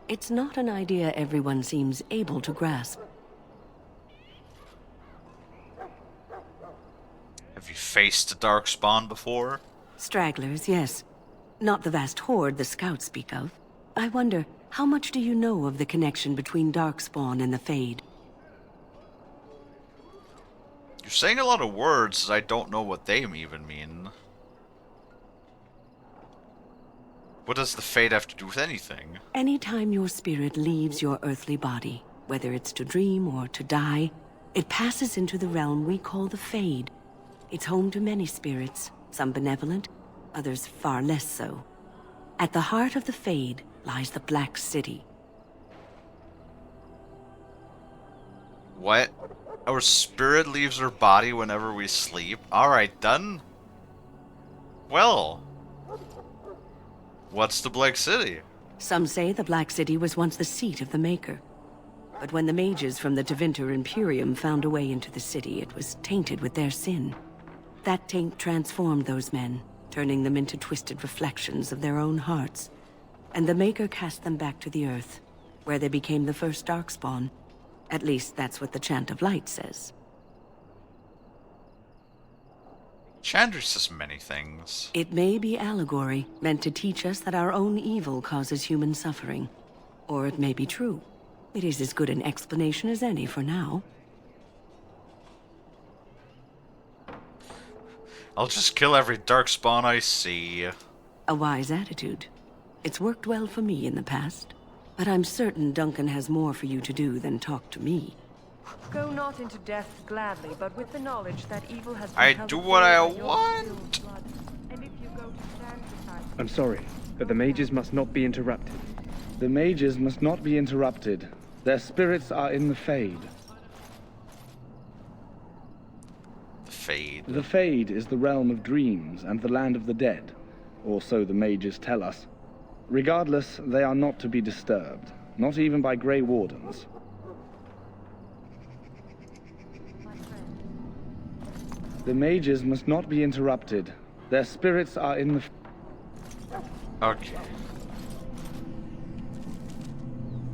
It's not an idea everyone seems able to grasp. Have you faced a darkspawn before? Stragglers, yes. Not the vast horde the scouts speak of. I wonder, how much do you know of the connection between Darkspawn and the Fade? You're saying a lot of words that I don't know what they even mean. What does the Fade have to do with anything? Anytime your spirit leaves your earthly body, whether it's to dream or to die, it passes into the realm we call the Fade. It's home to many spirits, some benevolent, others far less so. At the heart of the Fade lies the Black City. What? Our spirit leaves our body whenever we sleep? Alright, then. Well. What's the Black City? Some say the Black City was once the seat of the Maker. But when the mages from the Tevinter Imperium found a way into the city, it was tainted with their sin. That taint transformed those men, turning them into twisted reflections of their own hearts. And the Maker cast them back to the Earth, where they became the first Darkspawn. At least that's what the Chant of Light says. Chandra says many things. It may be allegory, meant to teach us that our own evil causes human suffering. Or it may be true. It is as good an explanation as any for now. I'll just kill every darkspawn I see. A wise attitude. It's worked well for me in the past. But I'm certain Duncan has more for you to do than talk to me. Go not into death gladly, but with the knowledge that evil has been I held do at what bay I by your want. spilled blood. And if you go to stand beside I'm sorry, but the mages must not be interrupted. The mages must not be interrupted. Their spirits are in the Fade. The Fade? The Fade is the realm of dreams and the land of the dead, or so the mages tell us. Regardless, they are not to be disturbed, not even by Grey Wardens. The mages must not be interrupted. Their spirits are in the... Okay.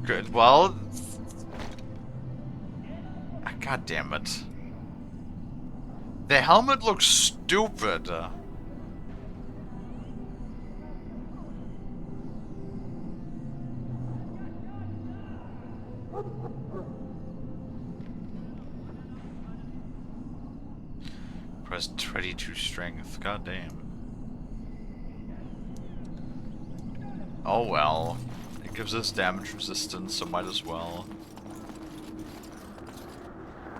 Good, well... God damn it. The helmet looks stupid. Press 22 strength, god damn. Oh well. It gives us damage resistance, so might as well.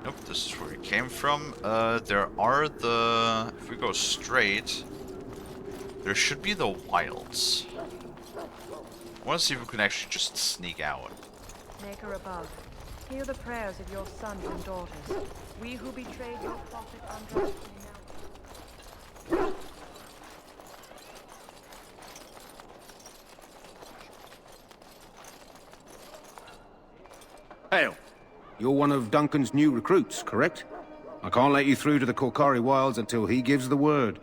Nope, this is where it came from. There are the... If we go straight, there should be the wilds. I want to see if we can actually just sneak out. Maker above, hear the prayers of your sons and daughters. We who betrayed your prophet Andraste now. Hail. You're one of Duncan's new recruits, correct? I can't let you through to the Korkari Wilds until he gives the word.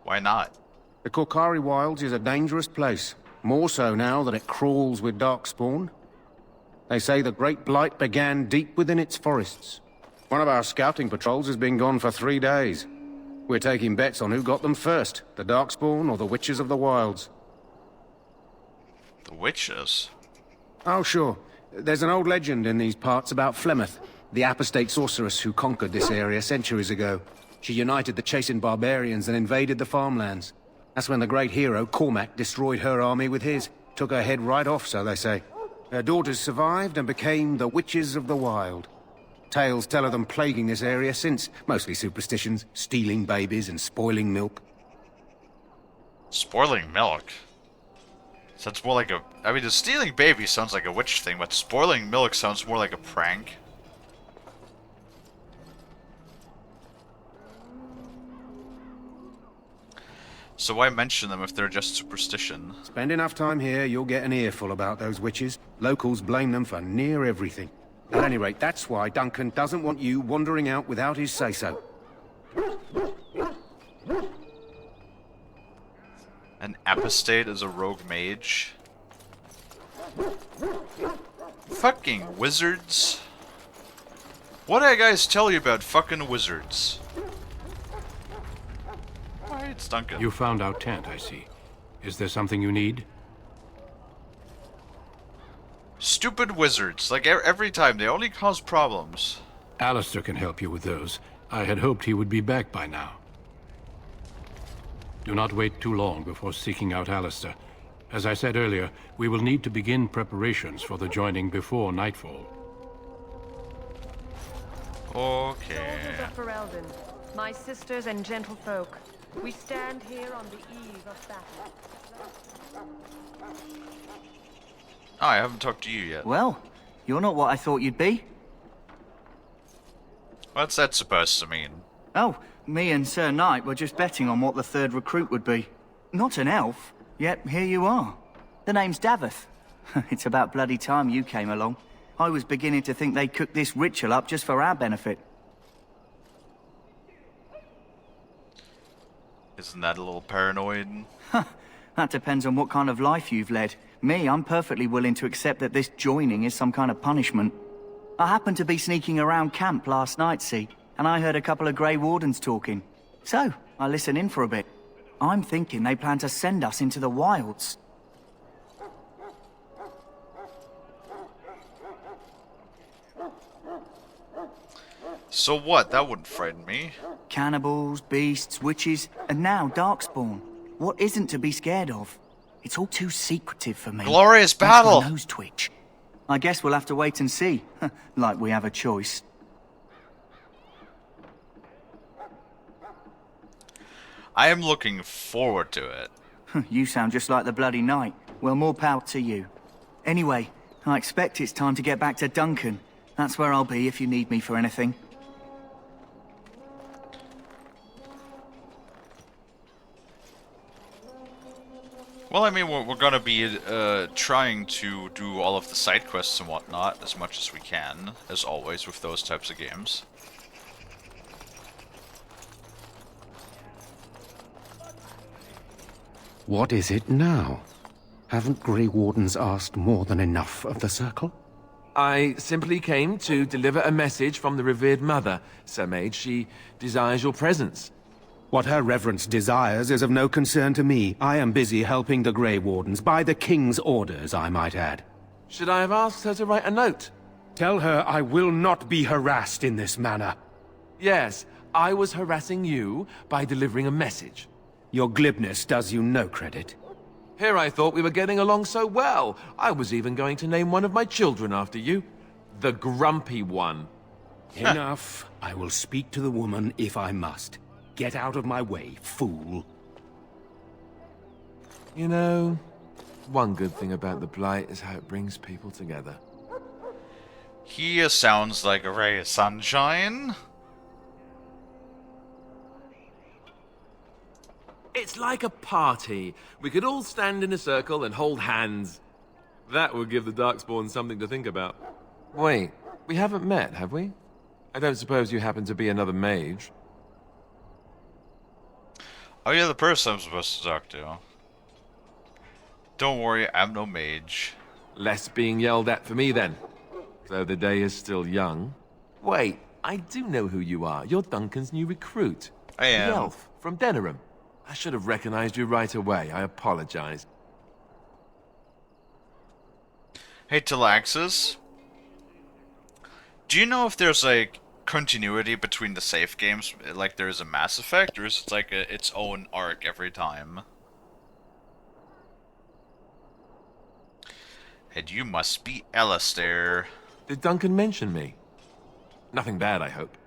Why not? The Korkari Wilds is a dangerous place. More so now that it crawls with darkspawn. They say the Great Blight began deep within its forests. One of our scouting patrols has been gone for 3 days. We're taking bets on who got them first, the Darkspawn or the Witches of the Wilds. The Witches? Oh, sure. There's an old legend in these parts about Flemeth, the apostate sorceress who conquered this area centuries ago. She united the chasing barbarians and invaded the farmlands. That's when the great hero, Cormac, destroyed her army with his. Took her head right off, so they say. Her daughters survived and became the Witches of the Wild. Tales tell of them plaguing this area since, mostly superstitions, stealing babies and spoiling milk. Spoiling milk? Sounds more like a... I mean, the stealing babies sounds like a witch thing, but spoiling milk sounds more like a prank. So why mention them if they're just superstition? Spend enough time here, you'll get an earful about those witches. Locals blame them for near everything. At any rate, that's why Duncan doesn't want you wandering out without his say-so. An apostate is a rogue mage? Fucking wizards. What did I guys tell you about fucking wizards? Alright, it's Duncan. You found our tent, I see. Is there something you need? Stupid wizards. Like, every time, they only cause problems. Alistair can help you with those. I had hoped he would be back by now. Do not wait too long before seeking out Alistair. As I said earlier, we will need to begin preparations for the joining before nightfall. Okay. Soldiers of Ferelden, my sisters and gentlefolk, we stand here on the eve of battle. Oh, I haven't talked to you yet. Well, you're not what I thought you'd be. What's that supposed to mean? Oh, me and Sir Knight were just betting on what the third recruit would be. Not an elf, yet here you are. The name's Daveth. It's about bloody time you came along. I was beginning to think they cooked this ritual up just for our benefit. Isn't that a little paranoid? That depends on what kind of life you've led. Me, I'm perfectly willing to accept that this joining is some kind of punishment. I happened to be sneaking around camp last night, see, and I heard a couple of Grey Wardens talking. So, I listened in for a bit. I'm thinking they plan to send us into the wilds. So what? That wouldn't frighten me. Cannibals, beasts, witches, and now Darkspawn. What isn't to be scared of? It's all too secretive for me. Glorious battle! Makes my nose twitch. I guess we'll have to wait and see. Like we have a choice. I am looking forward to it. You sound just like the bloody knight. Well, more power to you. Anyway, I expect it's time to get back to Duncan. That's where I'll be if you need me for anything. Well, I mean, we're gonna be trying to do all of the side quests and whatnot as much as we can, as always with those types of games. What is it now? Haven't Grey Wardens asked more than enough of the Circle? I simply came to deliver a message from the revered mother, Sir Mage. She desires your presence. What her reverence desires is of no concern to me. I am busy helping the Grey Wardens, by the King's orders, I might add. Should I have asked her to write a note? Tell her I will not be harassed in this manner. Yes, I was harassing you by delivering a message. Your glibness does you no credit. Here I thought we were getting along so well. I was even going to name one of my children after you. The Grumpy One. Enough. I will speak to the woman if I must. Get out of my way, fool. You know, one good thing about the Blight is how it brings people together. He sounds like a ray of sunshine. It's like a party. We could all stand in a circle and hold hands. That would give the Darkspawn something to think about. Wait, we haven't met, have we? I don't suppose you happen to be another mage? Oh yeah, the person I'm supposed to talk to. Don't worry, I'm no mage. Less being yelled at for me then. Though the day is still young. Wait, I do know who you are. You're Duncan's new recruit. I am. The elf from Denerim. I should have recognized you right away. I apologize. Hey, Talaxis. Do you know if there's like continuity between the safe games, like there is a Mass Effect, or is it like its own arc every time? And you must be Alistair. Did Duncan mention me? Nothing bad, I hope.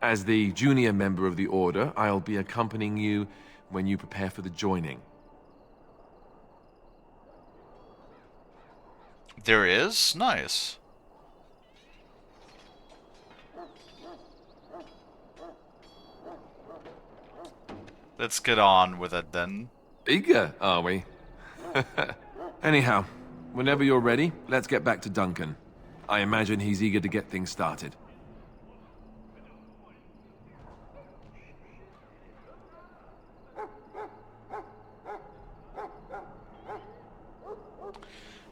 As the junior member of the Order, I'll be accompanying you when you prepare for the joining. There is? Nice. Let's get on with it then. Eager, are we? Anyhow, whenever you're ready, let's get back to Duncan. I imagine he's eager to get things started.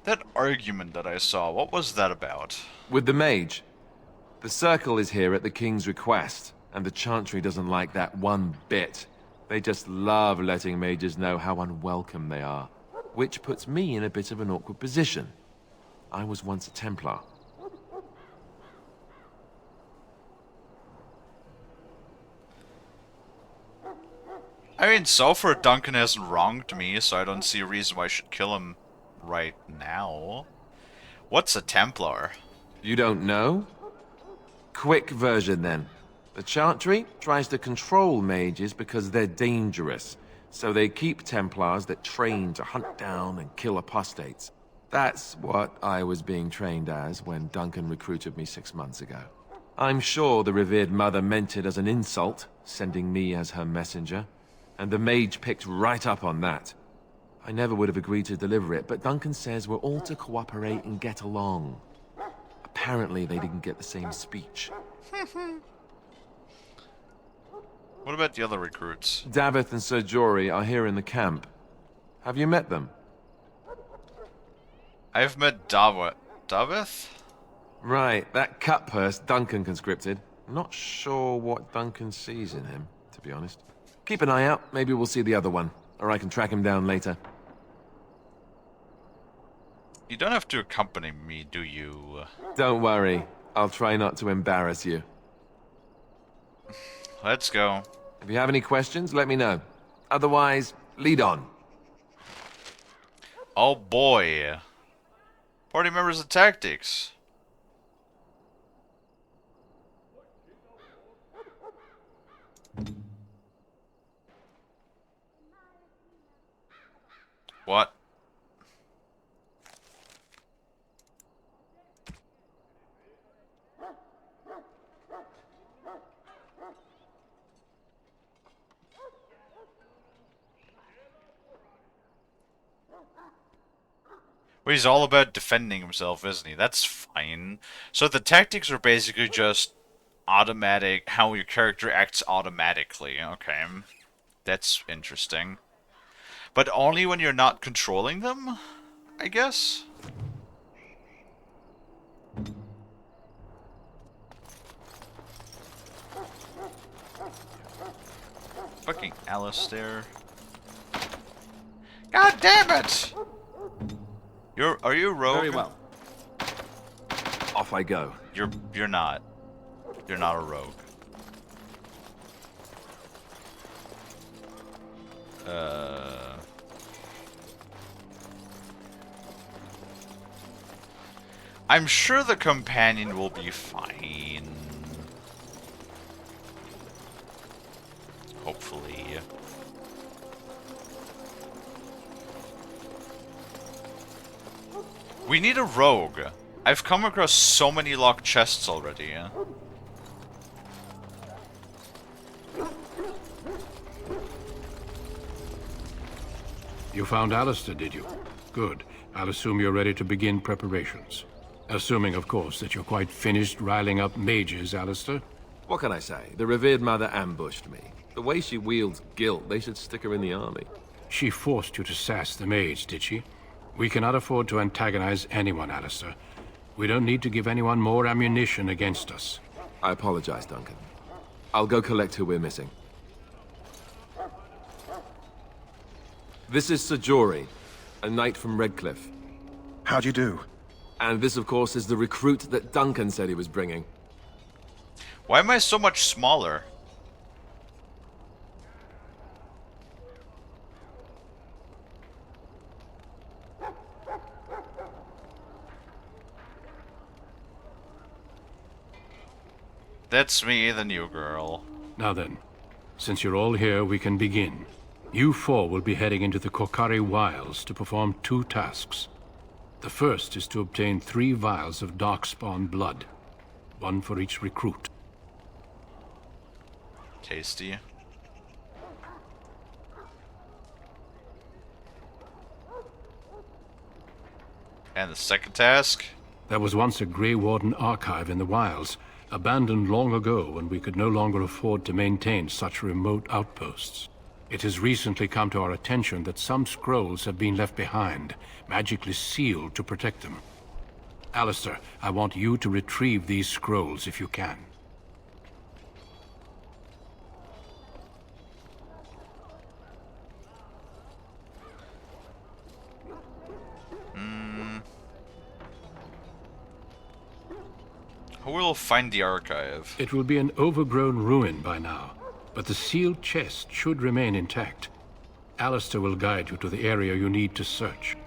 That argument that I saw, what was that about? With the mage. The circle is here at the king's request, and the chantry doesn't like that one bit. They just love letting mages know how unwelcome they are, which puts me in a bit of an awkward position. I was once a Templar. I mean, so far Duncan hasn't wronged me, so I don't see a reason why I should kill him right now. What's a Templar? You don't know? Quick version then. The Chantry tries to control mages because they're dangerous, so they keep Templars that train to hunt down and kill apostates. That's what I was being trained as when Duncan recruited me 6 months ago. I'm sure the revered mother meant it as an insult, sending me as her messenger, and the mage picked right up on that. I never would have agreed to deliver it, but Duncan says we're all to cooperate and get along. Apparently they didn't get the same speech. What about the other recruits? Davith and Sir Jory are here in the camp. Have you met them? I've met Davith? Right, that cut purse Duncan conscripted. I'm not sure what Duncan sees in him, to be honest. Keep an eye out, maybe we'll see the other one, or I can track him down later. You don't have to accompany me, do you? Don't worry, I'll try not to embarrass you. Let's go. If you have any questions, let me know. Otherwise, lead on. Oh boy. Party members of tactics. What? Well, he's all about defending himself, isn't he? That's fine. So the tactics are basically just automatic, how your character acts automatically. Okay. That's interesting. But only when you're not controlling them, I guess? Fucking Alistair. God damn it! Are you a rogue? Very well. Off I go. You're not. You're not a rogue. I'm sure the companion will be fine. Hopefully. We need a rogue. I've come across so many locked chests already. You found Alistair, did you? Good. I'll assume you're ready to begin preparations. Assuming, of course, that you're quite finished riling up mages, Alistair. What can I say? The revered mother ambushed me. The way she wields guilt, they should stick her in the army. She forced you to sass the mage, did she? We cannot afford to antagonize anyone, Alistair. We don't need to give anyone more ammunition against us. I apologize, Duncan. I'll go collect who we're missing. This is Sir Jory, a knight from Redcliffe. How'd you do? And this, of course, is the recruit that Duncan said he was bringing. Why am I so much smaller? That's me, the new girl. Now then, since you're all here, we can begin. You four will be heading into the Korcari Wilds to perform 2 tasks. The first is to obtain 3 vials of Darkspawn blood, 1 for each recruit. Tasty. And the second task? There was once a Grey Warden archive in the wilds, abandoned long ago when we could no longer afford to maintain such remote outposts. It has recently come to our attention that some scrolls have been left behind, magically sealed to protect them. Alistair, I want you to retrieve these scrolls if you can. Who will find the archive? It will be an overgrown ruin by now, but the sealed chest should remain intact. Alistair will guide you to the area you need to search.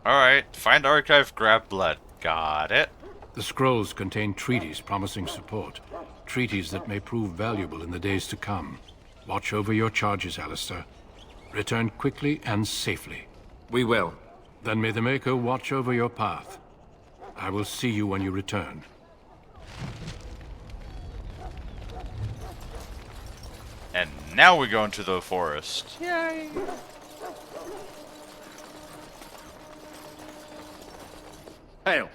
Alright, find archive, grab blood. Got it. The scrolls contain treaties promising support. Treaties that may prove valuable in the days to come. Watch over your charges, Alistair. Return quickly and safely. We will. Then may the Maker watch over your path. I will see you when you return. And now we go into the forest. Yay! Hail.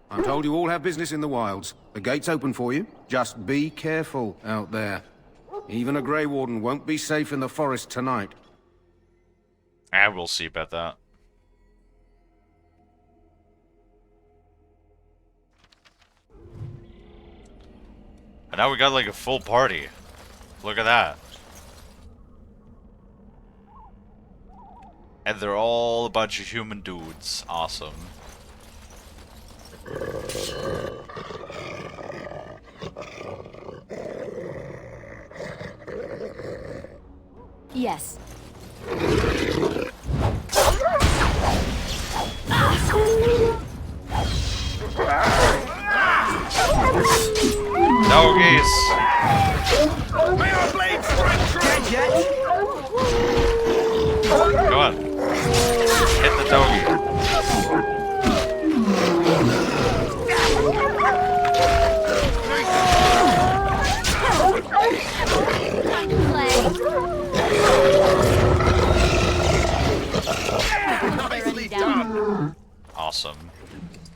I'm told you all have business in the wilds. The gate's open for you. Just be careful out there. Even a Grey Warden won't be safe in the forest tonight. I will see about that. And now we got like a full party. Look at that. And they're all a bunch of human dudes. Awesome. Yes. Doggies! May our blade strike true yet? Come on. Hit the doggy. Nicely done. Awesome.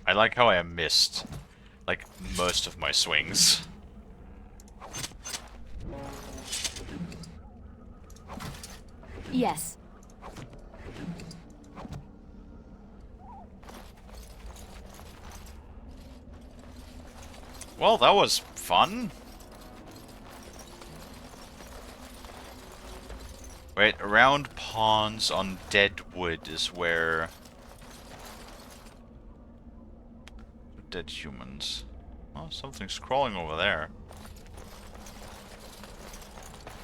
I like how I missed, like, most of my swings. Yes. Well, that was fun. Wait, around ponds on dead wood is where... Dead humans. Oh, something's crawling over there.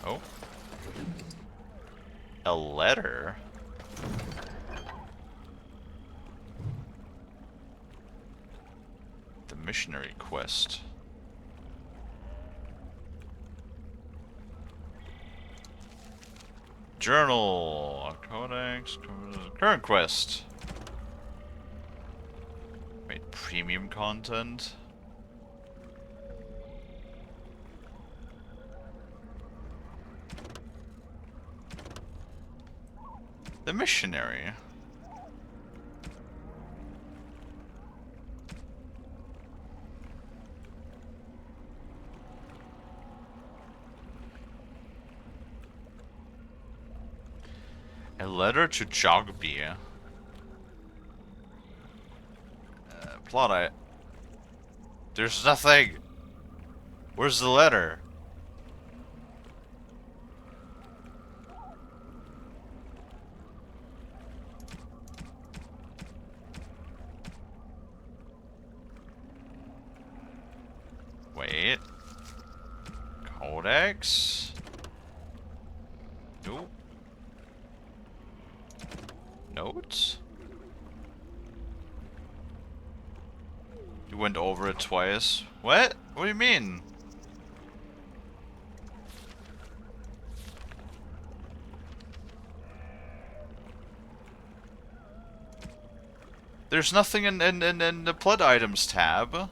Oh. A letter? The missionary quest. Journal. Codex. Current quest. Wait, premium content? The missionary. A letter to Jogby. Plot. There's nothing. Where's the letter? Wait. Codex? Nope. Notes? You went over it twice. What? What do you mean? There's nothing in the plot items tab.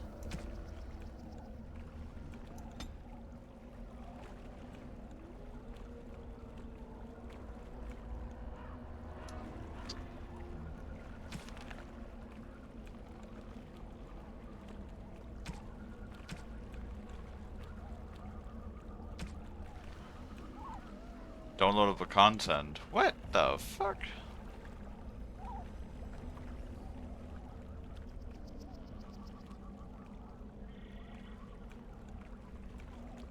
Downloadable content. What the fuck?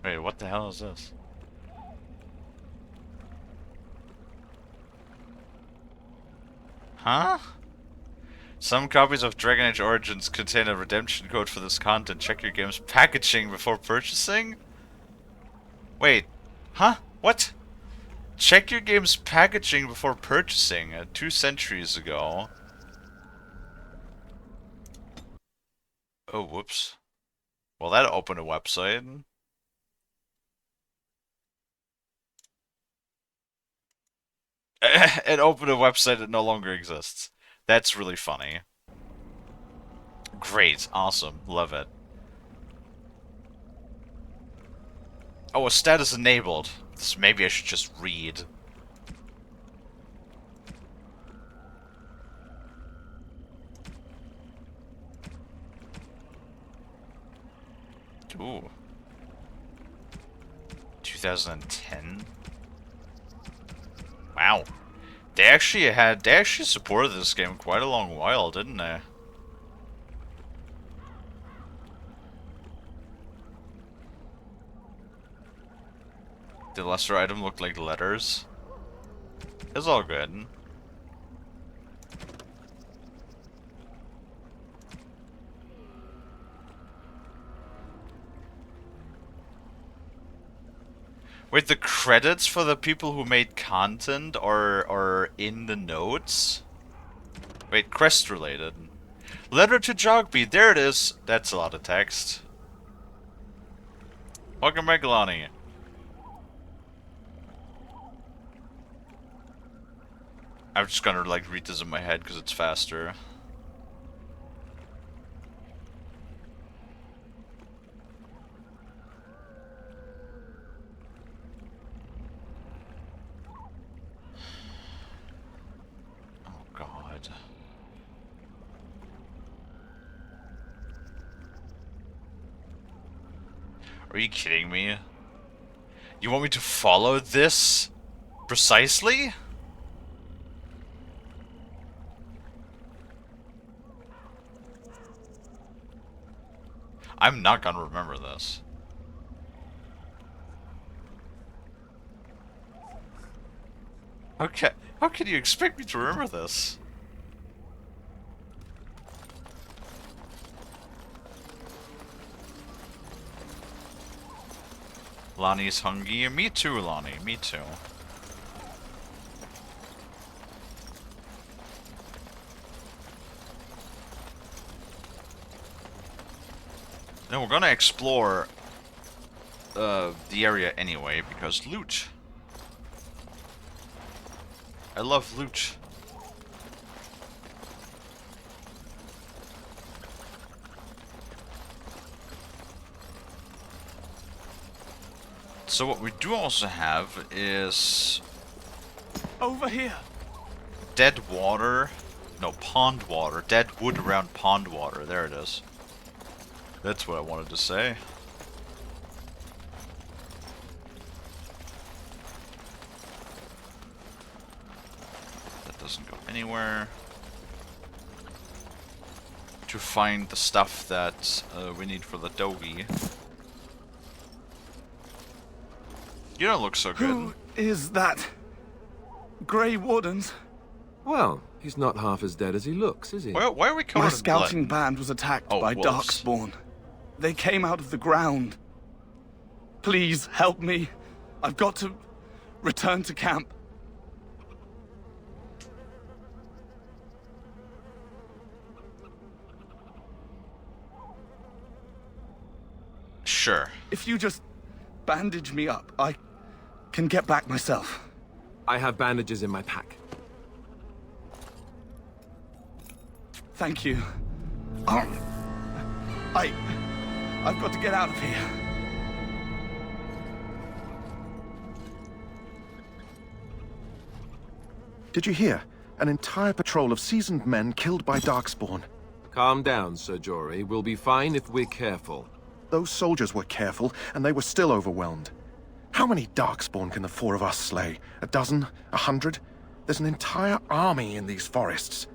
Wait, what the hell is this? Huh? Some copies of Dragon Age Origins contain a redemption code for this content. Check your game's packaging before purchasing? Wait. Huh? What? Check your game's packaging before purchasing. 2 centuries ago. Oh, whoops. Well, that opened a website. It opened a website that no longer exists. That's really funny. Great. Awesome. Love it. Oh, a status enabled. So maybe I should just read. Ooh. 2010? Wow. They actually supported this game quite a long while, didn't they? The lesser item looked like letters. It's all good. Wait, the credits for the people who made content are in the notes? Wait, quest related. Letter to Jogby, there it is. That's a lot of text. Welcome back, Lonnie. I'm just gonna like read this in my head because it's faster. Oh God. Are you kidding me? You want me to follow this precisely? I'm not gonna remember this. Okay, how can you expect me to remember this? Lonnie's hungry. Me too, Lonnie. Me too. Then we're gonna explore the area anyway, because loot. I love loot. So what we do also have is... Over here! Dead water. No, pond water. Dead wood around pond water. There it is. That's what I wanted to say. That doesn't go anywhere. To find the stuff that we need for the doggy. You don't look so good. Who is that? Grey Wardens? Well, he's not half as dead as he looks, is he? Why are we covered My in scouting blood? band was attacked by wolves. Darkspawn. They came out of the ground. Please help me. I've got to return to camp. Sure. If you just bandage me up, I can get back myself. I have bandages in my pack. Thank you. I've got to get out of here. Did you hear? An entire patrol of seasoned men killed by Darkspawn. Calm down, Sir Jory. We'll be fine if we're careful. Those soldiers were careful, and they were still overwhelmed. How many Darkspawn can the four of us slay? A dozen? 100? There's an entire army in these forests.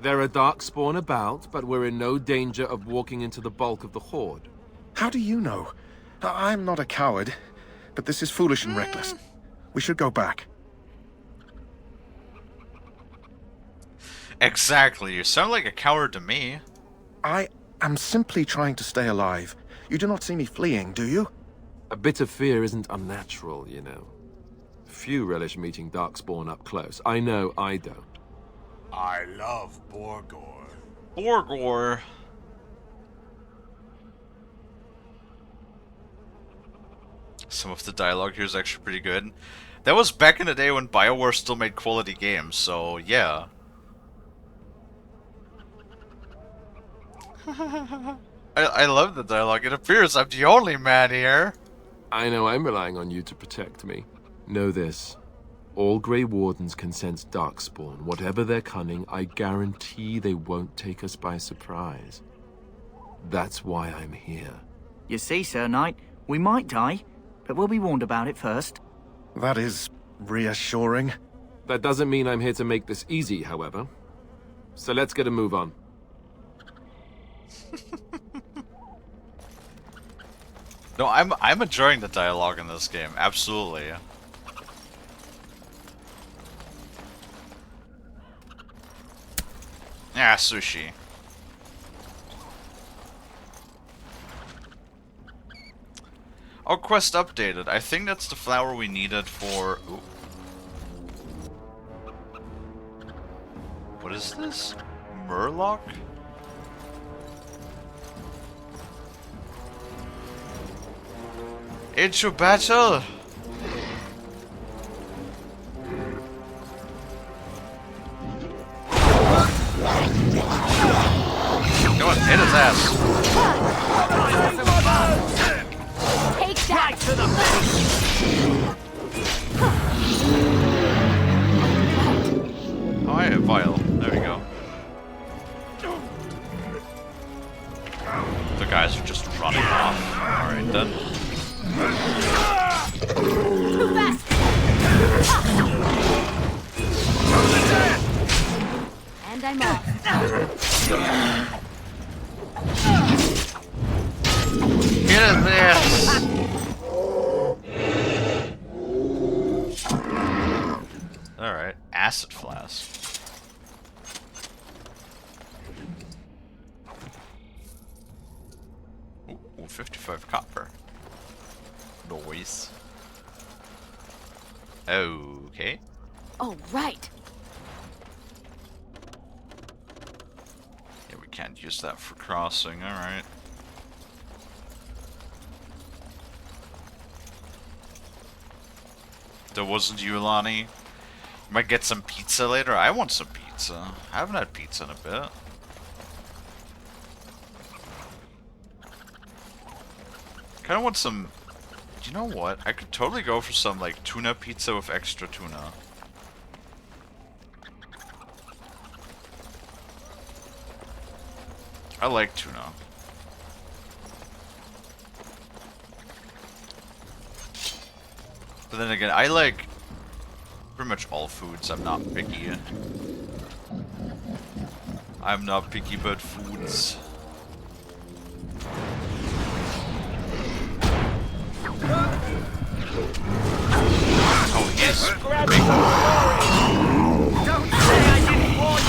There are Darkspawn about, but we're in no danger of walking into the bulk of the Horde. How do you know? I'm not a coward, but this is foolish and reckless. We should go back. Exactly. You sound like a coward to me. I am simply trying to stay alive. You do not see me fleeing, do you? A bit of fear isn't unnatural, you know. Few relish meeting Darkspawn up close. I know I don't. I love Borgor. Borgor. Some of the dialogue here is actually pretty good. That was back in the day when BioWare still made quality games, so yeah. I love the dialogue. It appears I'm the only man here. I know I'm relying on you to protect me. Know this. All Grey Wardens can sense Darkspawn. Whatever their cunning, I guarantee they won't take us by surprise. That's why I'm here. You see, Sir Knight, we might die, but we'll be warned about it first. That is reassuring. That doesn't mean I'm here to make this easy, however. So let's get a move on. No, I'm enjoying the dialogue in this game. Absolutely. Yeah, sushi. Oh, quest updated. I think that's the flower we needed for... Ooh. What is this? Murloc? Into battle! Go on, hit his ass. Take that to the Oh, I have vial. There we go. The guys are just running off. Alright then. And I'm off. Get his ass! Alright, acid flask. Ooh, 55 copper. Noise. Okay. Oh, right. Yeah, we can't use that for crossing, alright. That wasn't you, Lonnie. Might get some pizza later. I want some pizza. I haven't had pizza in a bit. Kinda want some... You know what? I could totally go for some, like, tuna pizza with extra tuna. I like tuna. But then again, I like pretty much all foods. I'm not picky. I'm not picky about foods. Oh, yes. Don't say I didn't warn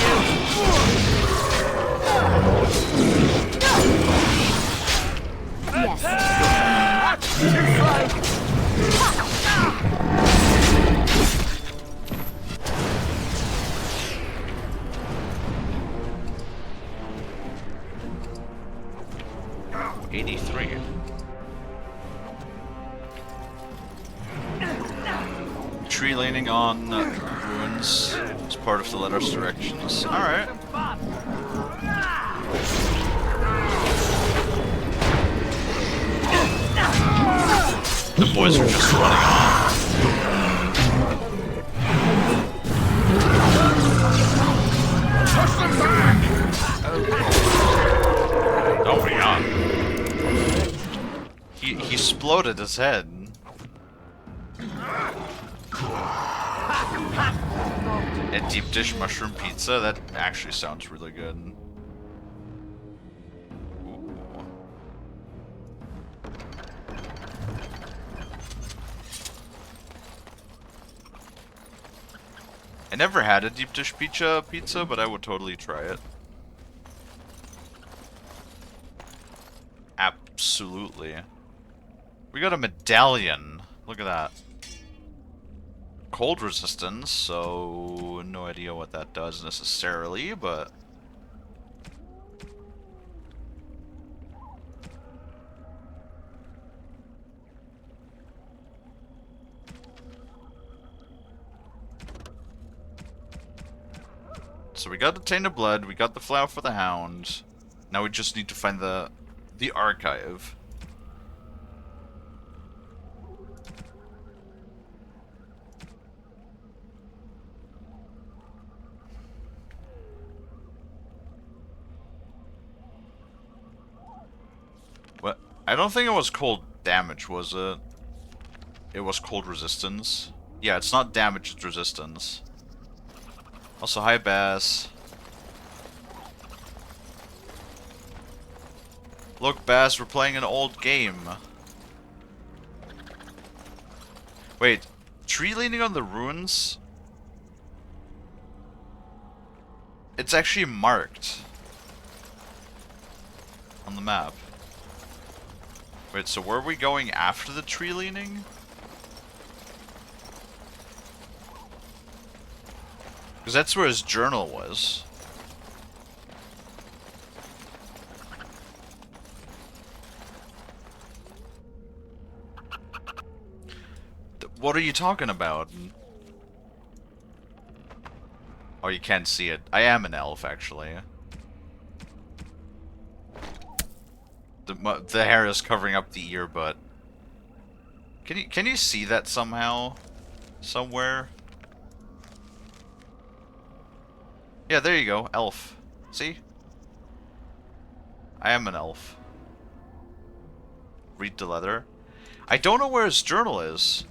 Yes. 83. Tree leaning on ruins is part of the letter's directions. Alright. The boys are just running off. Push them back! Don't be on. He exploded his head. A deep dish mushroom pizza? That actually sounds really good. Ooh. I never had a deep dish pizza, but I would totally try it. Absolutely. We got a medallion. Look at that. Cold resistance, so no idea what that does necessarily, but... So we got the Tainted Blood, we got the Flower for the Hound. Now we just need to find the archive. What? I don't think it was cold damage, was it? It was cold resistance. Yeah, it's not damage, it's resistance. Also, hi Bass. Look, Bass, we're playing an old game. Wait, tree leaning on the ruins? It's actually marked on the map. Wait, so were we going after the tree leaning? Because that's where his journal was. What are you talking about? Oh, you can't see it. I am an elf, actually. The hair is covering up the ear, but can you see that somehow, somewhere? Yeah, there you go, elf. See? I am an elf. Read the letter. I don't know where his journal is.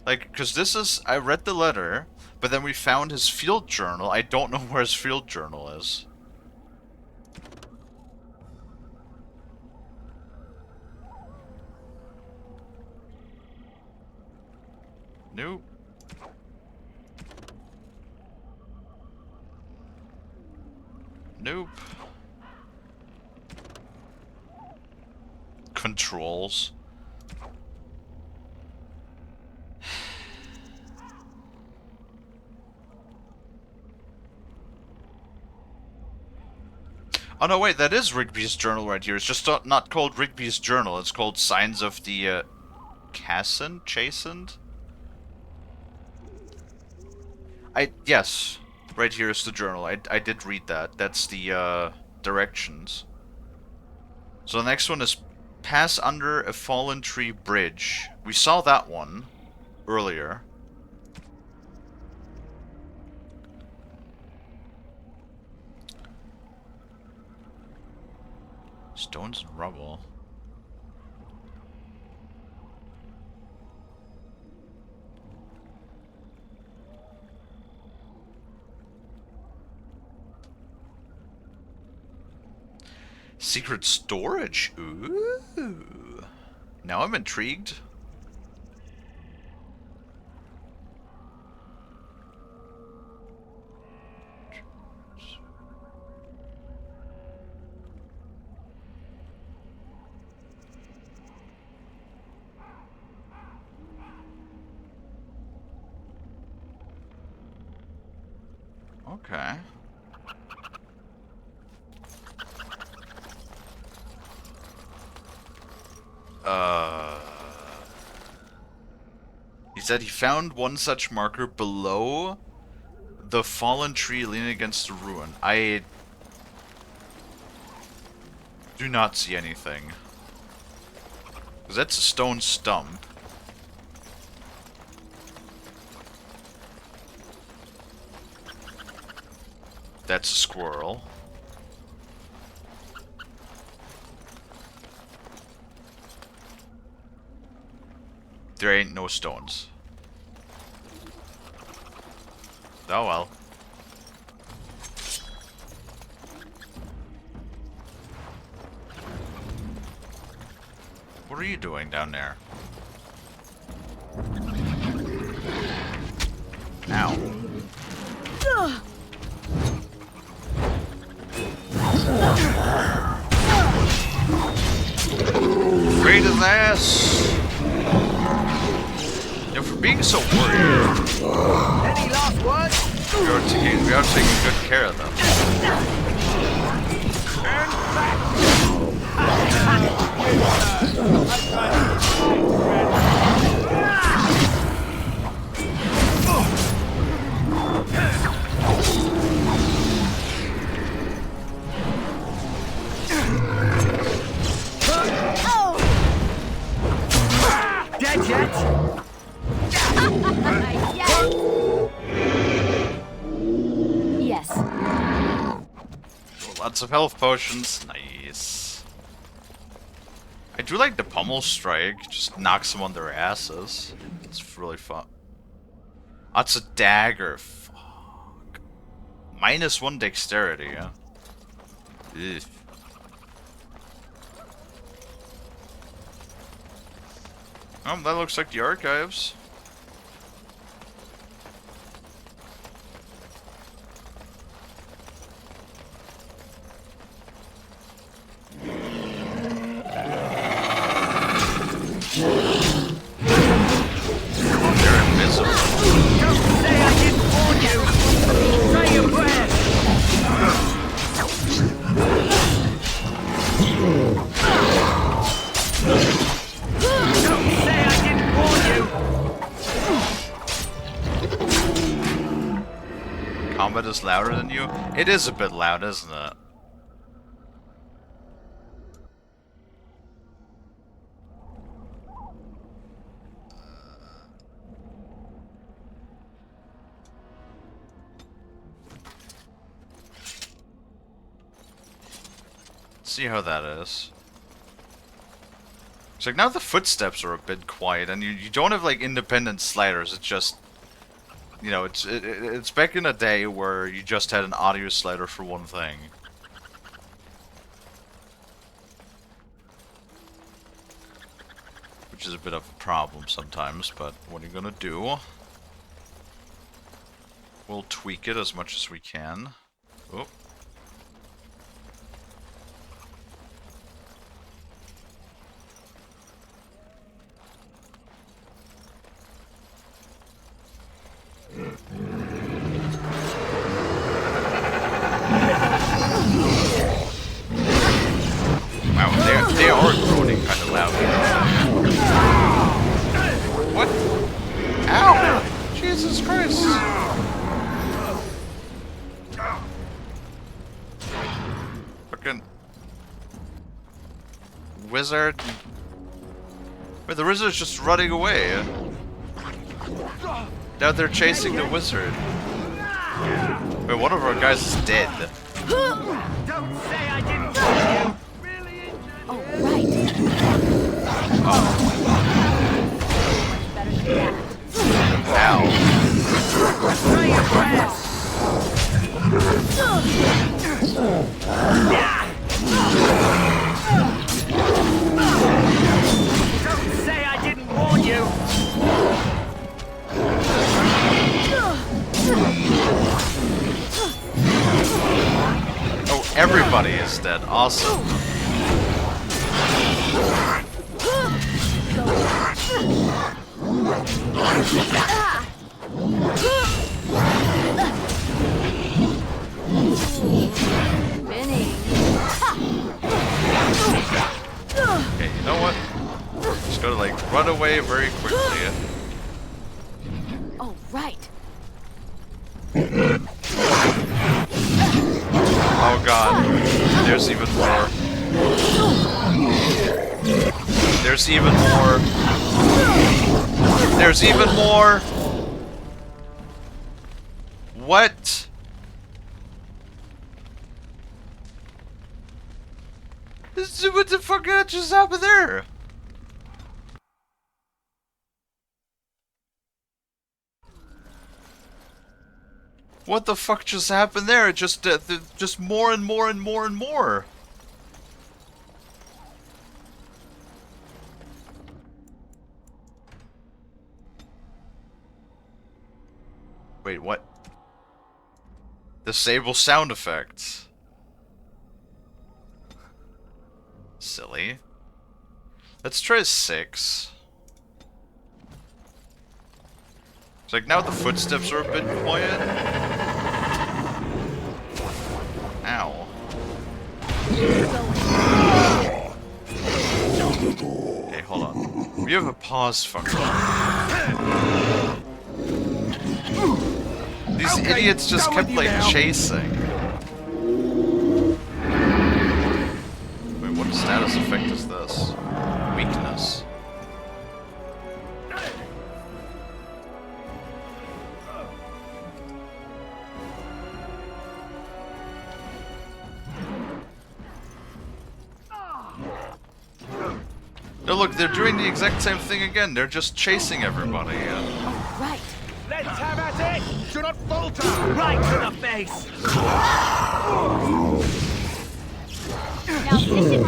Like, because this is... I read the letter, but then we found his field journal. I don't know where his field journal is. Nope. Nope. Controls. Oh no, wait, that is Rigby's journal right here. It's just not called Rigby's journal. It's called Signs of the, Chastened? Yes. Right here is the journal. I did read that. That's the, directions. So the next one is Pass Under a Fallen Tree Bridge. We saw that one earlier. Stones and rubble. Secret storage? Ooh. Now I'm intrigued. Okay. He said he found one such marker below the fallen tree leaning against the ruin. I do not see anything. Because that's a stone stump. That's a squirrel. There ain't no stones. Oh well. What are you doing down there? Ow. Raid his ass! You know, for being so worried. Any last words? We are taking good care of them. Turn back! Dead yet? Yes. Lots of health potions. Nice. I do like the pummel strike. Just knocks them on their asses. It's really fun. That's a dagger. Fuck. -1 dexterity, yeah. Ugh. Oh, that looks like the archives. They're invisible. Don't say I didn't warn you! Say your prayers! Don't say I didn't warn you! Combat is louder than you? It is a bit loud, isn't it? See how that is. It's like now the footsteps are a bit quiet, and you don't have like independent sliders. It's just, you know, it's back in a day where you just had an audio slider for one thing. Which is a bit of a problem sometimes, but what are you gonna do? We'll tweak it as much as we can. Oh. Wow, they are groaning kind of loud. What? Ow! Jesus Christ! Fucking wizard. Wait, the wizard's just running away. Now they're chasing the wizard. Wait, one of our guys is dead. Don't say I didn't warn you! Really injured? Oh, right. Ow. Say your prayers! Don't say I didn't warn you! Oh, everybody is dead. Awesome. Okay, you know what? Just gotta like run away very quickly. Oh, right. Oh god. There's even more. There's even more. There's even more. What? What the fuck just happened there? What the fuck just happened there? Just more and more and more and more. Wait, what? Disable sound effects. Silly. Let's try 6. It's like now the footsteps are a bit quiet. Ow. Okay, hold on. We have a pause function. These idiots just kept like chasing. Wait, what status effect is this? Weakness. No, look, they're doing the exact same thing again. They're just chasing everybody. Right. Let's have at it! Do not falter! Right to the face! Now this should be fun.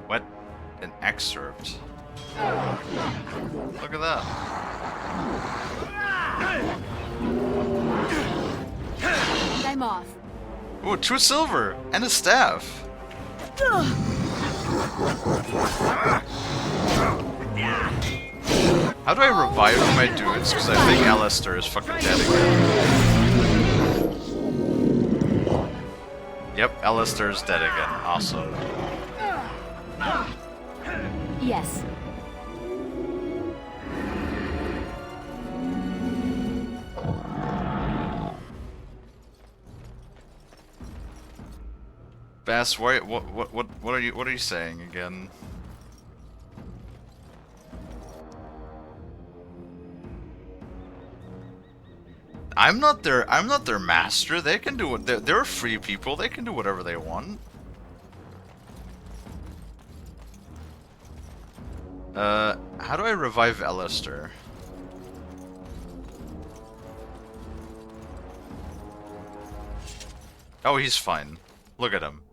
What? An excerpt. Look at that. And I'm off. Ooh, 2 silver and a staff. How do I revive my dudes? Because I think Alistair is fucking dead again. Yep, Alistair is dead again. Awesome. Yes. Bass, what are you saying again? I'm not their master. They can do what they're free people. They can do whatever they want. How do I revive Alistair? Oh, he's fine. Look at him.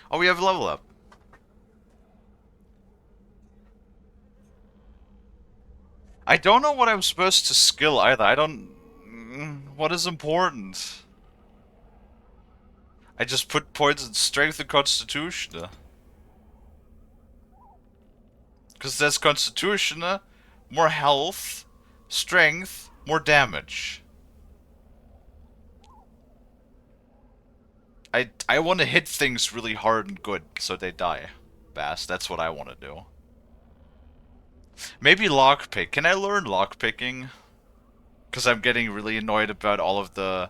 Oh, we have level up. I don't know what I'm supposed to skill either. I don't... What is important? I just put points in strength and constitution. Because there's constitution, more health, strength, more damage. I want to hit things really hard and good so they die. Bass, that's what I want to do. Maybe lockpick. Can I learn lockpicking? Because I'm getting really annoyed about all of the...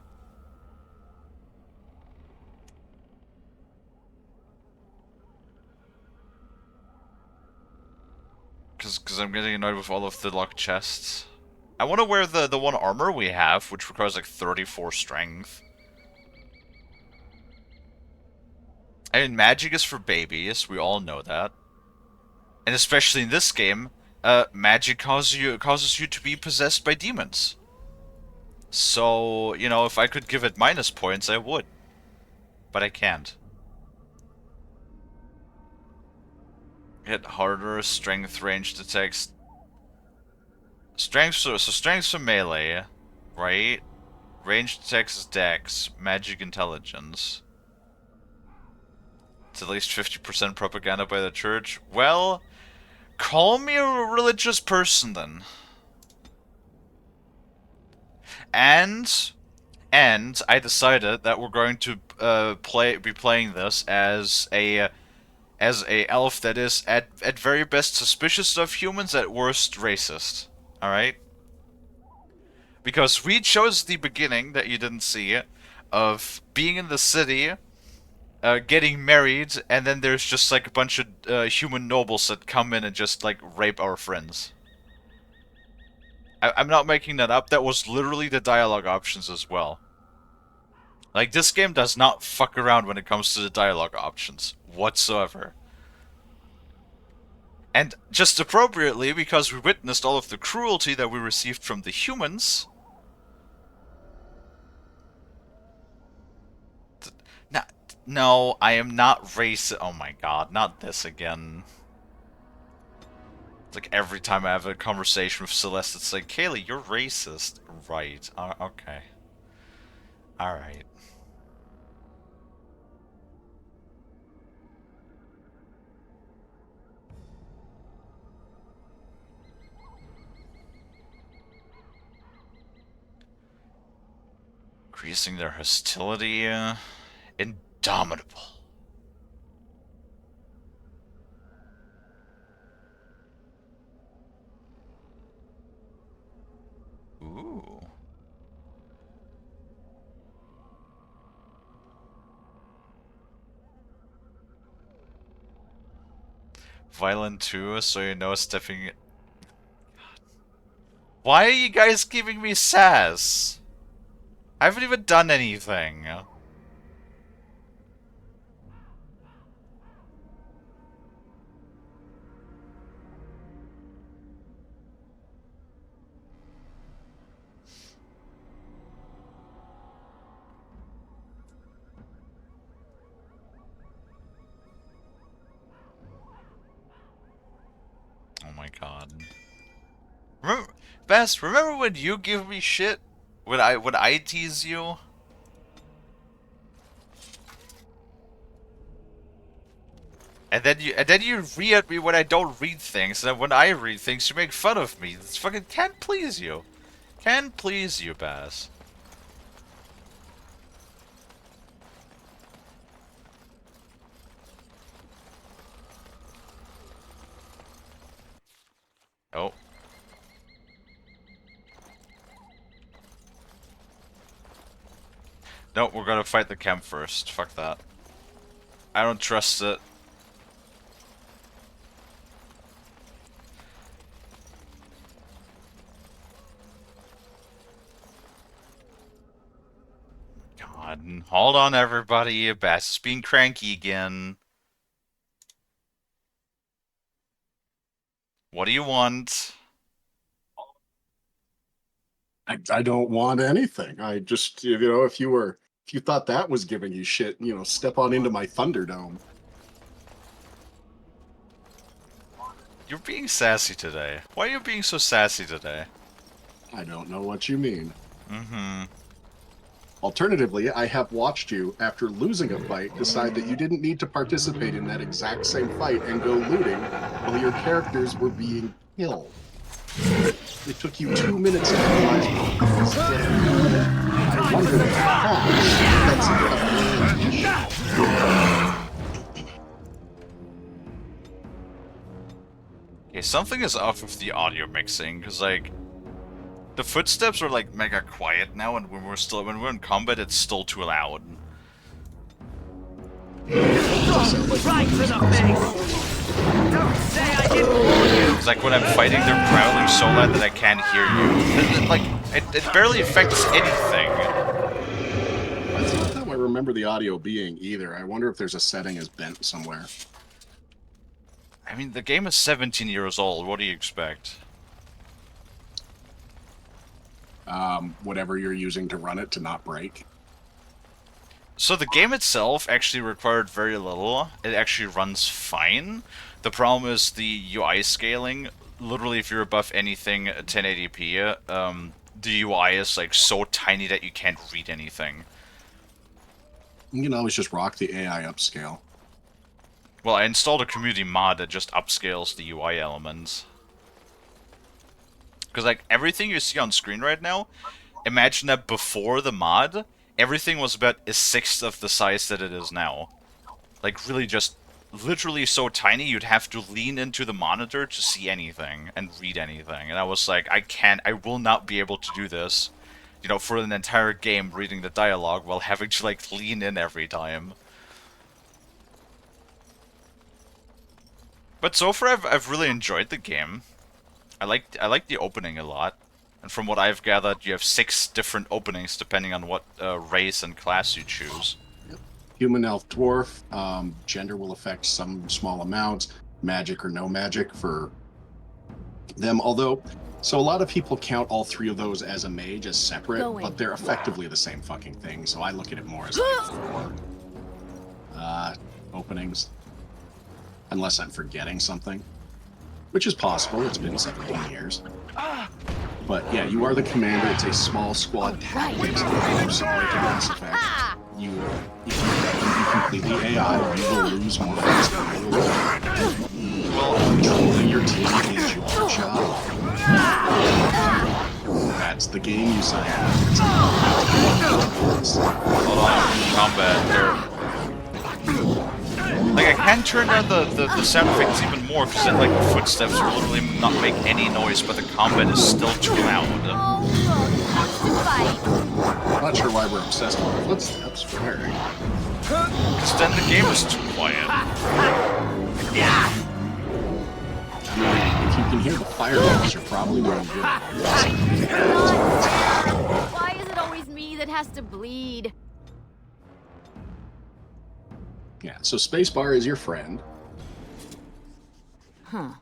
Because I'm getting annoyed with all of the locked chests. I want to wear the one armor we have, which requires like 34 strength. I mean, magic is for babies. We all know that. And especially in this game, magic causes you to be possessed by demons. So, you know, if I could give it minus points, I would. But I can't. Hit harder, strength, ranged attacks. Strength, so strength's for melee, right? Ranged attacks is dex, magic intelligence. It's at least 50% propaganda by the church. Well, call me a religious person then. And I decided that we're going to be playing this as a elf that is at very best suspicious of humans, at worst racist. All right? Because we chose the beginning that you didn't see of being in the city, getting married, and then there's just like a bunch of human nobles that come in and just like rape our friends. I'm not making that up. That was literally the dialogue options as well. Like, this game does not fuck around when it comes to the dialogue options whatsoever. And just appropriately, because we witnessed all of the cruelty that we received from the humans. No, I am not racist. Oh my god, not this again. It's like every time I have a conversation with Celeste, it's like, Kalie, you're racist. Right. Okay. Alright. Increasing their hostility. Indomitable. Ooh. Violent too, so you know stepping... Why are you guys giving me sass? I haven't even done anything. Oh my god. Remember, Bess, remember when you give me shit? When I tease you? And then you read at me when I don't read things, and then when I read things you make fun of me. This fucking can't please you. Can't please you, Bass. Oh. No, we're gonna fight the camp first. Fuck that. I don't trust it. God, hold on everybody. Bass is being cranky again. What do you want? I don't want anything. I just, you know, if you thought that was giving you shit, you know, step on into my Thunderdome. You're being sassy today. Why are you being so sassy today? I don't know what you mean. Mm-hmm. Alternatively, I have watched you, after losing a fight, decide that you didn't need to participate in that exact same fight and go looting while your characters were being killed. It took you 2 minutes to realize what was dead. I wonder Okay, something is off with the audio mixing, because, like, the footsteps are, like, mega quiet now, and when we're in combat, it's still too loud. Right to the face! Don't say I didn't warn you! It's like when I'm fighting, they're growling so loud that I can't hear you. Like, it barely affects anything. That's not how I remember the audio being, either. I wonder if there's a setting is bent somewhere. I mean, the game is 17 years old. What do you expect? Whatever you're using to run it to not break. So the game itself actually required very little. It actually runs fine. The problem is the UI scaling. Literally, if you're above anything 1080p, the UI is like so tiny that you can't read anything. You can always just rock the AI upscale. Well, I installed a community mod that just upscales the UI elements. Because, like, everything you see on screen right now, imagine that before the mod, everything was about a sixth of the size that it is now. Like, really just, literally so tiny, you'd have to lean into the monitor to see anything and read anything. And I was like, I will not be able to do this, you know, for an entire game reading the dialogue while having to, like, lean in every time. But so far, I've really enjoyed the game. I like the opening a lot. And from what I've gathered, you have 6 different openings depending on what race and class you choose. Human, elf, dwarf. Gender will affect some small amounts. Magic or no magic for them. Although, so a lot of people count all 3 of those as a mage, as separate, but they're effectively the same fucking thing. So I look at it more as like 4 openings. Unless I'm forgetting something. Which is possible. It's been 17 years. But yeah, you are the commander. It's a small squad tactics. Like a Mass Effect. If you completely AI, you will lose more faster. Well, controlling your team is your job. That's the game you sign up for. Hold on, combat there. Like, I can turn down the sound effects even more, because then, like, the footsteps will literally not make any noise, but the combat is still too loud. I'm not sure why we're obsessed with footsteps, but alright. Because then the game is too quiet. If you can hear the fireworks, you're probably doing good. Why is it always me that has to bleed? Yeah, so spacebar is your friend. Huh.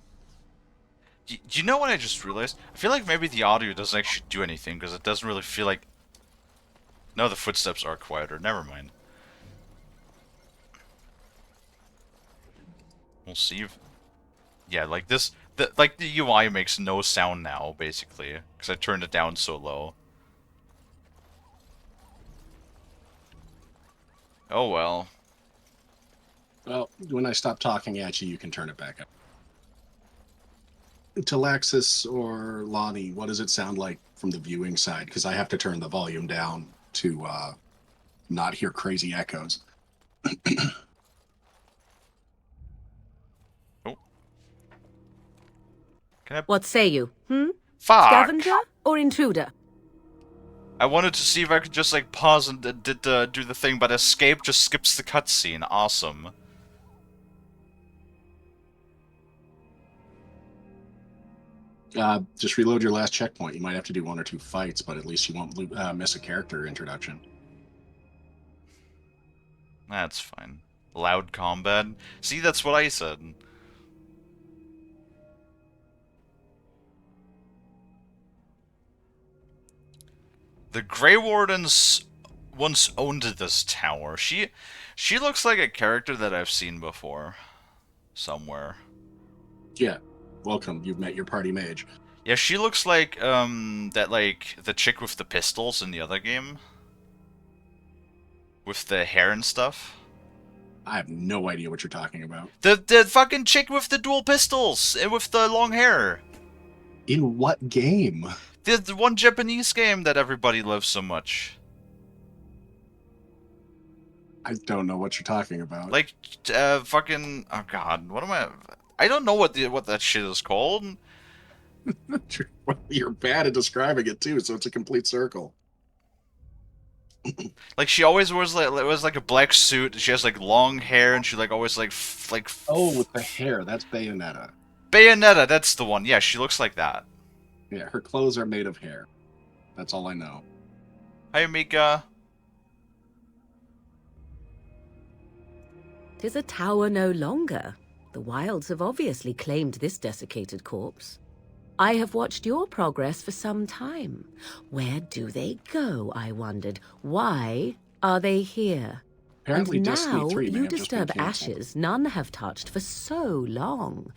Do you know what I just realized? I feel like maybe the audio doesn't actually do anything, because it doesn't really feel like... No, the footsteps are quieter. Never mind. We'll see if... Yeah, like this... like, the UI makes no sound now, basically. Because I turned it down so low. Oh well. Well, when I stop talking at you, you can turn it back up. Talaxis or Lonnie, what does it sound like from the viewing side? Because I have to turn the volume down to not hear crazy echoes. Oh. What say you? Fuck! Scavenger or intruder? I wanted to see if I could just, like, pause and do the thing, but escape just skips the cutscene. Awesome. Just reload your last checkpoint. You might have to do 1 or 2 fights, but at least you won't miss a character introduction. That's fine. Loud combat. See, that's what I said. The Grey Wardens once owned this tower. She looks like a character that I've seen before. Somewhere. Yeah. Welcome. You've met your party mage. Yeah, she looks like, the chick with the pistols in the other game. With the hair and stuff. I have no idea what you're talking about. The fucking chick with the dual pistols! And with the long hair! In what game? The one Japanese game that everybody loves so much. I don't know what you're talking about. Like, fucking... Oh god, what am I... I don't know what that shit is called. You're bad at describing it too, so it's a complete circle. Like, she always wears like a black suit. She has like long hair, and she like always like oh, with the hair. That's Bayonetta. Bayonetta, that's the one. Yeah, she looks like that. Yeah, her clothes are made of hair. That's all I know. Hi, Mika. 'Tis a tower no longer. The wilds have obviously claimed this desiccated corpse. I have watched your progress for some time. Where do they go, I wondered? Why are they here? Apparently and Destiny now 3 may you have just been disturb canceled. ashes none have touched for so long.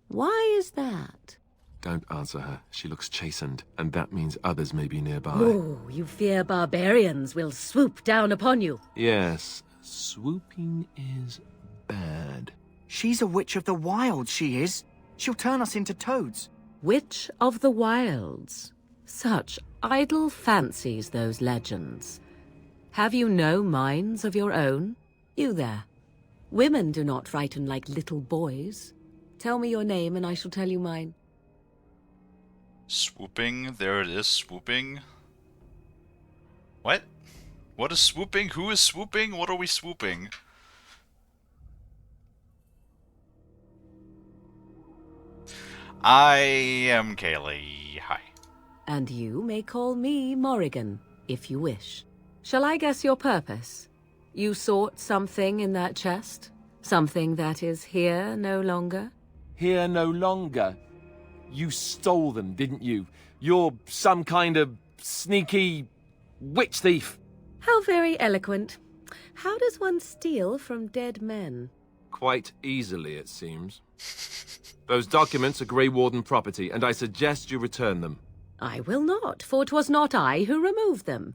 Why is that? Don't answer her. She looks chastened, and that means others may be nearby. Oh, you fear barbarians will swoop down upon you. Yes, swooping is bad. She's a witch of the wild, she is. She'll turn us into toads. Witch of the Wilds. Such idle fancies, those legends. Have you no minds of your own? You there. Women do not frighten like little boys. Tell me your name and I shall tell you mine. Swooping. There it is, swooping. What? What is swooping? Who is swooping? What are we swooping? I am Kalie. Hi. And you may call me Morrigan, if you wish. Shall I guess your purpose? You sought something in that chest? Something that is here no longer? Here no longer. You stole them, didn't you? You're some kind of sneaky witch thief. How very eloquent. How does one steal from dead men? Quite easily, it seems. Those documents are Grey Warden property, and I suggest you return them. I will not, for 'twas not I who removed them.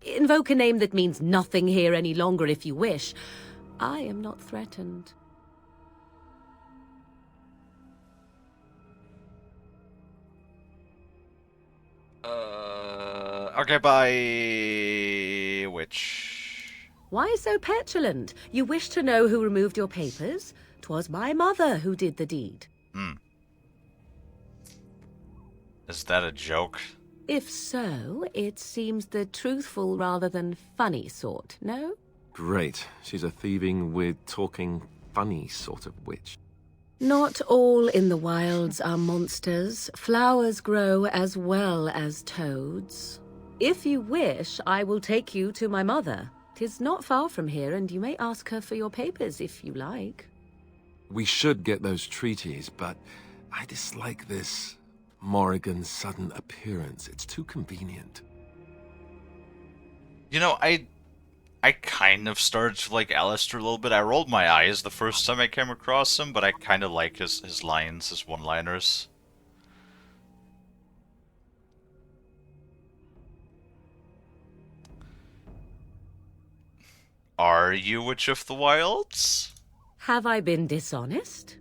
Invoke a name that means nothing here any longer if you wish. I am not threatened. Okay, bye. Which? Why so petulant? You wish to know who removed your papers? 'Twas my mother who did the deed. Is that a joke? If so, it seems the truthful rather than funny sort, no? Great. She's a thieving, weird, talking, funny sort of witch. Not all in the wilds are monsters. Flowers grow as well as toads. If you wish, I will take you to my mother. 'Tis not far from here, and you may ask her for your papers if you like. We should get those treaties, but I dislike this Morrigan's sudden appearance. It's too convenient. You know, I kind of started to like Alistair a little bit. I rolled my eyes the first time I came across him, but I kind of like his lines, his one-liners. Are you Witch of the Wilds? Have I been dishonest?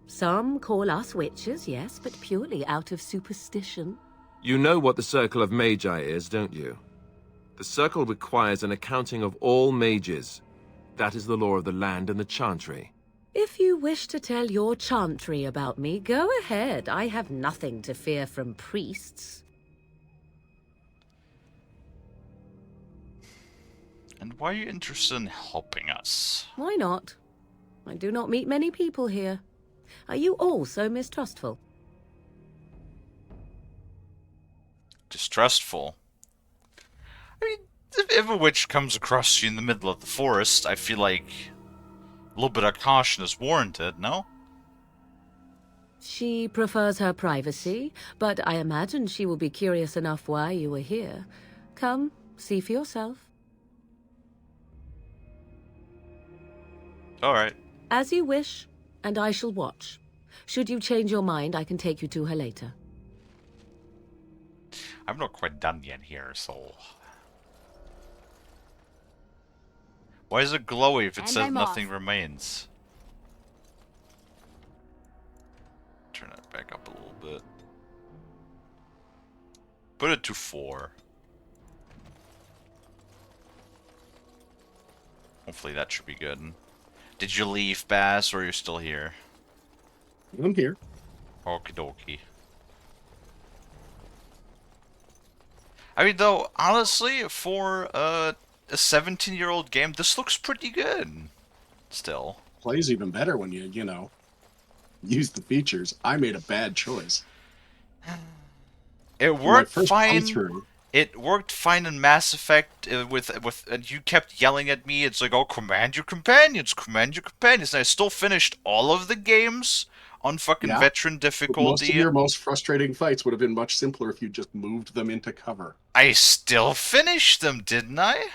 Some call us witches, yes, but purely out of superstition. You know what the Circle of Magi is, don't you? The Circle requires an accounting of all mages. That is the law of the land and the Chantry. If you wish to tell your chantry about me, go ahead. I have nothing to fear from priests. And why are you interested in helping us? Why not? I do not meet many people here. Are you all so mistrustful? Distrustful? I mean, if a witch comes across you in the middle of the forest, I feel like a little bit of caution is warranted, no? She prefers her privacy, but I imagine she will be curious enough why you were here. Come, see for yourself. Alright. As you wish, and I shall watch. Should you change your mind, I can take you to her later. I'm not quite done yet here, so... Why is it glowy if it says nothing remains? Turn it back up a little bit. Put it to 4. Hopefully that should be good. Did you leave, Bass, or are you still here? I'm here. Okie dokie. I mean, though, honestly, for a 17-year-old game, this looks pretty good. Still. Plays even better when you know, use the features. I made a bad choice. It worked fine. It worked fine in Mass Effect and you kept yelling at me. It's like, oh, command your companions, command your companions. And I still finished all of the games on fucking veteran difficulty. Most of your most frustrating fights would have been much simpler if you just moved them into cover. I still finished them, didn't I?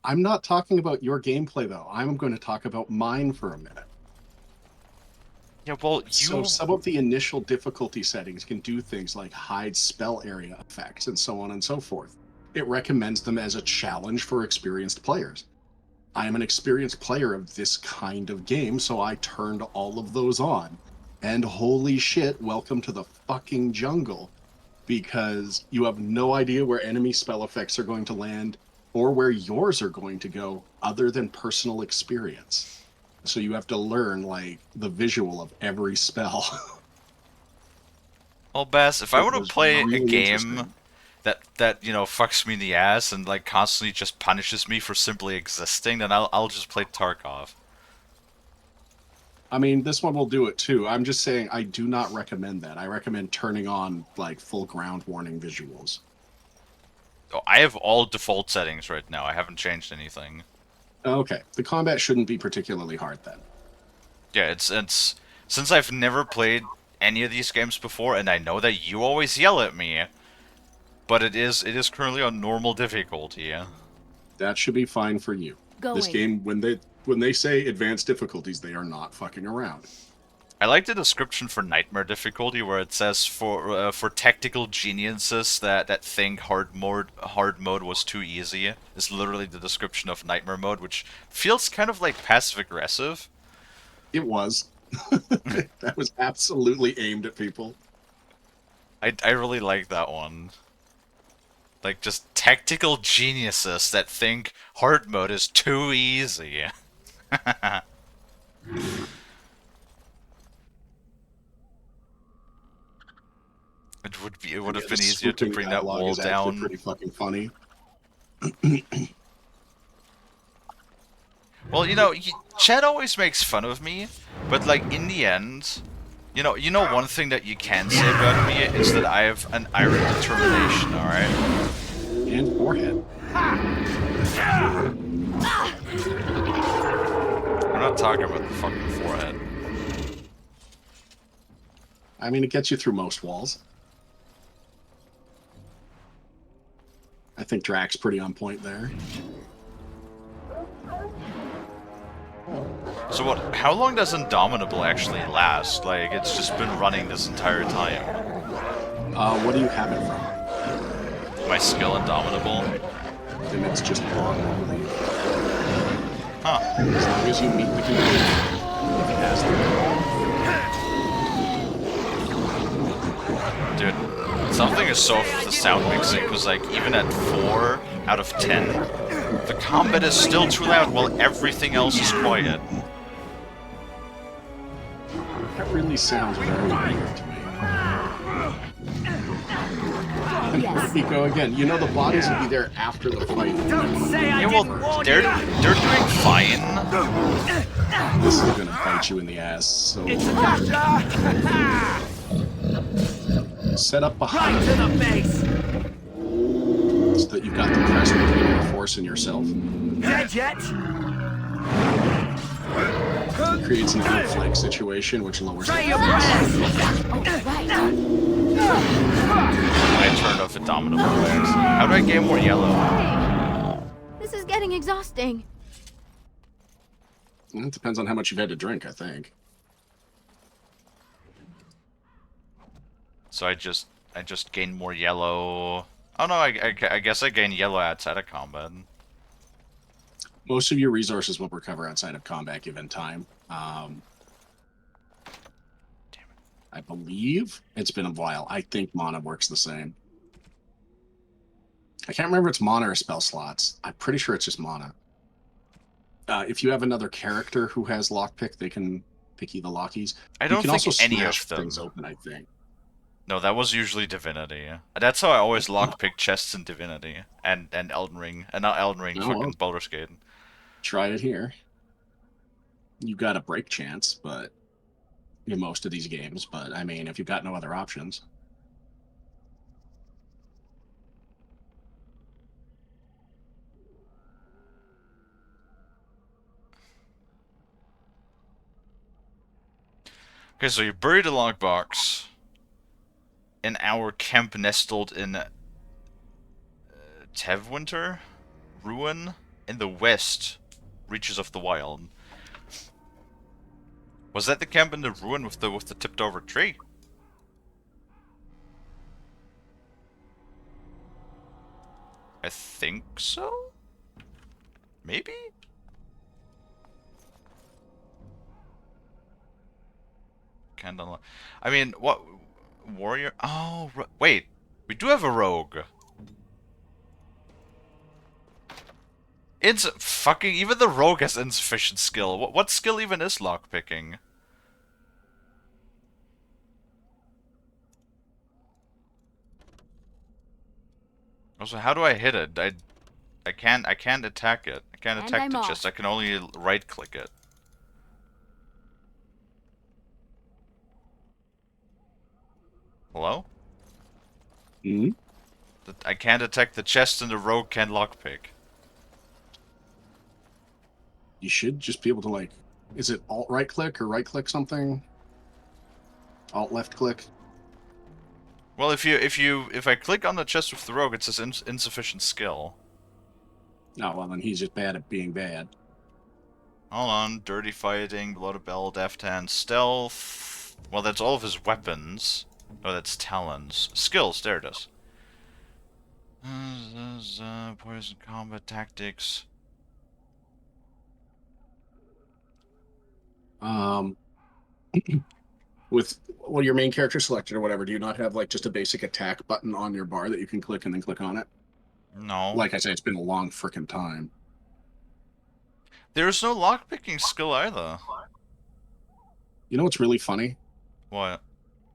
I'm not talking about your gameplay, though. I'm going to talk about mine for a minute. Yeah, well, So some of the initial difficulty settings can do things like hide spell area effects and so on and so forth. It recommends them as a challenge for experienced players. I am an experienced player of this kind of game, so I turned all of those on. And holy shit, welcome to the fucking jungle. Because you have no idea where enemy spell effects are going to land or where yours are going to go other than personal experience. So you have to learn, like, the visual of every spell. Well, Bass, if I were to play a game that you know, fucks me in the ass and, like, constantly just punishes me for simply existing, then I'll just play Tarkov. I mean, this one will do it too. I'm just saying I do not recommend that. I recommend turning on, like, full ground warning visuals. Oh, I have all default settings right now. I haven't changed anything. Okay, the combat shouldn't be particularly hard then. Yeah, it's since I've never played any of these games before, and I know that you always yell at me, but it is currently on normal difficulty. That should be fine for you. This Going. game, when they say advanced difficulties, they are not fucking around. I like the description for nightmare difficulty where it says for tactical geniuses that think hard mode was too easy. Is literally the description of nightmare mode, which feels kind of like passive aggressive. It was. That was absolutely aimed at people. I really like that one. Like, just tactical geniuses that think hard mode is too easy. It would have been easier to bring that wall is actually down. pretty fucking funny. Well, Chad always makes fun of me, but like in the end, one thing that you can say about me is that I have an iron determination. All right. And forehead. We're not talking about the fucking forehead. I mean, it gets you through most walls. I think Drax's pretty on point there. So what? How long does Indomitable actually last? Like, it's just been running this entire time. What do you have it from? My skill Indomitable? Then it's just on, I believe. Huh. As long as you meet the condition, if it has the... Dude, something is so the sound mixing, because like, even at 4 out of 10, the combat is still too loud while everything else is quiet. That really sounds very weird to me. And here we go again. You know the bodies will be there after the fight. Don't say I Yeah, well, didn't warn they're doing fine. This is gonna bite you in the ass. So It's a doctor! set up behind Right to the base! so that you've got the press between your force and yourself. Dead yet? Creates an outflank situation which lowers Try the your defense. I turned off Indomitable legs. How do I get more yellow? This is getting exhausting. It depends on how much you've had to drink, I think. So I just gain more yellow. Oh no, I guess I gain yellow outside of combat. Most of your resources will recover outside of combat given time. I believe it's been a while. I think mana works the same. I can't remember if it's mana or spell slots. I'm pretty sure it's just mana. If you have another character who has lockpick, they can pick you the lockies. I don't you can think also any smash of them. things open, I think. No, that was usually Divinity. That's how I always lockpick chests in Divinity and Elden Ring, and not Elden Ring, Oh, fucking well. Baldur's Gate. Try it here. You got a break chance, but in most of these games. But I mean, if you've got no other options. Okay, so you buried a lockbox in our camp nestled in Tevwinter ruin in the west reaches of the wild. Was that the camp in the ruin with the tipped over tree? I think so? Maybe? Can't unlock. I mean, what? Warrior? Oh, wait. We do have a rogue. It's fucking. Even the rogue has insufficient skill. What skill even is lockpicking? Also, how do I hit it? I can't attack it. I can't And attack I'm the off. chest. I can only right click it. Hello? Hmm? I can't detect the chest and the rogue can't lockpick. You should just be able to, like... Is it alt right click or right click something? Alt left click? Well, if I click on the chest with the rogue, it says insufficient skill. Oh, well, then he's just bad at being bad. Hold on, dirty fighting, below the belt, deft hand, stealth. Well, that's all of his weapons. Oh, that's talons. Skills, there it is. Poison combat tactics. With your main character selected or whatever, do you not have like just a basic attack button on your bar that you can click and then click on it? No. Like I say, it's been a long frickin' time. There's no lockpicking skill either. You know what's really funny? What?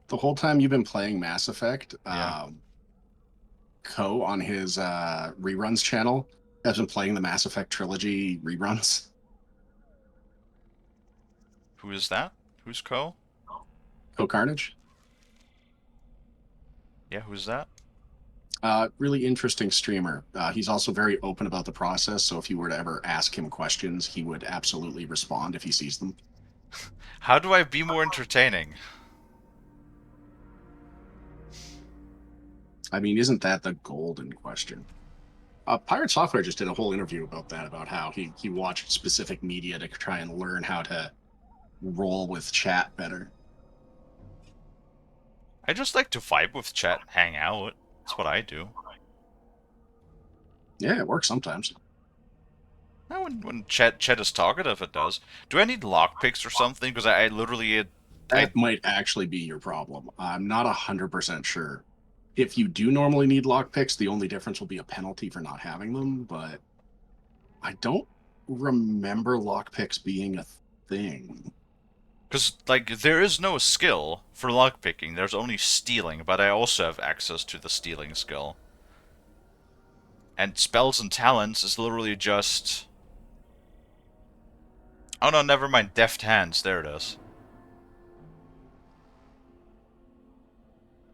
The whole time you've been playing Mass Effect, Yeah. Ko on his reruns channel has been playing the Mass Effect trilogy reruns. Who is that? Who's Ko? Ko Carnage? Yeah, who's that? Really interesting streamer. He's also very open about the process, so if you were to ever ask him questions, he would absolutely respond if he sees them. How do I be more entertaining? I mean, isn't that the golden question? Pirate Software just did a whole interview about that, about how he watched specific media to try and learn how to roll with chat better. I just like to vibe with chat and hang out. That's what I do. Yeah, it works sometimes. No, when chat is talkative, it does. Do I need lockpicks or something? Because I literally... That might actually be your problem. I'm not 100% sure. If you do normally need lockpicks, the only difference will be a penalty for not having them, but I don't remember lockpicks being a thing. Because, like, there is no skill for lockpicking. There's only stealing, but I also have access to the stealing skill. And spells and talents is literally just... Oh no, never mind. Deft hands. There it is.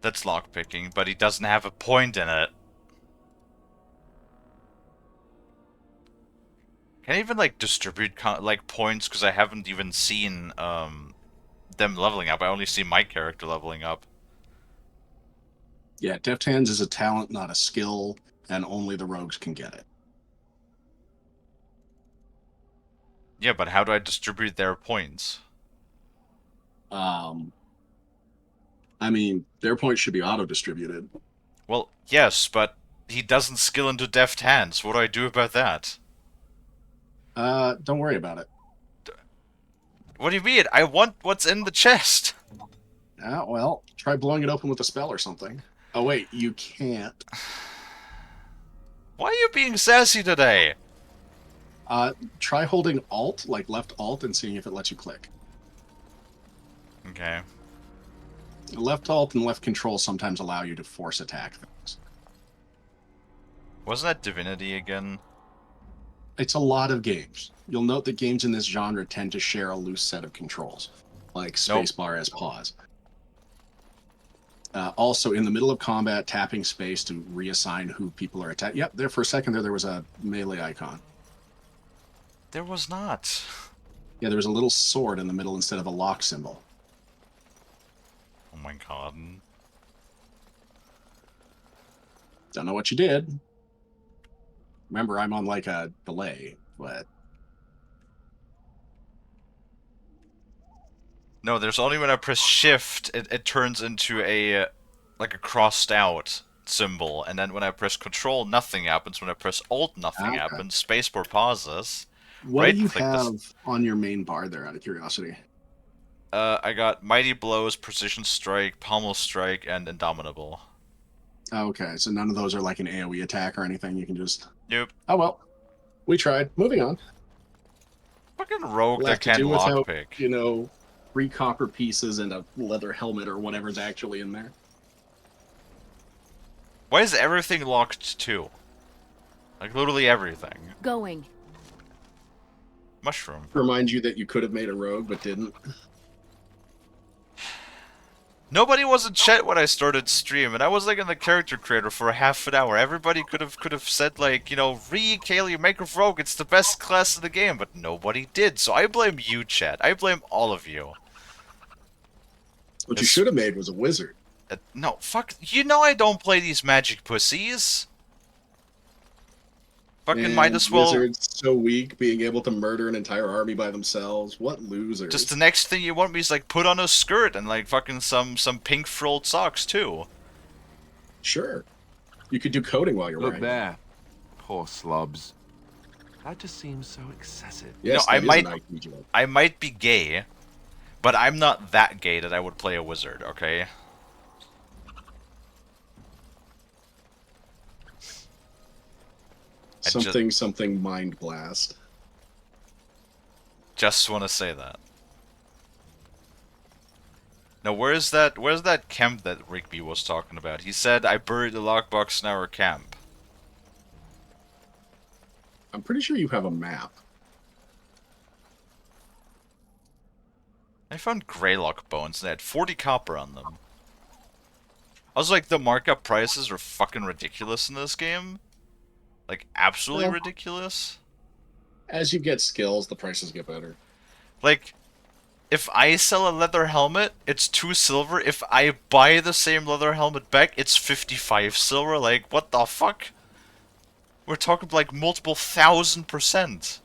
That's lockpicking, but he doesn't have a point in it. Can I even, like, distribute, like, points? Because I haven't even seen, them leveling up. I only see my character leveling up. Yeah, Deft Hands is a talent, not a skill, and only the rogues can get it. Yeah, but how do I distribute their points? I mean, their points should be auto-distributed. Well, yes, but he doesn't skill into deft hands. What do I do about that? Don't worry about it. What do you mean? I want what's in the chest. Well, try blowing it open with a spell or something. Oh wait, you can't. Why are you being sassy today? Try holding Alt, like left Alt, and seeing if it lets you click. Okay. Left Alt and left Control sometimes allow you to force attack things. Wasn't that Divinity again? It's a lot of games. You'll note that games in this genre tend to share a loose set of controls, like spacebar as pause. Also, in the middle of combat, tapping space to reassign who people are attacking. Yep, there for a second there was a melee icon. There was not. Yeah, there was a little sword in the middle instead of a lock symbol. Oh my god. Don't know what you did. Remember, I'm on like a delay, but... No, there's only when I press shift, it turns into a, like a crossed out symbol, and then when I press control, nothing happens. When I press alt, nothing happens. Spacebar pauses. What do you have on your main bar there, out of curiosity? I got Mighty Blows, Precision Strike, Pommel Strike, and Indomitable. Okay, so none of those are like an AoE attack or anything. You can just... Nope. Oh well. We tried. Moving on. Fucking rogue that can't lockpick. You know, 3 copper pieces and a leather helmet or whatever's actually in there. Why is everything locked too? Like literally everything. Going. Mushroom. Remind you that you could have made a rogue but didn't. Nobody was in chat when I started stream, and I was like in the character creator for a half an hour. Everybody could have said like, you know, Kalie, make a rogue, it's the best class in the game, but nobody did. So I blame you, chat. I blame all of you. What you should have made was a wizard. No, fuck. You know I don't play these magic pussies. Fucking might as well. Wizards so weak, being able to murder an entire army by themselves. What losers? Just the next thing you want me is like put on a skirt and like fucking some pink frilled socks too. Sure. You could do coding while you're Look riding. there. Poor slobs. That just seems so excessive. Yes, no, that I might be gay, but I'm not that gay that I would play a wizard, okay? Something mind blast. Just want to say that. Now, where's that camp that Rigby was talking about? He said, I buried the lockbox in our camp. I'm pretty sure you have a map. I found Greylock bones and they had 40 copper on them. I was like, the markup prices are fucking ridiculous in this game. Like, absolutely ridiculous. As you get skills, the prices get better. Like, if I sell a leather helmet, it's 2 silver. If I buy the same leather helmet back, it's 55 silver. Like, what the fuck? We're talking like multiple 1,000%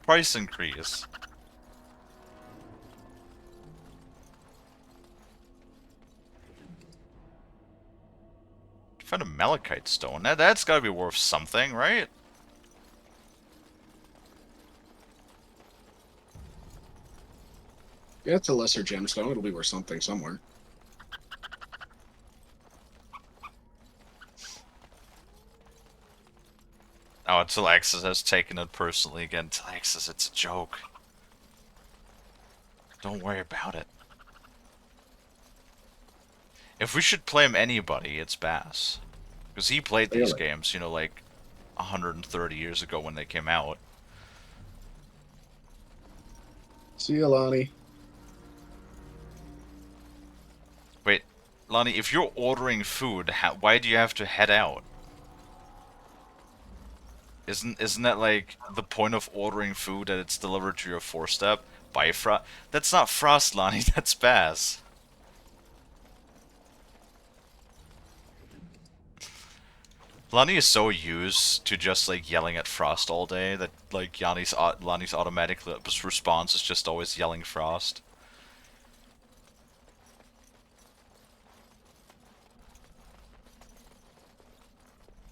price increase. Found a malachite stone. That's gotta be worth something, right? Yeah, it's a lesser gemstone. It'll be worth something somewhere. Oh, Alexis has taken it personally again. Alexis, it's a joke. Don't worry about it. If we should blame anybody, it's Bass. Because he played these games, you know, like 130 years ago when they came out. See you, Lonnie. Wait, Lonnie, if you're ordering food, why do you have to head out? Isn't that like the point of ordering food, that it's delivered to your four-step by Frost? That's not Frost, Lonnie, that's Bass. Lonnie is so used to just like yelling at Frost all day that like Lonnie's automatic response is just always yelling Frost.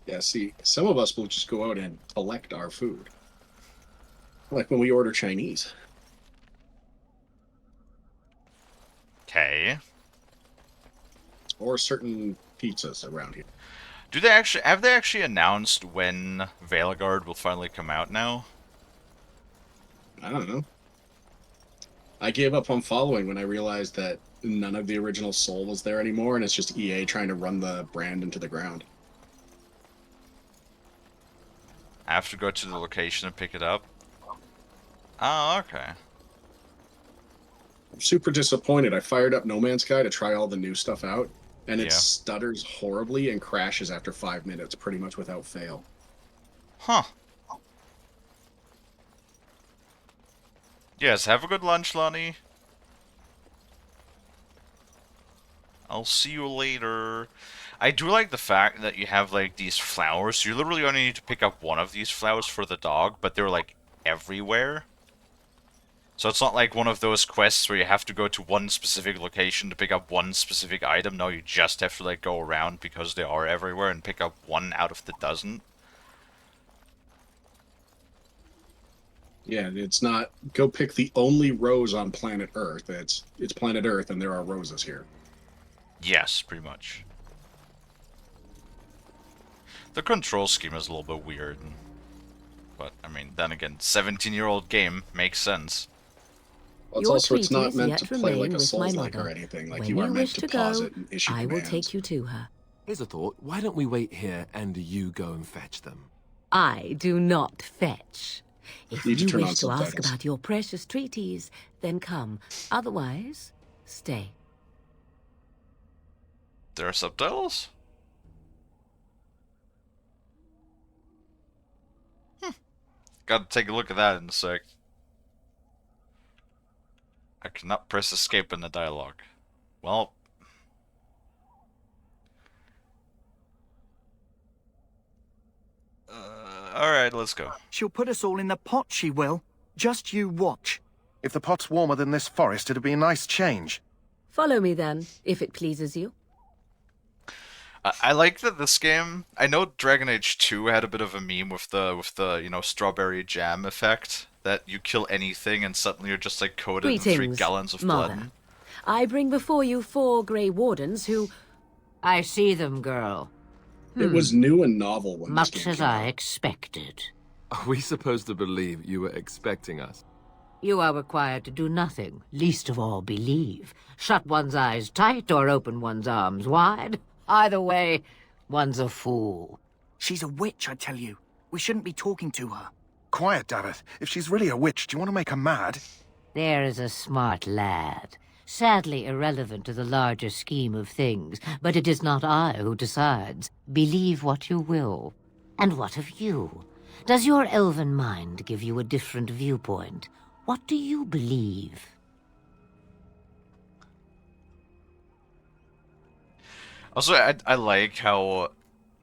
Yeah, see, some of us will just go out and collect our food. Like when we order Chinese. Okay. Or certain pizzas around here. Have they actually announced when Veilguard will finally come out now? I don't know. I gave up on following when I realized that none of the original soul was there anymore, and it's just EA trying to run the brand into the ground. I have to go to the location and pick it up? Oh, okay. I'm super disappointed. I fired up No Man's Sky to try all the new stuff out, and it stutters horribly and crashes after 5 minutes, pretty much without fail. Huh. Yes, have a good lunch, Lonnie. I'll see you later. I do like the fact that you have like these flowers. You literally only need to pick up one of these flowers for the dog, but they're like everywhere. So it's not like one of those quests where you have to go to one specific location to pick up one specific item. No, you just have to like go around because they are everywhere and pick up one out of the dozen. Yeah, it's not go pick the only rose on planet Earth. It's planet Earth and there are roses here. Yes, pretty much. The control scheme is a little bit weird. But, I mean, then again, 17-year-old game makes sense. Well, it's not meant to play like a Souls-like or anything. Like, you are meant to pause it and issue commands. I will take you to her. Here's a thought. Why don't we wait here and you go and fetch them? I do not fetch. If Need to you turn wish on to ask subtitles. about your precious treaties, then come. Otherwise, stay. There are subtitles? Gotta take a look at that in a sec. I cannot press escape in the dialogue. Well... Alright, let's go. She'll put us all in the pot, she will. Just you watch. If the pot's warmer than this forest, it'd be a nice change. Follow me then, if it pleases you. I like that this game... I know Dragon Age 2 had a bit of a meme with the you know, strawberry jam effect. That you kill anything and suddenly you're just, like, coated in 3 gallons of Mother. blood. I bring before you 4 Grey Wardens who... I see them, girl. It was new and novel when this Much game as came I out. expected. Are we supposed to believe you were expecting us? You are required to do nothing, least of all believe. Shut one's eyes tight or open one's arms wide. Either way, one's a fool. She's a witch, I tell you. We shouldn't be talking to her. Quiet, Davith. If she's really a witch, do you want to make her mad? There is a smart lad. Sadly irrelevant to the larger scheme of things, but it is not I who decides. Believe what you will. And what of you? Does your elven mind give you a different viewpoint? What do you believe? Also, I like how...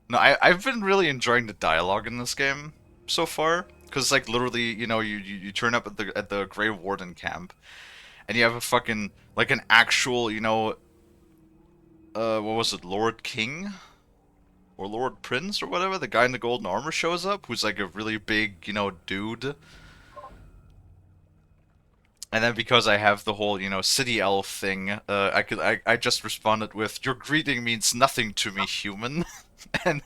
No, I've been really enjoying the dialogue in this game so far. Because, like, literally, you know, you turn up at the Grey Warden camp. And you have a fucking... Like, an actual, you know... what was it? Lord King? Or Lord Prince or whatever? The guy in the golden armor shows up. Who's, like, a really big, you know, dude. And then because I have the whole, you know, city elf thing, I just responded with, "Your greeting means nothing to me, human." and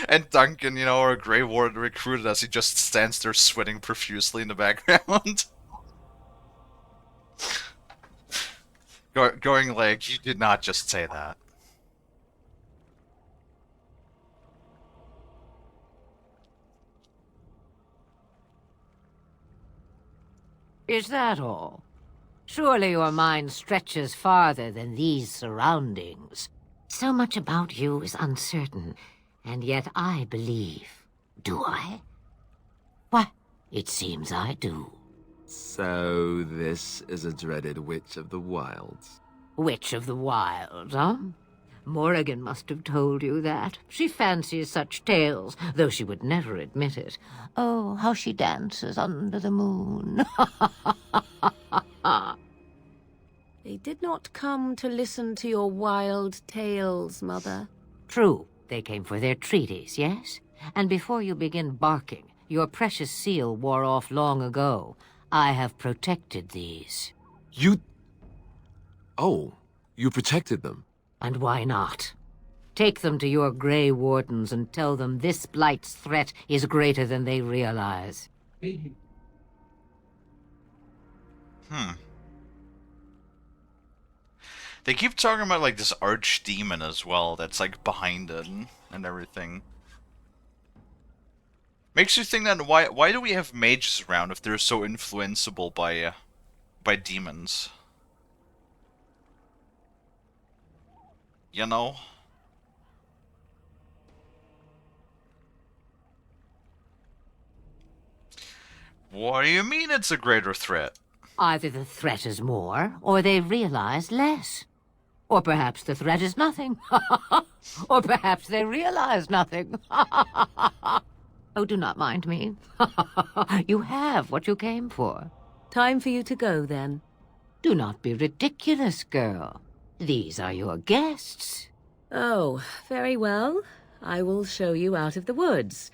and Duncan, you know, our Grey Warden recruited us. He just stands there sweating profusely in the background. Going like, you did not just say that. Is that all? Surely your mind stretches farther than these surroundings. So much about you is uncertain, and yet I believe. Do I? Why, it seems I do. So this is a dreaded Witch of the Wilds. Witch of the Wild, huh? Morrigan must have told you that. She fancies such tales, though she would never admit it. Oh, how she dances under the moon. They did not come to listen to your wild tales, Mother. True, they came for their treaties, yes? And before you begin barking, your precious seal wore off long ago. I have protected these. You... Oh, you protected them? And why not? Take them to your Grey Wardens and tell them this Blight's threat is greater than they realize. They keep talking about, like, this archdemon as well that's, like, behind it and everything. Makes you think that why do we have mages around if they're so influenceable by demons? You know? What do you mean it's a greater threat? Either the threat is more, or they realize less. Or perhaps the threat is nothing. Or perhaps they realize nothing. Oh, do not mind me. You have what you came for. Time for you to go, then. Do not be ridiculous, girl. These are your guests. Oh, very well. I will show you out of the woods.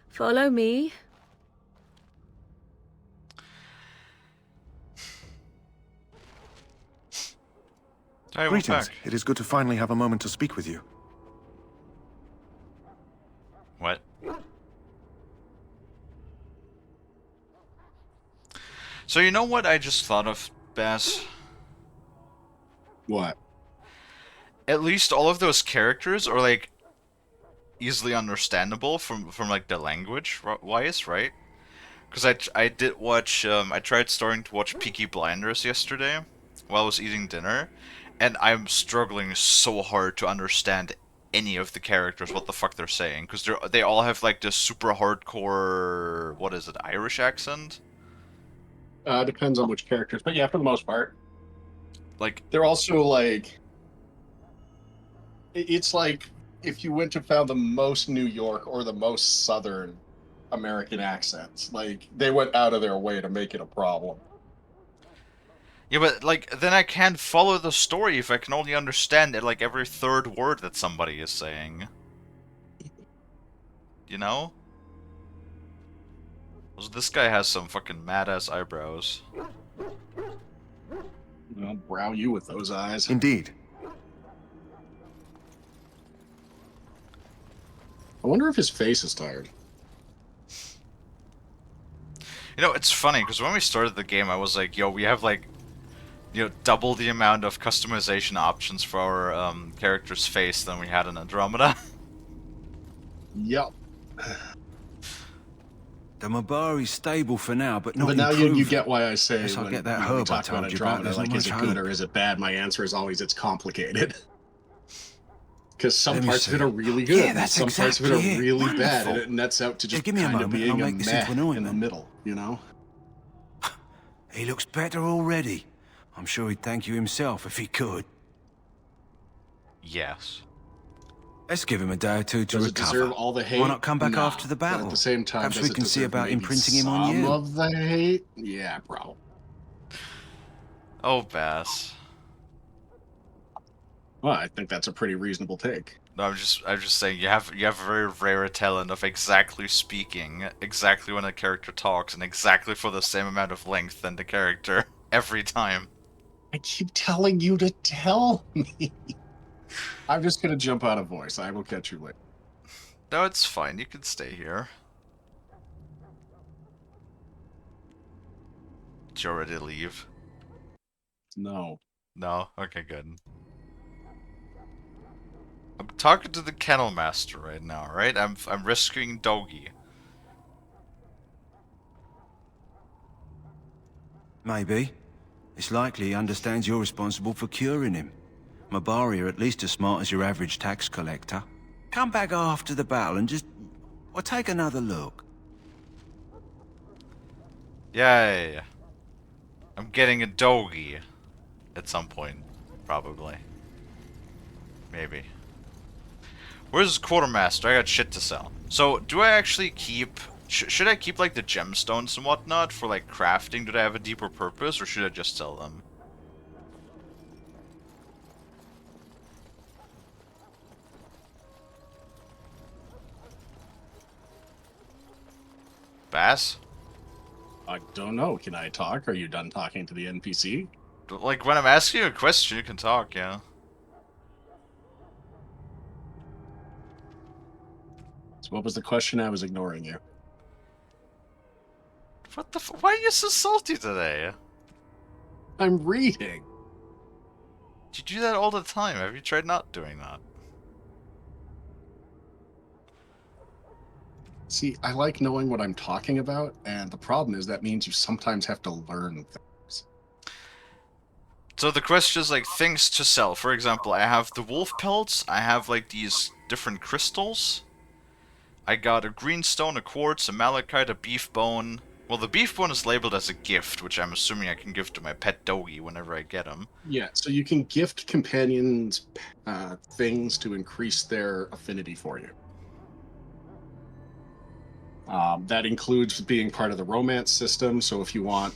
Follow me. Greetings. It is good to finally have a moment to speak with you. What? So you know what I just thought of, Bass? What? At least all of those characters are, like, easily understandable from like the language wise, right? Because I did watch I tried starting to watch Peaky Blinders yesterday while I was eating dinner, and I'm struggling so hard to understand any of the characters, what the fuck they're saying, because they all have like this super hardcore, what is it, Irish accent? Depends on which characters, but yeah, for the most part. Like, they're also like, it's like if you went to found the most New York or the most Southern American accents, like they went out of their way to make it a problem. yeah, but like then I can't follow the story if I can only understand it like every third word that somebody is saying. You know? So this guy has some fucking mad-ass eyebrows. I'll brow you with those eyes. Indeed. I wonder if his face is tired. You know, it's funny, because when we started the game, I was like, yo, we have like, you know, double the amount of customization options for our character's face than we had in Andromeda. Yep. The Mabari's stable for now, but not But now improving. you get why I say Guess I'll when get that we herb I talk about told you about. Andromeda, There's like, not is it much good hope. or is it bad? My answer is always it's complicated. Because some Let me parts of see. it are really good, Yeah, and that's some parts of it exactly are it. really bad, and Wonderful. it nets out to Yeah, just give me a kind of moment and being I'll a make this into an meh in the ointment. middle, you know? He looks better already. I'm sure he'd thank you himself if he could. Yes. Let's give him a day or two to Does it recover. deserve all the hate? Why not come back Nah. after the But battle? at the same time, Perhaps does we it can see deserve about maybe imprinting him on some you. of the hate? Yeah, bro. Oh, Bass. Well, I think that's a pretty reasonable take. No, I'm just saying you have a very rare talent of exactly speaking, exactly when a character talks, and exactly for the same amount of length than the character every time. I keep telling you to tell me. I'm just gonna jump out of voice. I will catch you later. No, it's fine. You can stay here. Did you already leave? No. No? Okay, good. I'm talking to the kennel master right now, right? I'm rescuing Doggy. Maybe. It's likely he understands you're responsible for curing him. Mabari are at least as smart as your average tax collector. Come back after the battle and just... well, take another look. Yeah. I'm getting a Doggy. At some point. Probably. Maybe. Where's the quartermaster? I got shit to sell. So, do I actually keep... should I keep, like, the gemstones and whatnot for, like, crafting? Do they have a deeper purpose, or should I just sell them? Bass? I don't know. Can I talk? Are you done talking to the NPC? Like, when I'm asking you a question, you can talk, yeah. So what was the question? I was ignoring you. What the why are you so salty today? I'm reading. You do that all the time. Have you tried not doing that? See, I like knowing what I'm talking about, and the problem is that means you sometimes have to learn things. So the question is, like, things to sell. For example, I have the wolf pelts, I have, like, these different crystals. I got a green stone, a quartz, a malachite, a beef bone. Well, the beef bone is labeled as a gift, which I'm assuming I can give to my pet Doggy whenever I get him. Yeah, so you can gift companions things to increase their affinity for you. That includes being part of the romance system, so if you want,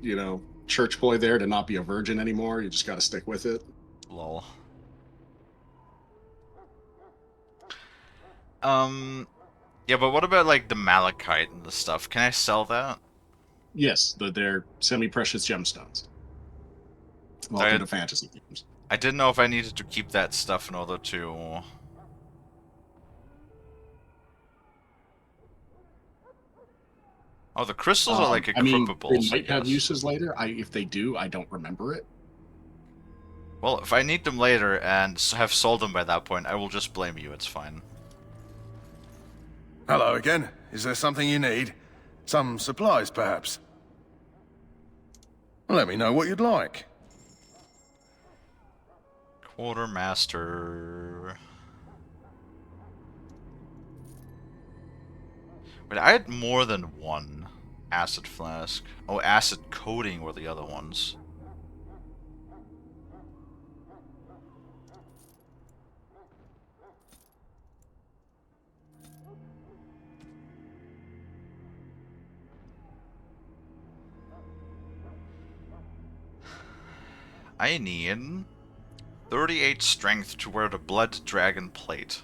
you know, church boy there to not be a virgin anymore, you just gotta stick with it. Lol. Yeah, but what about, like, the malachite and the stuff? Can I sell that? Yes, they're semi-precious gemstones. Welcome to fantasy games. I didn't know if I needed to keep that stuff in order to... Oh, the crystals are, like, equipable. They might have uses later. If they do, I don't remember it. Well, if I need them later and have sold them by that point, I will just blame you. It's fine. Hello again. Is there something you need? Some supplies, perhaps? Let me know what you'd like. Quartermaster. Wait, I had more than one acid flask. Oh, acid coating were the other ones. I need 38 strength to wear the Blood Dragon plate.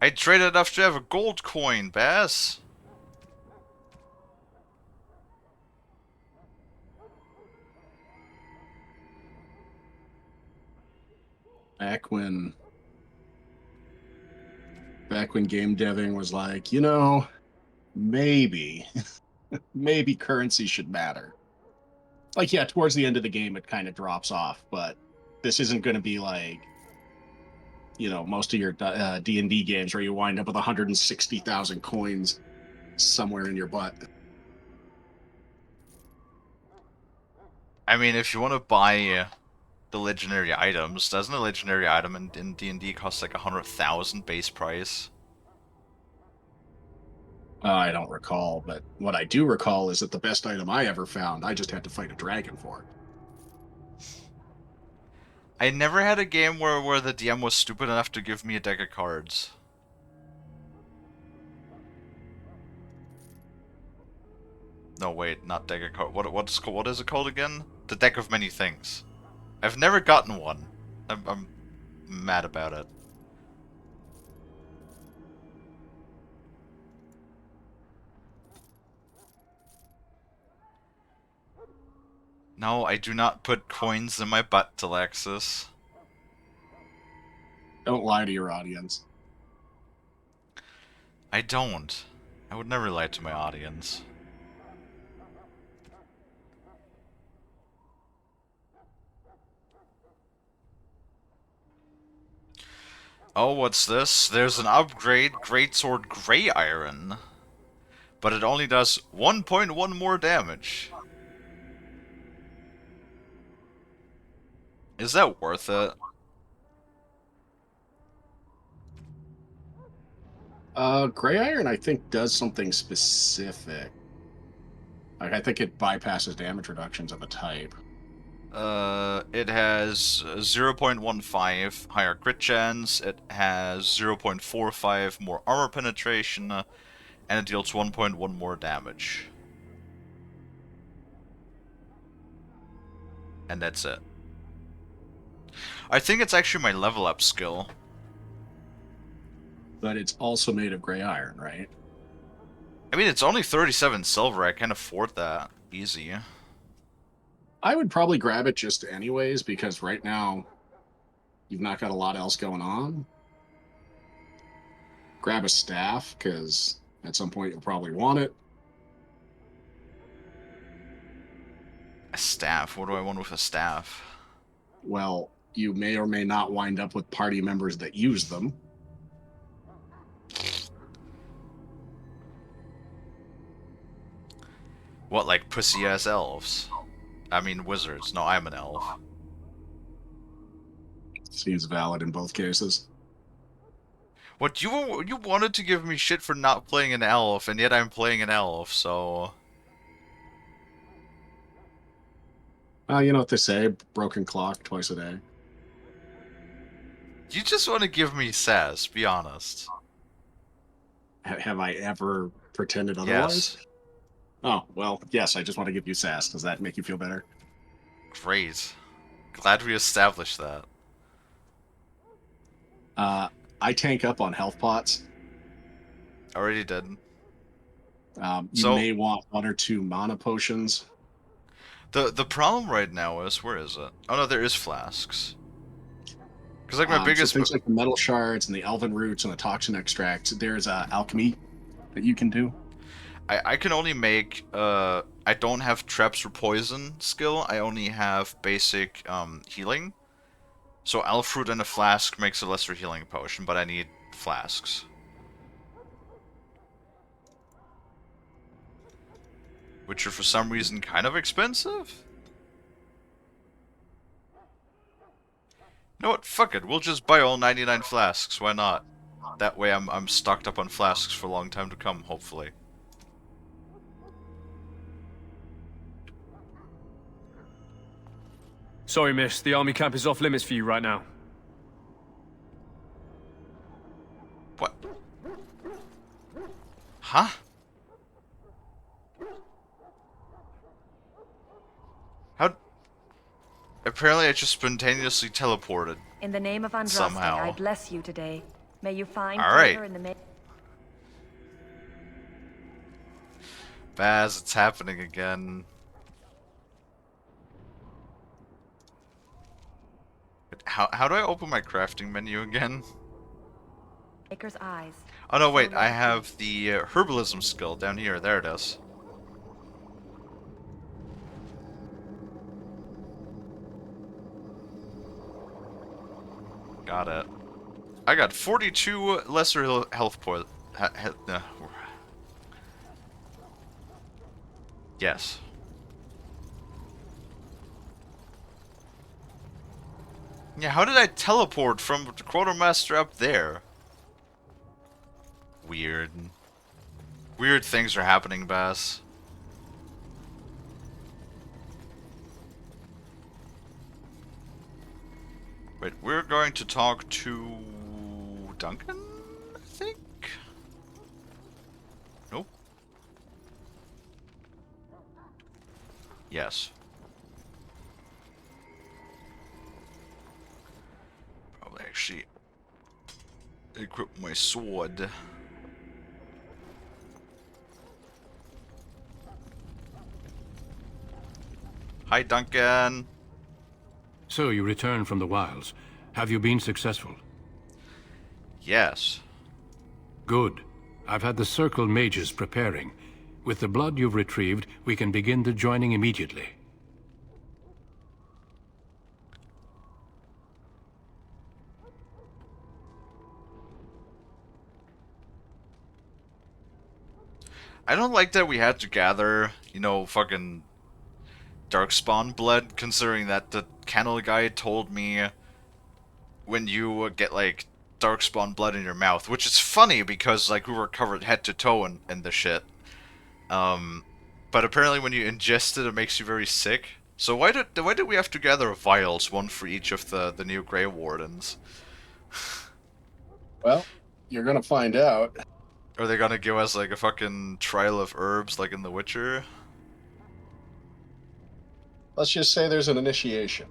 I traded enough to have a gold coin, Bass. Back when game deving was like, you know, maybe maybe currency should matter. Like, yeah, towards the end of the game, it kind of drops off, but this isn't going to be like, you know, most of your D&D games where you wind up with 160,000 coins somewhere in your butt. I mean, if you want to buy the legendary items, doesn't a legendary item in D&D cost like 100,000 base price? I don't recall, but what I do recall is that the best item I ever found, I just had to fight a dragon for. I never had a game where the DM was stupid enough to give me a deck of cards. No, wait, not deck of cards. What is it called again? The deck of many things. I've never gotten one. I'm mad about it. No, I do not put coins in my butt, Alexis. Don't lie to your audience. I don't. I would never lie to my audience. Oh, what's this? There's an upgrade, Greatsword Grey Iron. But it only does 1.1 more damage. Is that worth it? Gray Iron, I think, does something specific. Like, I think it bypasses damage reductions of a type. It has 0.15 higher crit chance, it has 0.45 more armor penetration, and it deals 1.1 more damage. And that's it. I think it's actually my level up skill. But it's also made of gray iron, right? I mean, it's only 37 silver, I can afford that. Easy. I would probably grab it just anyways, because right now, you've not got a lot else going on. Grab a staff, because at some point you'll probably want it. A staff? What do I want with a staff? Well, you may or may not wind up with party members that use them. What, like pussy-ass elves? I mean wizards. No, I'm an elf. Seems valid in both cases. What, you wanted to give me shit for not playing an elf, and yet I'm playing an elf, so... You know what they say, broken clock twice a day. You just want to give me sass, be honest. Have I ever pretended otherwise? Yes. Oh, well, yes, I just want to give you sass. Does that make you feel better? Great. Glad we established that. I tank up on health pots. Already did. You may want 1 or 2 mana potions. The problem right now is, where is it? Oh no, there is flasks. Because like my biggest... So things like the metal shards and the elven roots and the toxin extracts, there's alchemy that you can do. I can only make, I don't have traps or poison skill, I only have basic healing. So elf fruit and a flask makes a lesser healing potion, but I need flasks. which are for some reason kind of expensive. You know what? Fuck it. We'll just buy all 99 flasks. Why not? That way I'm stocked up on flasks for a long time to come, hopefully. Sorry, miss. The army camp is off limits for you right now. What? Huh? How? Apparently I just spontaneously teleported. In the name of Andraste, Somehow. I bless you today. May you find All right. favor in the Baz, it's happening again. How do I open my crafting menu again? Maker's eyes. Oh no, wait, I have the herbalism skill down here. There it is. Got it. I got 42 lesser health points. Yes. Yeah, how did I teleport from the Quartermaster up there? Weird. Weird things are happening, Bass. Wait, we're going to talk to Duncan, I think? Nope. Yes. Probably actually equip my sword. Hi, Duncan. So you return from the wilds. Have you been successful? Yes. Good. I've had the Circle mages preparing. With the blood you've retrieved, we can begin the joining immediately. I don't like that we had to gather, you know, fucking Darkspawn blood, considering that the kennel guy told me when you get, like, Darkspawn blood in your mouth, which is funny because, like, we were covered head to toe in the shit. But apparently when you ingest it, it makes you very sick. So why did we have to gather vials, one for each of the new Grey Wardens? Well, you're gonna find out. Are they gonna give us, like, a fucking trial of herbs, like in The Witcher? Let's just say there's an initiation.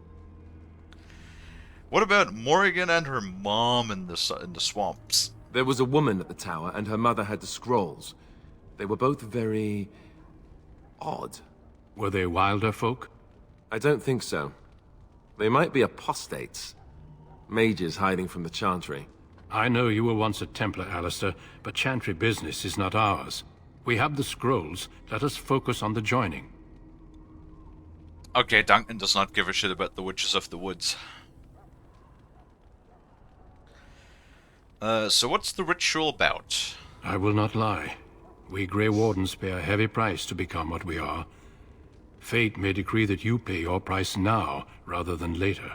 What about Morrigan and her mom in the swamps? There was a woman at the tower, and her mother had the scrolls. They were both very odd. Were they wilder folk? I don't think so. They might be apostates. Mages hiding from the Chantry. I know you were once a Templar, Alistair, but Chantry business is not ours. We have the scrolls. Let us focus on the joining. Okay, Duncan does not give a shit about the Witches of the Woods. So what's the ritual about? I will not lie. We Grey Wardens pay a heavy price to become what we are. Fate may decree that you pay your price now, rather than later.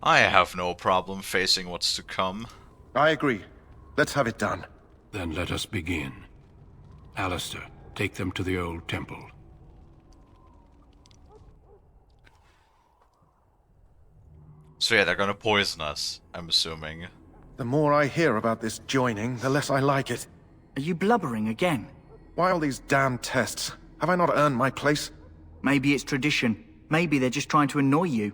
I have no problem facing what's to come. I agree. Let's have it done. Then let us begin. Alistair, take them to the old temple. So yeah, they're gonna poison us, I'm assuming. The more I hear about this joining, the less I like it. Are you blubbering again? Why all these damn tests? Have I not earned my place? Maybe it's tradition. Maybe they're just trying to annoy you.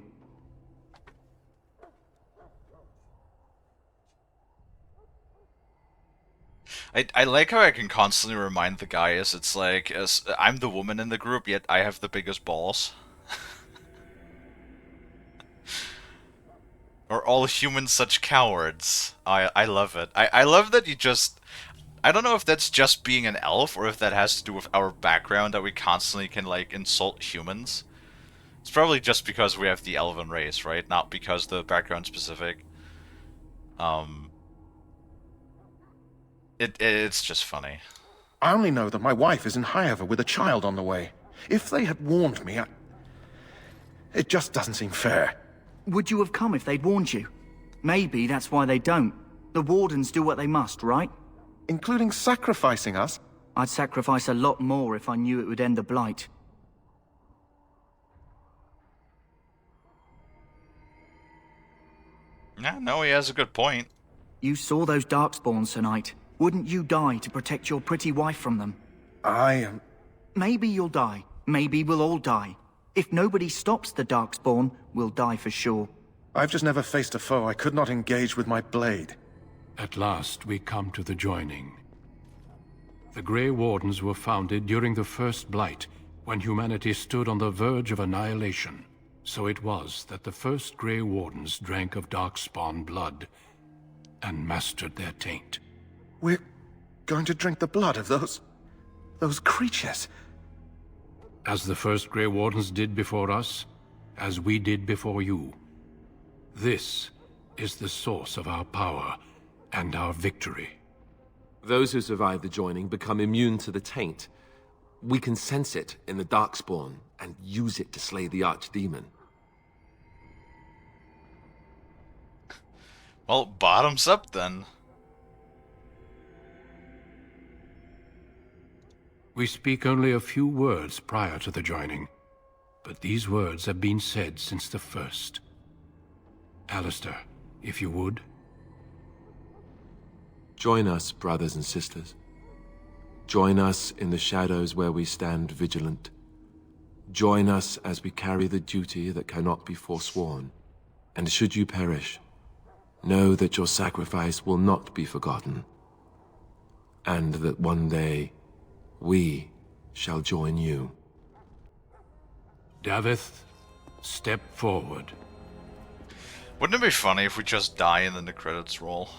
I like how I can constantly remind the guys, it's like, I'm the woman in the group, yet I have the biggest balls. Are all humans such cowards? I love it. I love that you just... I don't know if that's just being an elf, or if that has to do with our background, that we constantly can, like, insult humans. It's probably just because we have the elven race, right? Not because the background specific. It's just funny. I only know that my wife is in Highover with a child on the way. If they had warned me, it just doesn't seem fair. Would you have come if they'd warned you? Maybe that's why they don't. The Wardens do what they must, right? Including sacrificing us? I'd sacrifice a lot more if I knew it would end the Blight. Yeah, no, he has a good point. You saw those Darkspawns tonight. Wouldn't you die to protect your pretty wife from them? Maybe you'll die. Maybe we'll all die. If nobody stops the Darkspawn, we'll die for sure. I've just never faced a foe I could not engage with my blade. At last we come to the joining. The Grey Wardens were founded during the First Blight, when humanity stood on the verge of annihilation. So it was that the first Grey Wardens drank of Darkspawn blood and mastered their taint. We're going to drink the blood of those creatures. As the first Grey Wardens did before us, as we did before you. This is the source of our power and our victory. Those who survive the joining become immune to the taint. We can sense it in the Darkspawn and use it to slay the Archdemon. Well, bottoms up then. We speak only a few words prior to the joining, but these words have been said since the first. Alistair, if you would. Join us, brothers and sisters. Join us in the shadows where we stand vigilant. Join us as we carry the duty that cannot be forsworn. And should you perish, know that your sacrifice will not be forgotten. And that one day, we shall join you. Davith, step forward. Wouldn't it be funny if we just die and then the credits roll?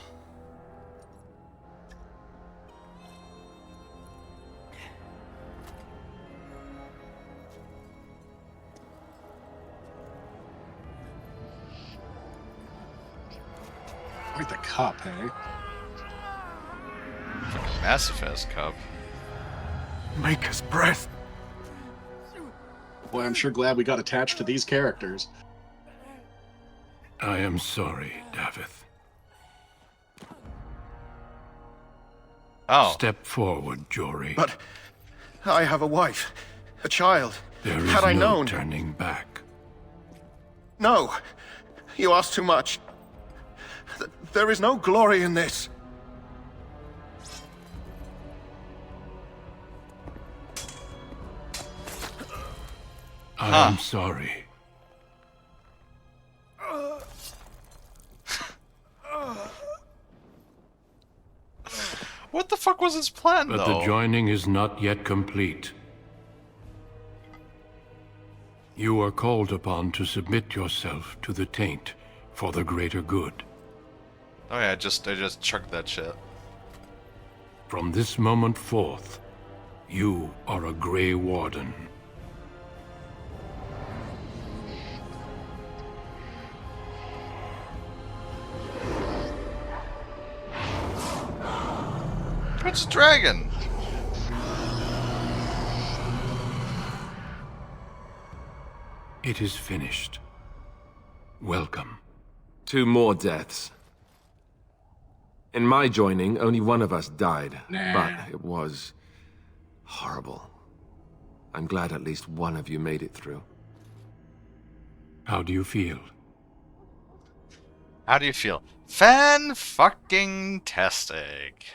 Quite the cup, hey? Massive ass cup. Maker's breath. Boy, I'm sure glad we got attached to these characters. I am sorry, Davith. Oh. Step forward, Jory. But I have a wife, a child. There is Had I no known... turning back. No, you ask too much. There is no glory in this. I am sorry. What the fuck was his plan, But though? the joining is not yet complete. You are called upon to submit yourself to the taint for the greater good. Oh yeah, I just chucked that shit. From this moment forth, you are a Grey Warden. It's a dragon! It is finished. Welcome. 2 more deaths. In my joining, only one of us died, but it was horrible. I'm glad at least one of you made it through. How do you feel? How do you feel? Fan-fucking-tastic.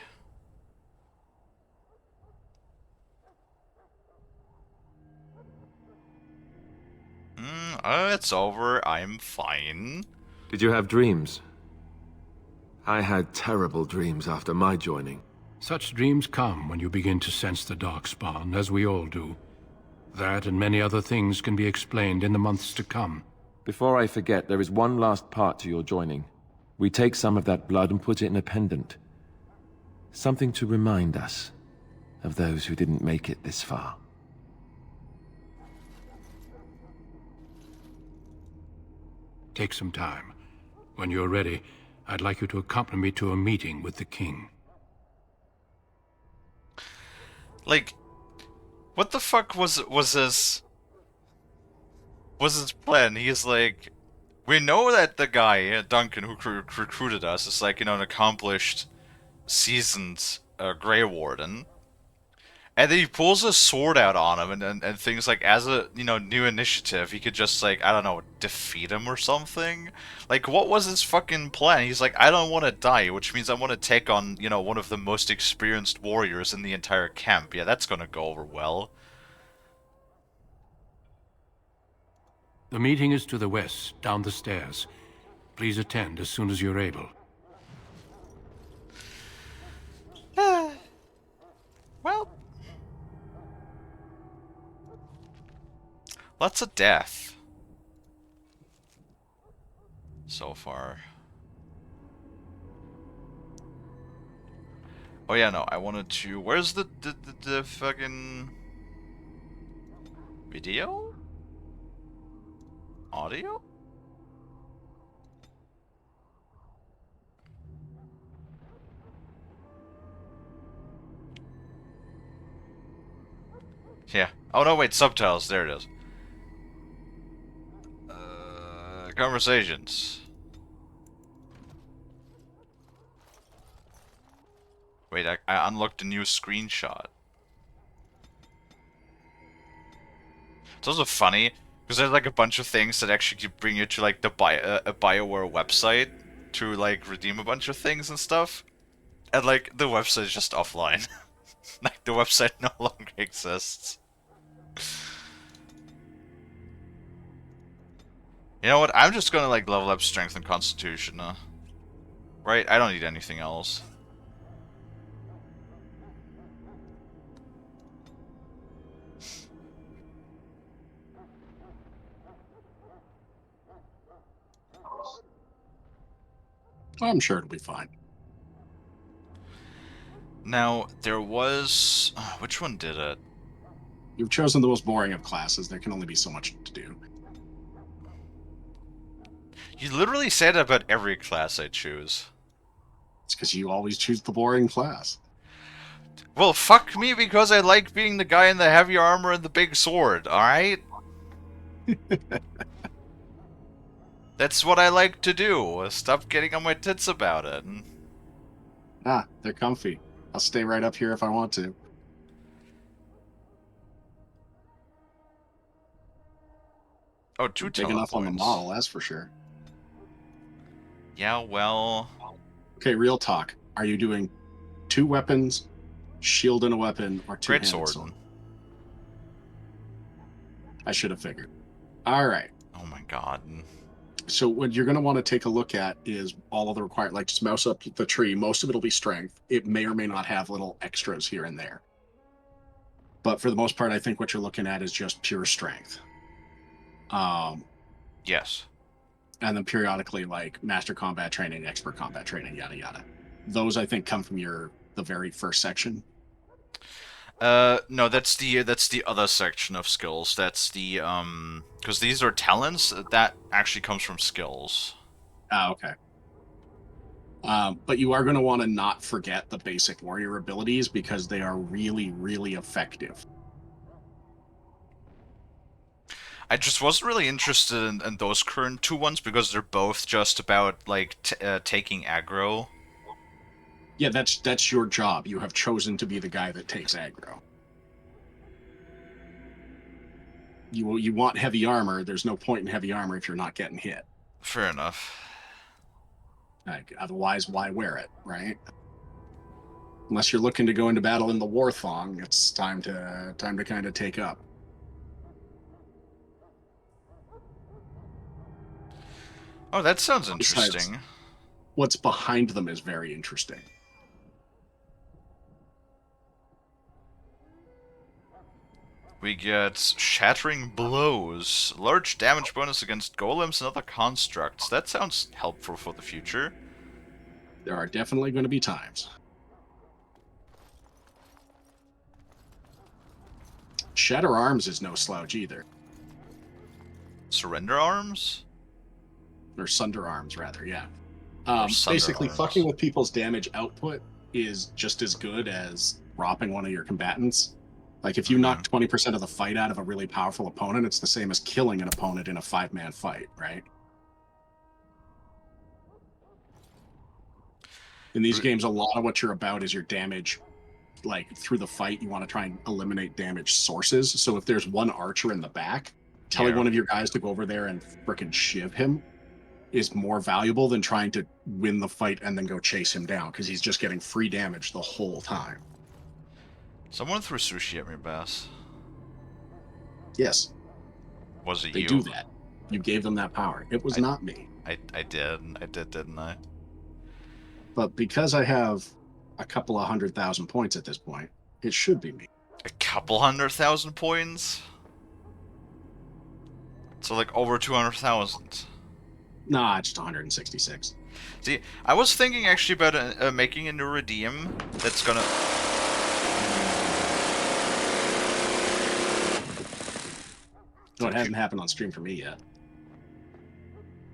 It's over. I'm fine. Did you have dreams? I had terrible dreams after my joining. Such dreams come when you begin to sense the Darkspawn, as we all do. That and many other things can be explained in the months to come. Before I forget, there is one last part to your joining. We take some of that blood and put it in a pendant. Something to remind us of those who didn't make it this far. Take some time. When you're ready, I'd like you to accompany me to a meeting with the king. Like, what the fuck was his plan? He's like, we know that the guy, Duncan, who recruited us, is like, you know, an accomplished, seasoned Grey Warden. And then he pulls a sword out on him and things like, as a, you know, new initiative, he could just, like, I don't know, defeat him or something? Like, what was his fucking plan? He's like, I don't want to die, which means I want to take on, you know, one of the most experienced warriors in the entire camp. Yeah, that's gonna go over well. The meeting is to the west, down the stairs. Please attend as soon as you're able. Well, lots of death so far. Oh yeah, no, I wanted to. Where's the fucking video? Audio? Yeah. Oh no, wait, subtitles. There it is. Conversations. Wait, I unlocked a new screenshot. It's also funny because there's like a bunch of things that actually could bring you to like the a BioWare website to like redeem a bunch of things and stuff, and like the website is just offline. Like the website no longer exists. You know what? I'm just gonna like level up strength and constitution. Right? I don't need anything else. I'm sure it'll be fine. Now, there was... which one did it? You've chosen the most boring of classes. There can only be so much to do. You literally say that about every class I choose. It's because you always choose the boring class. Well, fuck me because I like being the guy in the heavy armor and the big sword, alright? That's what I like to do. Stop getting on my tits about it. Ah, they're comfy. I'll stay right up here if I want to. Oh, two big enough on the model, that's for sure. Yeah, well... Okay, real talk. Are you doing 2 weapons, shield and a weapon, or 2-handed sword? I should have figured. Alright. Oh my god. So what you're going to want to take a look at is all of the required, like just mouse up the tree. Most of it will be strength. It may or may not have little extras here and there. But for the most part, I think what you're looking at is just pure strength. Yes. And then periodically, like master combat training, expert combat training, yada yada. Those I think come from the very first section. No, that's the other section of skills. That's the because these are talents. That actually comes from skills. Ah, okay. But you are going to want to not forget the basic warrior abilities because they are really, really effective. I just wasn't really interested in those current 2 ones because they're both just about like taking aggro. Yeah, that's your job. You have chosen to be the guy that takes aggro. You want heavy armor. There's no point in heavy armor if you're not getting hit. Fair enough. Like, otherwise, why wear it, right? Unless you're looking to go into battle in the war thong, it's time to kind of take up. Oh, that sounds interesting. Besides, what's behind them is very interesting. We get Shattering Blows. Large damage bonus against golems and other constructs. That sounds helpful for the future. There are definitely going to be times. Shatter Arms is no slouch either. Surrender Arms? or Sunder Arms, rather. Yeah. Or Sunder Basically, Arms. fucking with people's damage output is just as good as dropping one of your combatants. Like, if you knock 20% of the fight out of a really powerful opponent, it's the same as killing an opponent in a 5-man fight, right? In these games, a lot of what you're about is your damage. Like, through the fight, you want to try and eliminate damage sources. So if there's one archer in the back, telling one of your guys to go over there and frickin' shiv him is more valuable than trying to win the fight and then go chase him down, because he's just getting free damage the whole time. Someone threw sushi at me, Bass. Yes. Was it They you? do that. You gave them that power. It was not me. I did, didn't I? But because I have a couple of 100,000 points at this point, it should be me. A couple 100,000 points? So like over 200,000. Nah, just 166. See, I was thinking actually about making a new redeem that's gonna... No, it hasn't happened on stream for me yet.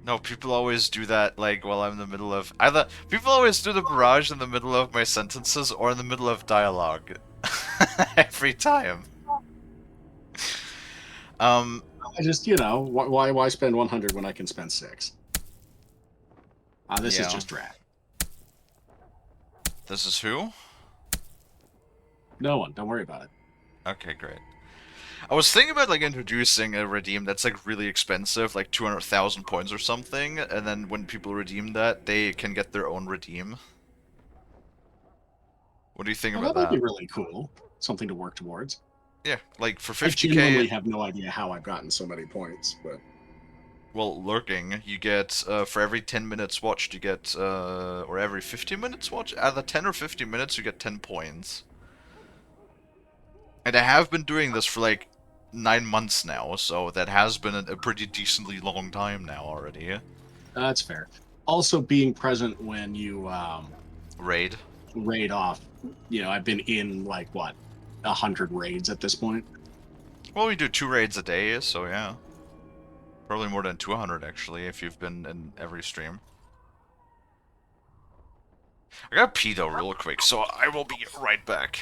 No, people always do that, like, while I'm in the middle of... Either... People always do the barrage in the middle of my sentences or in the middle of dialogue. Every time. I just, you know, why spend 100 when I can spend 6? This is just drag. This is who? No one. Don't worry about it. Okay, great. I was thinking about, like, introducing a redeem that's, like, really expensive, like 200,000 points or something, and then when people redeem that, they can get their own redeem. What do you think about that? That might be really cool. Something to work towards. Yeah, like, for 50k... I genuinely have no idea how I've gotten so many points, but... Well, lurking, you get, for every 10 minutes watched, you get, or every 50 minutes watched? Either 10 or 50 minutes, you get 10 points. And I have been doing this for, like, 9 months now, so that has been a pretty decently long time now already. That's fair. Also, being present when you, raid off. You know, I've been in, like, what, 100 raids at this point? Well, we do 2 raids a day, so yeah. Probably more than 200, actually, if you've been in every stream. I gotta pee, though, real quick, so I will be right back.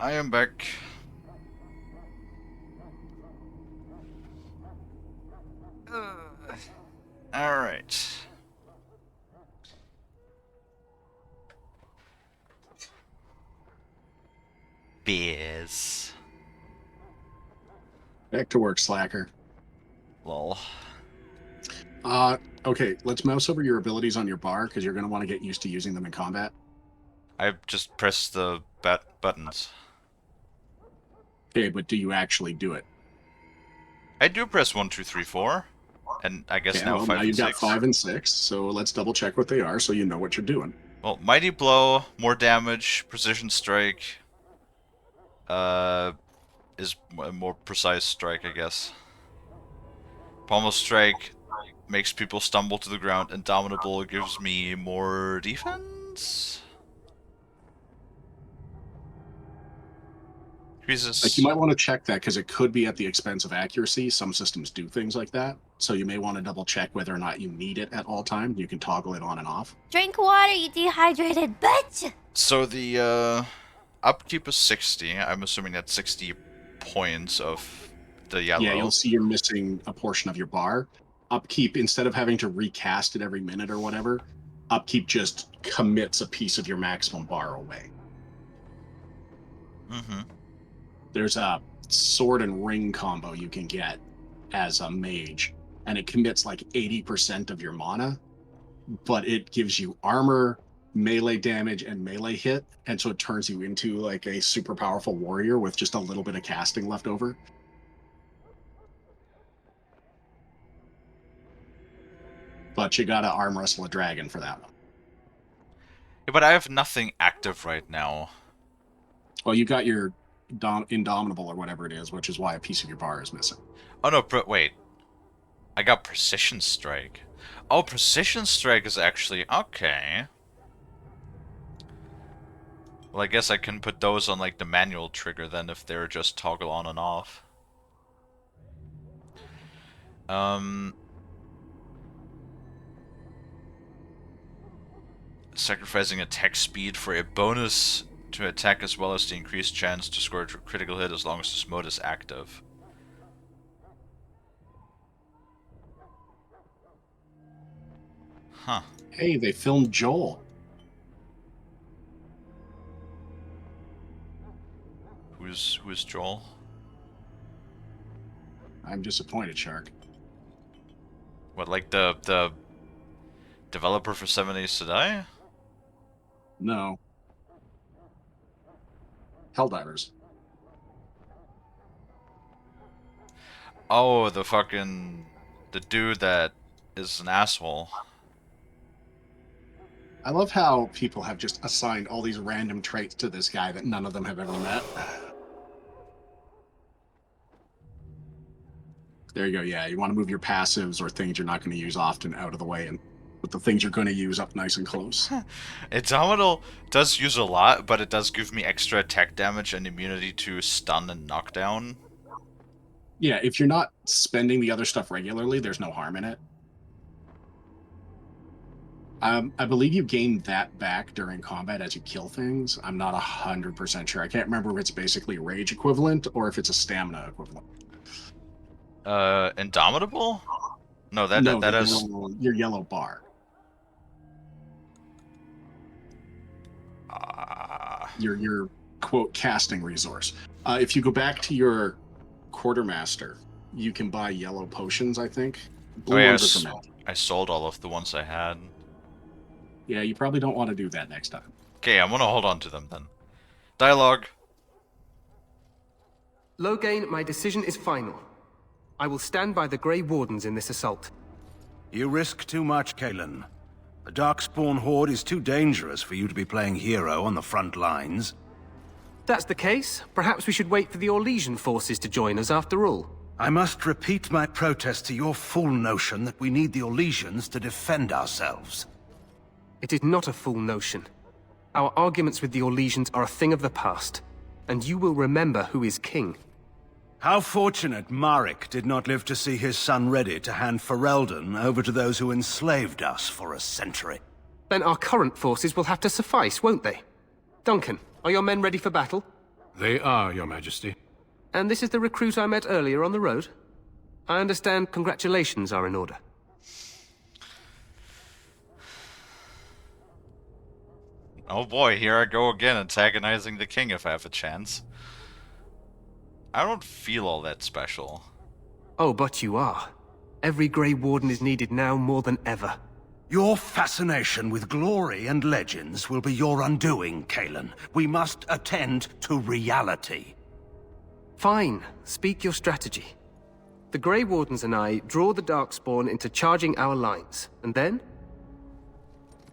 I am back. Alright. Beers. Back to work, slacker. Lol. Okay, let's mouse over your abilities on your bar, because you're going to want to get used to using them in combat. I just pressed the buttons. Okay, but do you actually do it? I do press 1, 2, 3, 4. And I guess Okay, now well, 5 now and you've 6. got 5 and 6, so let's double check what they are so you know what you're doing. Well, Mighty Blow, more damage, Precision Strike, is a more precise strike, I guess. Pommel Strike makes people stumble to the ground. Indomitable gives me more defense? Jesus. Like, you might want to check that, because it could be at the expense of accuracy. Some systems do things like that, so you may want to double check whether or not you need it at all times. You can toggle it on and off. Drink water, you dehydrated bitch! So the upkeep is 60. I'm assuming that's 60 points of the yellow. Yeah, you'll see you're missing a portion of your bar. Upkeep, instead of having to recast it every minute or whatever, upkeep just commits a piece of your maximum bar away. Mm-hmm. There's a sword and ring combo you can get as a mage, and it commits like 80% of your mana, but it gives you armor, melee damage, and melee hit, and so it turns you into like a super powerful warrior with just a little bit of casting left over. But you gotta arm wrestle a dragon for that one. Yeah, but I have nothing active right now. Well, you got your Indomitable or whatever it is, which is why a piece of your bar is missing. Oh no, wait. I got Precision Strike. Oh, Precision Strike is actually... Okay. Well, I guess I can put those on, like, the manual trigger then, if they're just toggle on and off. Sacrificing attack speed for a bonus to attack, as well as the increased chance to score a critical hit as long as this mode is active. Huh. Hey, they filmed Joel. Who's Joel? I'm disappointed, Shark. What, like the developer for 7 Days to Die? No. Helldivers. Oh, the dude that is an asshole. I love how people have just assigned all these random traits to this guy that none of them have ever met. There you go, yeah. You want to move your passives or things you're not going to use often out of the way, and put the things you're going to use up nice and close. Indomitable does use a lot, but it does give me extra attack damage and immunity to stun and knockdown. Yeah, if you're not spending the other stuff regularly, there's no harm in it. I believe you gain that back during combat as you kill things. I'm not 100% sure. I can't remember if it's basically rage equivalent or if it's a stamina equivalent. Indomitable? No, that is your yellow bar. Your quote casting resource. If you go back to your quartermaster, you can buy yellow potions, I think. Blue ones are fermented. I sold all of the ones I had. Yeah, you probably don't want to do that next time. Okay, I'm gonna hold on to them then. Dialogue. Loghain, my decision is final. I will stand by the Grey Wardens in this assault. You risk too much, Kalie. The Darkspawn Horde is too dangerous for you to be playing hero on the front lines. That's the case. Perhaps we should wait for the Orlesian forces to join us after all. I must repeat my protest to your fool notion that we need the Orlesians to defend ourselves. It is not a fool notion. Our arguments with the Orlesians are a thing of the past, and you will remember who is king. How fortunate Marek did not live to see his son ready to hand Ferelden over to those who enslaved us for a century. Then our current forces will have to suffice, won't they? Duncan, are your men ready for battle? They are, Your Majesty. And this is the recruit I met earlier on the road? I understand congratulations are in order. Oh boy, here I go again, antagonizing the king if I have a chance. I don't feel all that special. Oh, but you are. Every Grey Warden is needed now more than ever. Your fascination with glory and legends will be your undoing, Kalie. We must attend to reality. Fine. Speak your strategy. The Grey Wardens and I draw the Darkspawn into charging our lines, and then?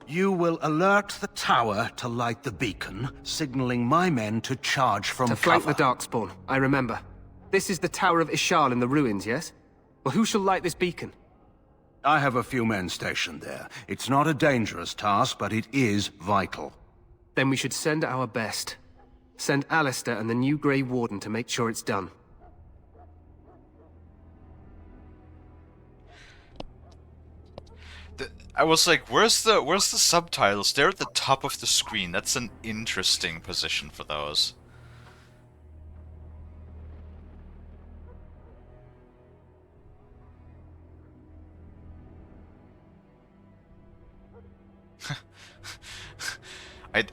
You will alert the tower to light the beacon, signaling my men to charge from cover. To flank cover. the Darkspawn, I remember. This is the Tower of Ishal in the ruins, yes? Well, who shall light this beacon? I have a few men stationed there. It's not a dangerous task, but it is vital. Then we should send our best. Send Alistair and the new Grey Warden to make sure it's done. I was like, where's the subtitles? They're at the top of the screen. That's an interesting position for those.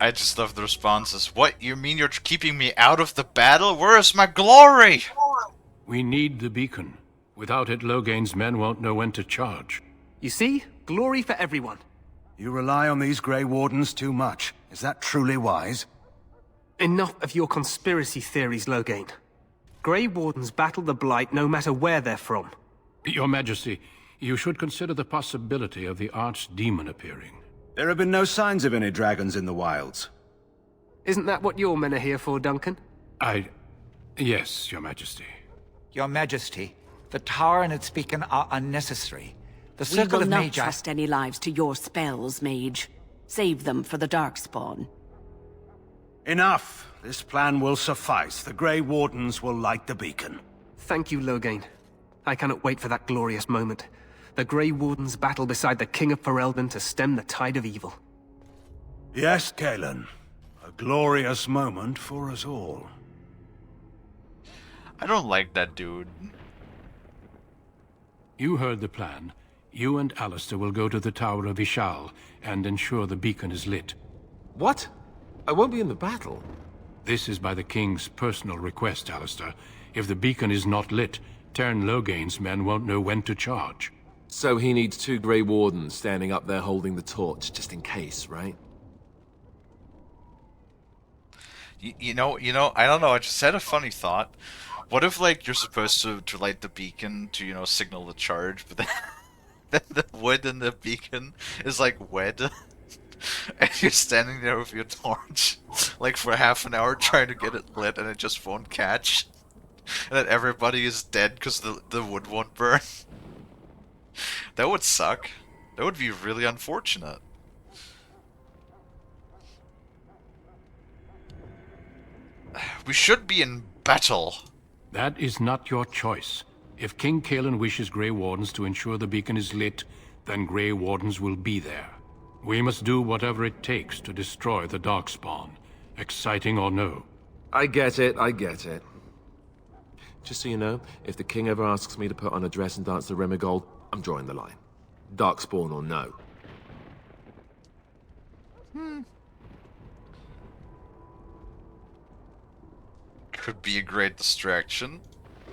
I just love the responses. What, you mean you're keeping me out of the battle? Where is my glory? We need the beacon. Without it, Loghain's men won't know when to charge. You see? Glory for everyone. You rely on these Grey Wardens too much. Is that truly wise? Enough of your conspiracy theories, Loghain. Grey Wardens battle the Blight no matter where they're from. Your Majesty, you should consider the possibility of the Archdemon appearing. There have been no signs of any dragons in the wilds. Isn't that what your men are here for, Duncan? Yes, Your Majesty. Your Majesty, the tower and its beacon are unnecessary. The Circle We will of not Magi... trust any lives to your spells, Mage. Save them for the Darkspawn. Enough! This plan will suffice. The Grey Wardens will light the beacon. Thank you, Loghain. I cannot wait for that glorious moment. The Grey Wardens battle beside the King of Ferelden to stem the tide of evil. Yes, Kalie. A glorious moment for us all. I don't like that dude. You heard the plan. You and Alistair will go to the Tower of Ishal and ensure the beacon is lit. What? I won't be in the battle. This is by the King's personal request, Alistair. If the beacon is not lit, Teyrn Loghain's men won't know when to charge. So he needs 2 Grey Wardens standing up there holding the torch, just in case, right? You know, I don't know, I just had a funny thought. What if, like, you're supposed to light the beacon to, you know, signal the charge, but then the wood in the beacon is, like, wet? And you're standing there with your torch, like, for half an hour trying to get it lit, and it just won't catch. And then everybody is dead because the wood won't burn. That would suck. That would be really unfortunate. We should be in battle. That is not your choice. If King Kalie wishes Grey Wardens to ensure the beacon is lit, then Grey Wardens will be there. We must do whatever it takes to destroy the Darkspawn, exciting or no. I get it, I get it. Just so you know, if the king ever asks me to put on a dress and dance the Remigold, I'm drawing the line. Darkspawn or no. Could be a great distraction.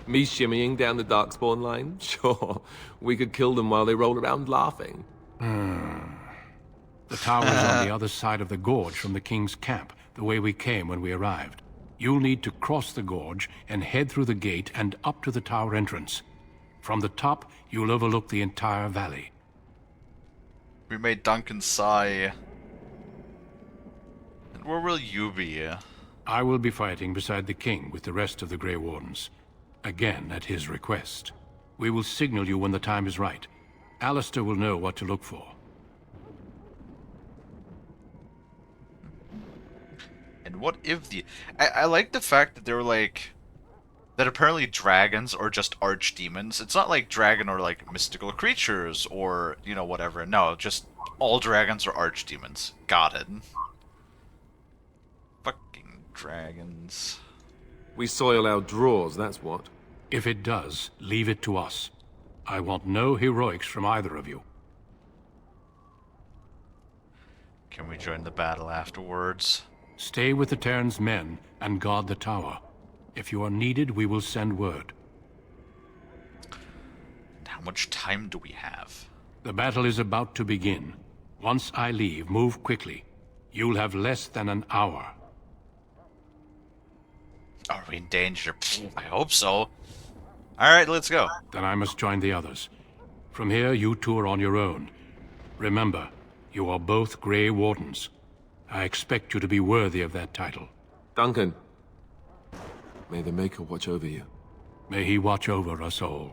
Me shimmying down the Darkspawn line? Sure. We could kill them while they roll around laughing. The tower is on the other side of the gorge from the King's camp, the way we came when we arrived. You'll need to cross the gorge and head through the gate and up to the tower entrance. From the top, you'll overlook the entire valley. We made Duncan sigh. And where will you be? I will be fighting beside the King with the rest of the Grey Wardens. Again, at his request. We will signal you when the time is right. Alistair will know what to look for. And what if the... I like the fact that they're like... That apparently dragons are just archdemons. It's not like dragon or like mystical creatures or, you know, whatever. No, just all dragons are archdemons. Got it. Fucking dragons. We soil our drawers, that's what. If it does, leave it to us. I want no heroics from either of you. Can we join the battle afterwards? Stay with the Terran's men and guard the tower. If you are needed, we will send word. How much time do we have? The battle is about to begin. Once I leave, move quickly. You'll have less than an hour. Are we in danger? I hope so. Alright, let's go. Then I must join the others. From here, you two are on your own. Remember, you are both Grey Wardens. I expect you to be worthy of that title. Duncan, may the Maker watch over you. May he watch over us all.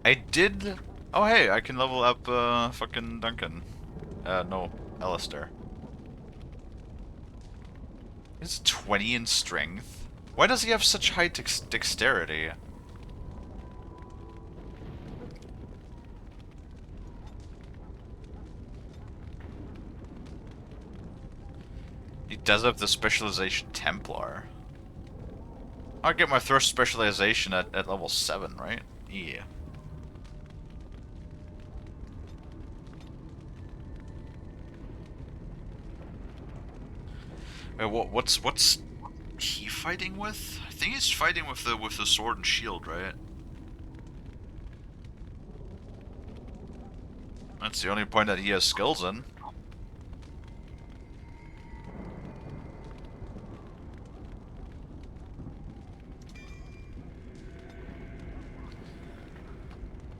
I did... Oh, hey, I can level up, fucking Duncan. No, Alistair. He's 20 in strength. Why does he have such high dexterity? He does have the specialization Templar. I'll get my first specialization at level 7, right? Yeah. Wait, what's he fighting with? I think he's fighting with the sword and shield, right? That's the only point that he has skills in.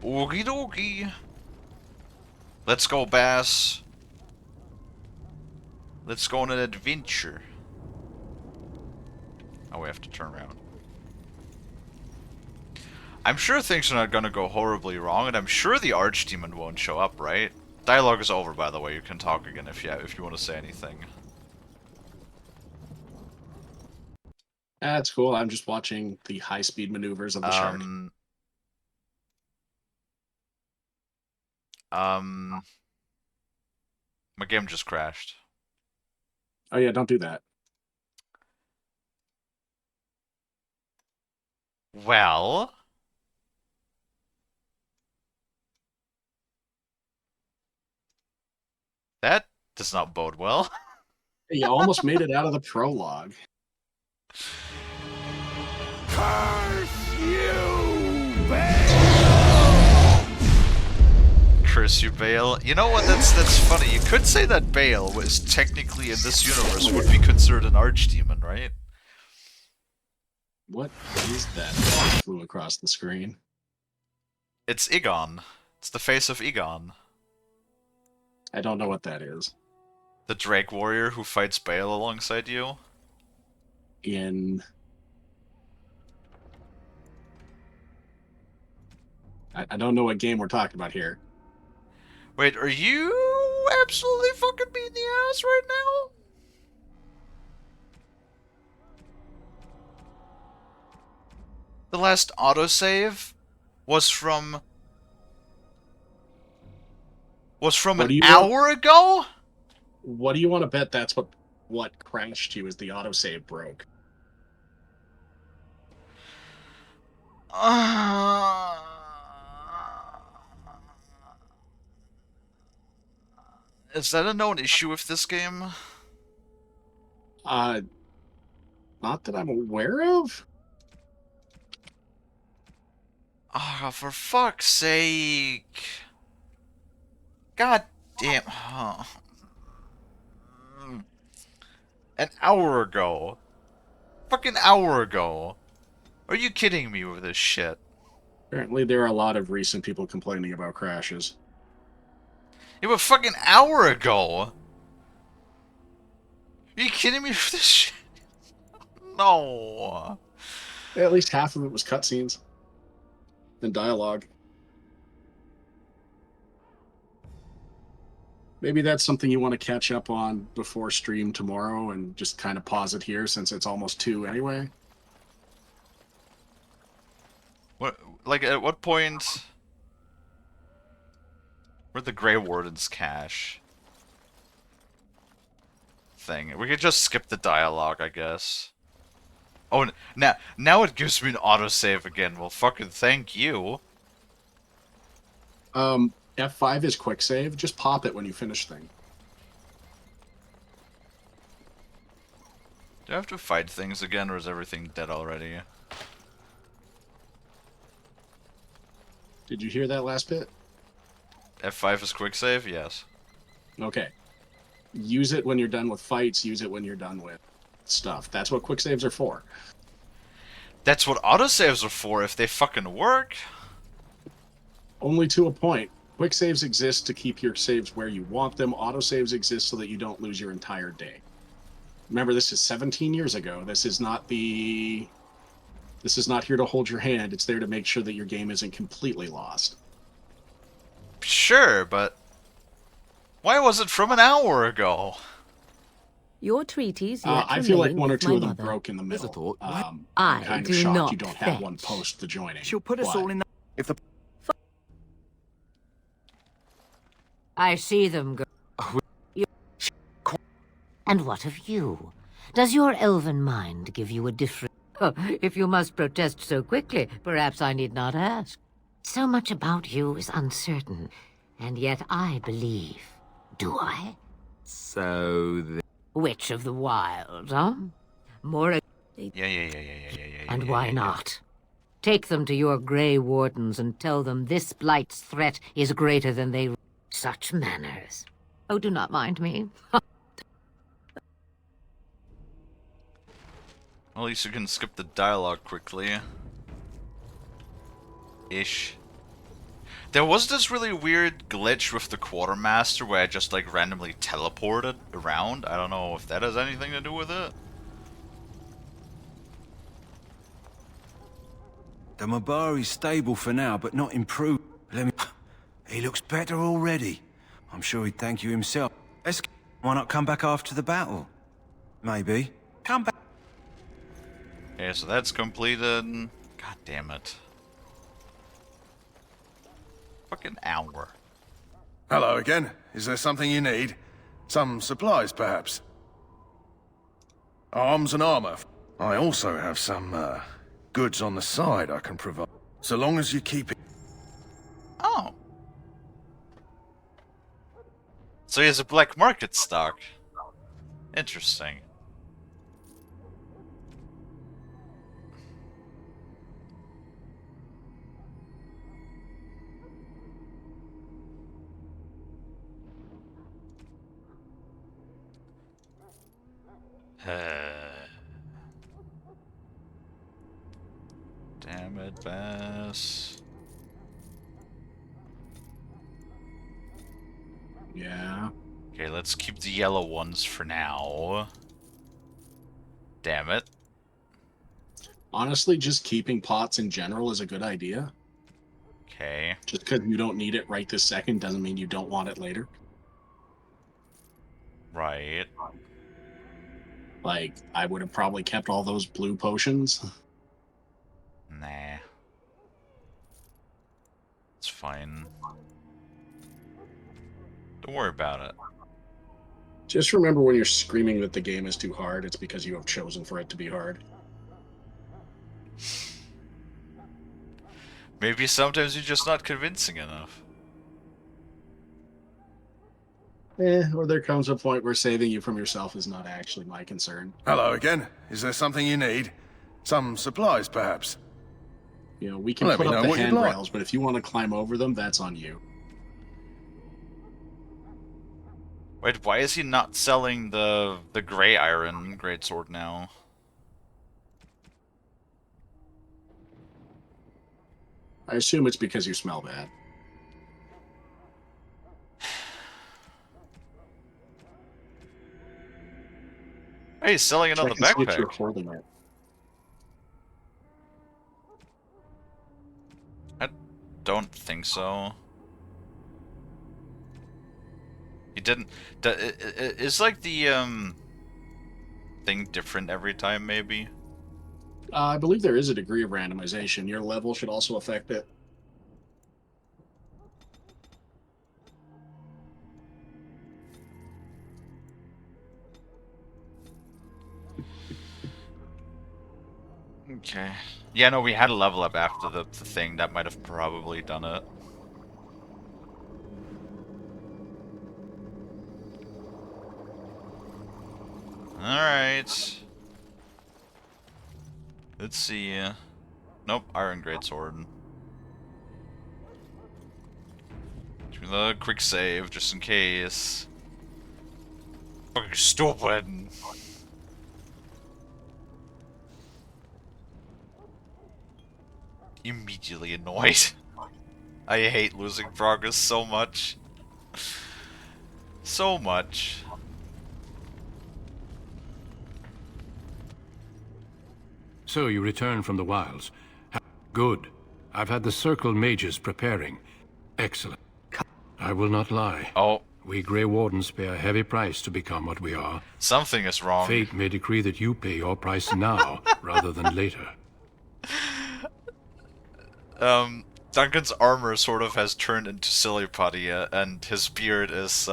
Okie dokie. Let's go, Bass. Let's go on an adventure. Oh, we have to turn around. I'm sure things are not gonna go horribly wrong, and I'm sure the Archdemon won't show up, right? Dialogue is over, by the way. You can talk again if you want to say anything. That's cool. I'm just watching the high-speed maneuvers of the shark. My game just crashed. Oh yeah, don't do that. Well... That does not bode well. You almost made it out of the prologue. Curse you, Curse you, Bale. You know what? That's funny. You could say that Bale was technically in this universe would be considered an archdemon, right? What is that that flew across the screen? It's Egon. It's the face of Egon. I don't know what that is. The Drake Warrior who fights Bale alongside you. I don't know what game we're talking about here. Wait, are you absolutely fucking me in the ass right now? The last autosave was from an hour ago? What do you want to bet that's what crashed you as the autosave broke? Is that a known issue with this game? Not that I'm aware of. Ah, for fuck's sake. God damn. Huh. An hour ago. Fucking hour ago. Are you kidding me with this shit? Apparently there are a lot of recent people complaining about crashes. Yeah, but fucking hour ago. Are you kidding me with this shit? No. At least half of it was cutscenes and dialogue. Maybe that's something you want to catch up on before stream tomorrow and just kind of pause it here since it's almost 2 anyway. What, like, at what point... Where'd the Grey Warden's cache? thing. We could just skip the dialogue, I guess. Oh, now it gives me an autosave again. Well, fucking thank you. F5 is quick save. Just pop it when you finish thing. Do I have to fight things again, or is everything dead already? Did you hear that last bit? F5 is quick save? Yes. Okay. Use it when you're done with fights. Use it when you're done with stuff. That's what quick saves are for. That's what autosaves are for, if they fucking work. Only to a point. Quick saves exist to keep your saves where you want them. Autosaves exist so that you don't lose your entire day. Remember, this is 17 years ago. This is not here to hold your hand. It's there to make sure that your game isn't completely lost. Sure, but why was it from an hour ago? Your treaties yet I feel like remain one or with two my of them mother. broke in the middle. I'm I kind do of shocked not you don't have fetch. one post the joining. She'll put us all in the... If the I see them go. And what of you? Does your elven mind give you a different... Oh, if you must protest so quickly, perhaps I need not ask. So much about you is uncertain, and yet I believe. Do I? So... Witch of the Wild, huh? More... Yeah. And why not? Take them to your Grey Wardens and tell them this Blight's threat is greater than they... Such manners. Oh, do not mind me. At least you can skip the dialogue quickly. Ish. There was this really weird glitch with the Quartermaster where I just like randomly teleported around. I don't know if that has anything to do with it. The Mabari's stable for now, but not improved. He looks better already. I'm sure he'd thank you himself. Why not come back after the battle? Maybe. Come back. Okay, so that's completed. God damn it. Fucking hour. Hello again. Is there something you need? Some supplies, perhaps? Arms and armor. I also have some, goods on the side I can provide. So long as you keep it... Oh. So he has a black market stock. Interesting. Damn it, Bass. Yeah. Okay, let's keep the yellow ones for now. Damn it. Honestly, just keeping pots in general is a good idea. Okay. Just because you don't need it right this second doesn't mean you don't want it later. Right. Like, I would have probably kept all those blue potions. Nah. It's fine. Don't worry about it. Just remember when you're screaming that the game is too hard, it's because you have chosen for it to be hard. Maybe sometimes you're just not convincing enough. Or there comes a point where saving you from yourself is not actually my concern. Hello again. Is there something you need? Some supplies, perhaps? You know, we can Let put me up know the what you'd like. handrails, but if you want to climb over them, that's on you. Wait, why is he not selling the gray iron greatsword now? I assume it's because you smell bad. Hey, he's selling it on the Check and see if you're backpack. holding it. I don't think so. He didn't. Is like the thing different every time? Maybe. I believe there is a degree of randomization. Your level should also affect it. Okay. Yeah, no, we had a level up after the thing. That might have probably done it. Alright. Let's see. Nope, Iron Greatsword. Do the quick save, just in case. Fucking stupid. Immediately annoyed. I hate losing progress so much. So much. So you return from the wilds. Good. I've had the Circle mages preparing. Excellent. I will not lie. Oh. We Grey Wardens pay a heavy price to become what we are. Something is wrong. Fate may decree that you pay your price now, rather than later. Duncan's armor sort of has turned into silly putty, and his beard is,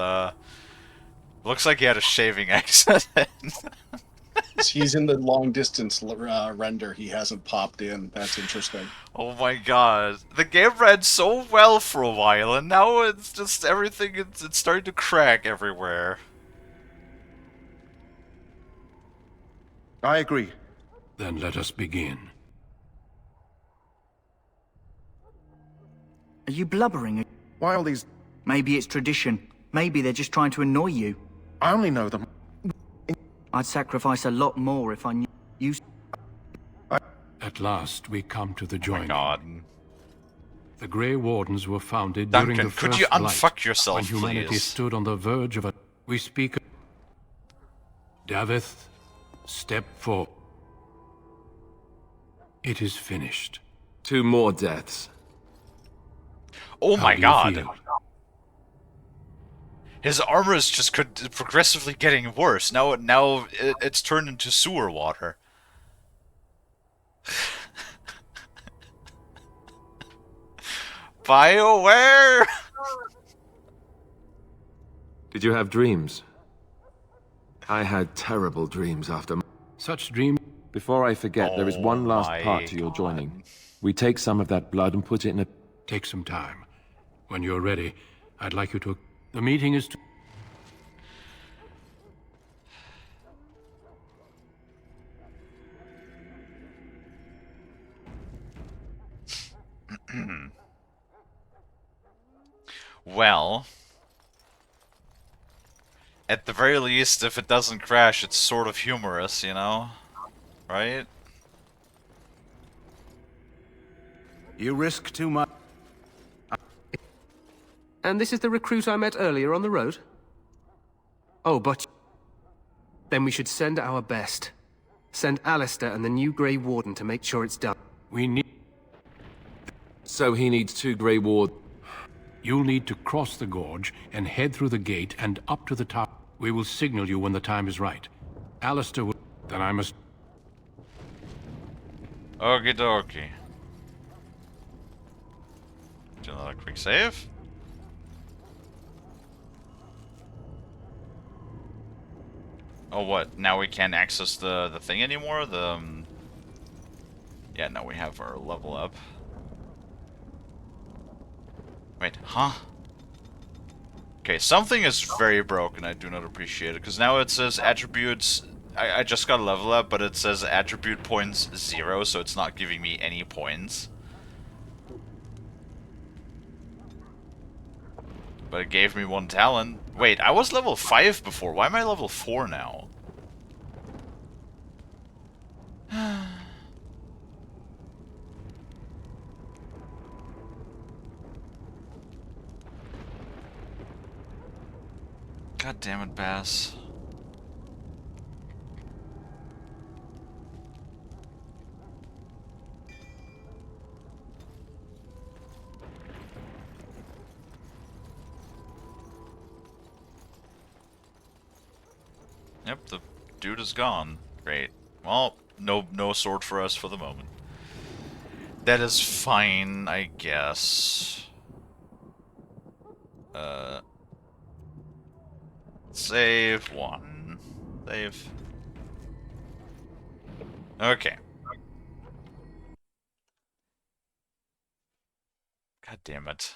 looks like he had a shaving accident. He's in the long distance render. He hasn't popped in. That's interesting. Oh my god. The game ran so well for a while, and now it's just everything, it's starting to crack everywhere. I agree. Then let us begin. Are you blubbering? Why all these... Maybe it's tradition. Maybe they're just trying to annoy you. I only know them. I'd sacrifice a lot more if I knew you... At last, we come to the joining. Oh my god. The Grey Wardens were founded Duncan, during the could First you Light, unfuck yourself, when humanity please? stood on the verge of a... We speak of... Davith, step forward. It is finished. 2 more deaths. Oh my How do you god. feel? His armor is just progressively getting worse. Now it's turned into sewer water. BioWare! Did you have dreams? I had terrible dreams after... Such dreams... Before I forget, there is one last part to your joining. We take some of that blood and put it in a... Take some time. When you're ready, I'd like you to... The meeting is to... Well... At the very least, if it doesn't crash, it's sort of humorous, you know? Right? You risk too much. And this is the recruit I met earlier on the road? Oh, but... Then we should send our best. Send Alistair and the new Grey Warden to make sure it's done. We need... So he needs 2 Grey Ward... You'll need to cross the gorge and head through the gate and up to the top. We will signal you when the time is right. Alistair will... Then I must... Okie dokie. Do another quick save. Oh, what? Now we can't access the thing anymore? Yeah, now we have our level up. Wait, huh? Okay, something is very broken. I do not appreciate it. Because now it says attributes... I just got a level up, but it says attribute points 0, so it's not giving me any points. But it gave me 1 talent. Wait, I was level 5 before. Why am I level 4 now? God damn it, Bass. Yep, the dude is gone. Great. Well, no sword for us for the moment. That is fine, I guess. Save 1. Save. Okay. damn it.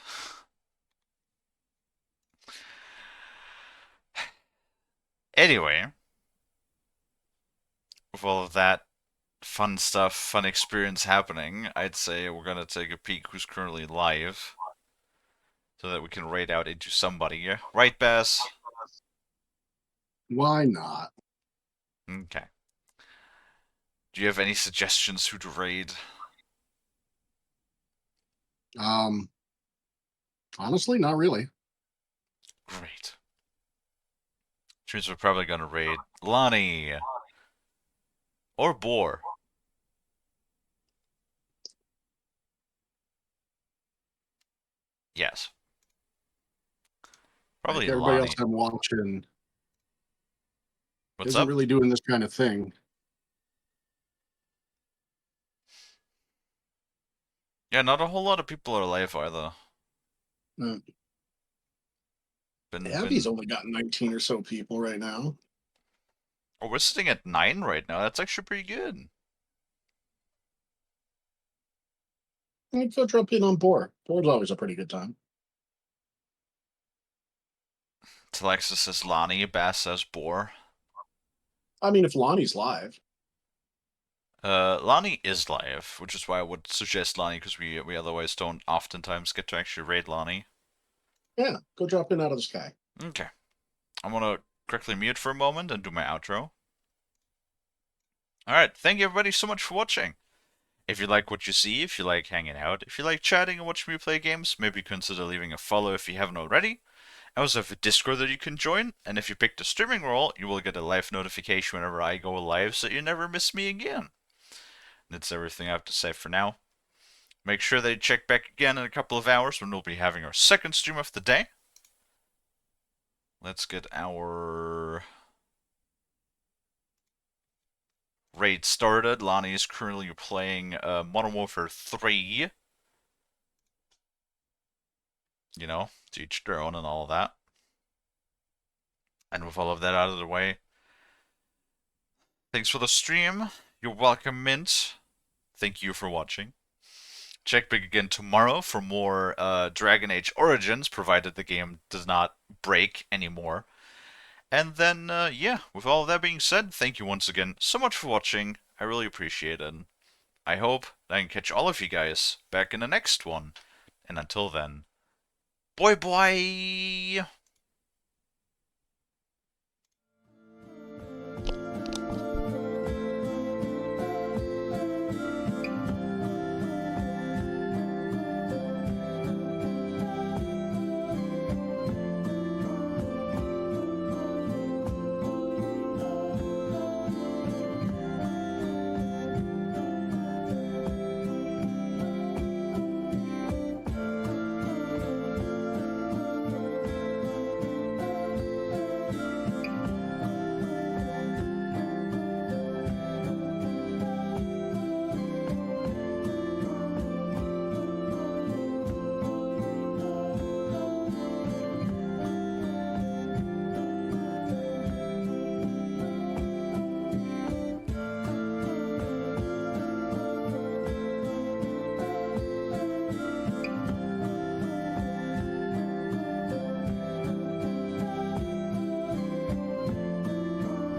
Anyway, with all of that fun stuff, fun experience happening, I'd say we're gonna take a peek who's currently live, so that we can raid out into somebody. Right, Bass? Why not? Okay. Do you have any suggestions who to raid? Honestly, not really. Great. Which means we're probably gonna raid Lonnie. Or Boar. Yes. Probably Like everybody else Lonnie. I'm watching What's isn't up? really doing this kind of thing. Yeah, not a whole lot of people are live either. Mm. Been Abby's only got 19 or so people right now. Oh, we're sitting at 9 right now. That's actually pretty good. I'd go drop in on board. Board's always a pretty good time. Telexa says Lonnie, Bass says Boar. I mean, if Lonnie's live. Lonnie is live, which is why I would suggest Lonnie, because we otherwise don't oftentimes get to actually raid Lonnie. Yeah, go drop in out of the sky. Okay. I'm gonna quickly mute for a moment and do my outro. Alright, thank you everybody so much for watching. If you like what you see, if you like hanging out, if you like chatting and watching me play games, maybe consider leaving a follow if you haven't already. I also have a Discord that you can join, and if you pick the streaming role, you will get a live notification whenever I go live, so you never miss me again. That's everything I have to say for now. Make sure that you check back again in a couple of hours when we'll be having our second stream of the day. Let's get our raid started. Lonnie is currently playing Modern Warfare 3. You know, to each their own and all of that. And with all of that out of the way, thanks for the stream. You're welcome, Mint. Thank you for watching. Check back again tomorrow for more Dragon Age Origins, provided the game does not break anymore. And then, yeah, with all of that being said, thank you once again so much for watching. I really appreciate it. I hope that I can catch all of you guys back in the next one. And until then, bye bye!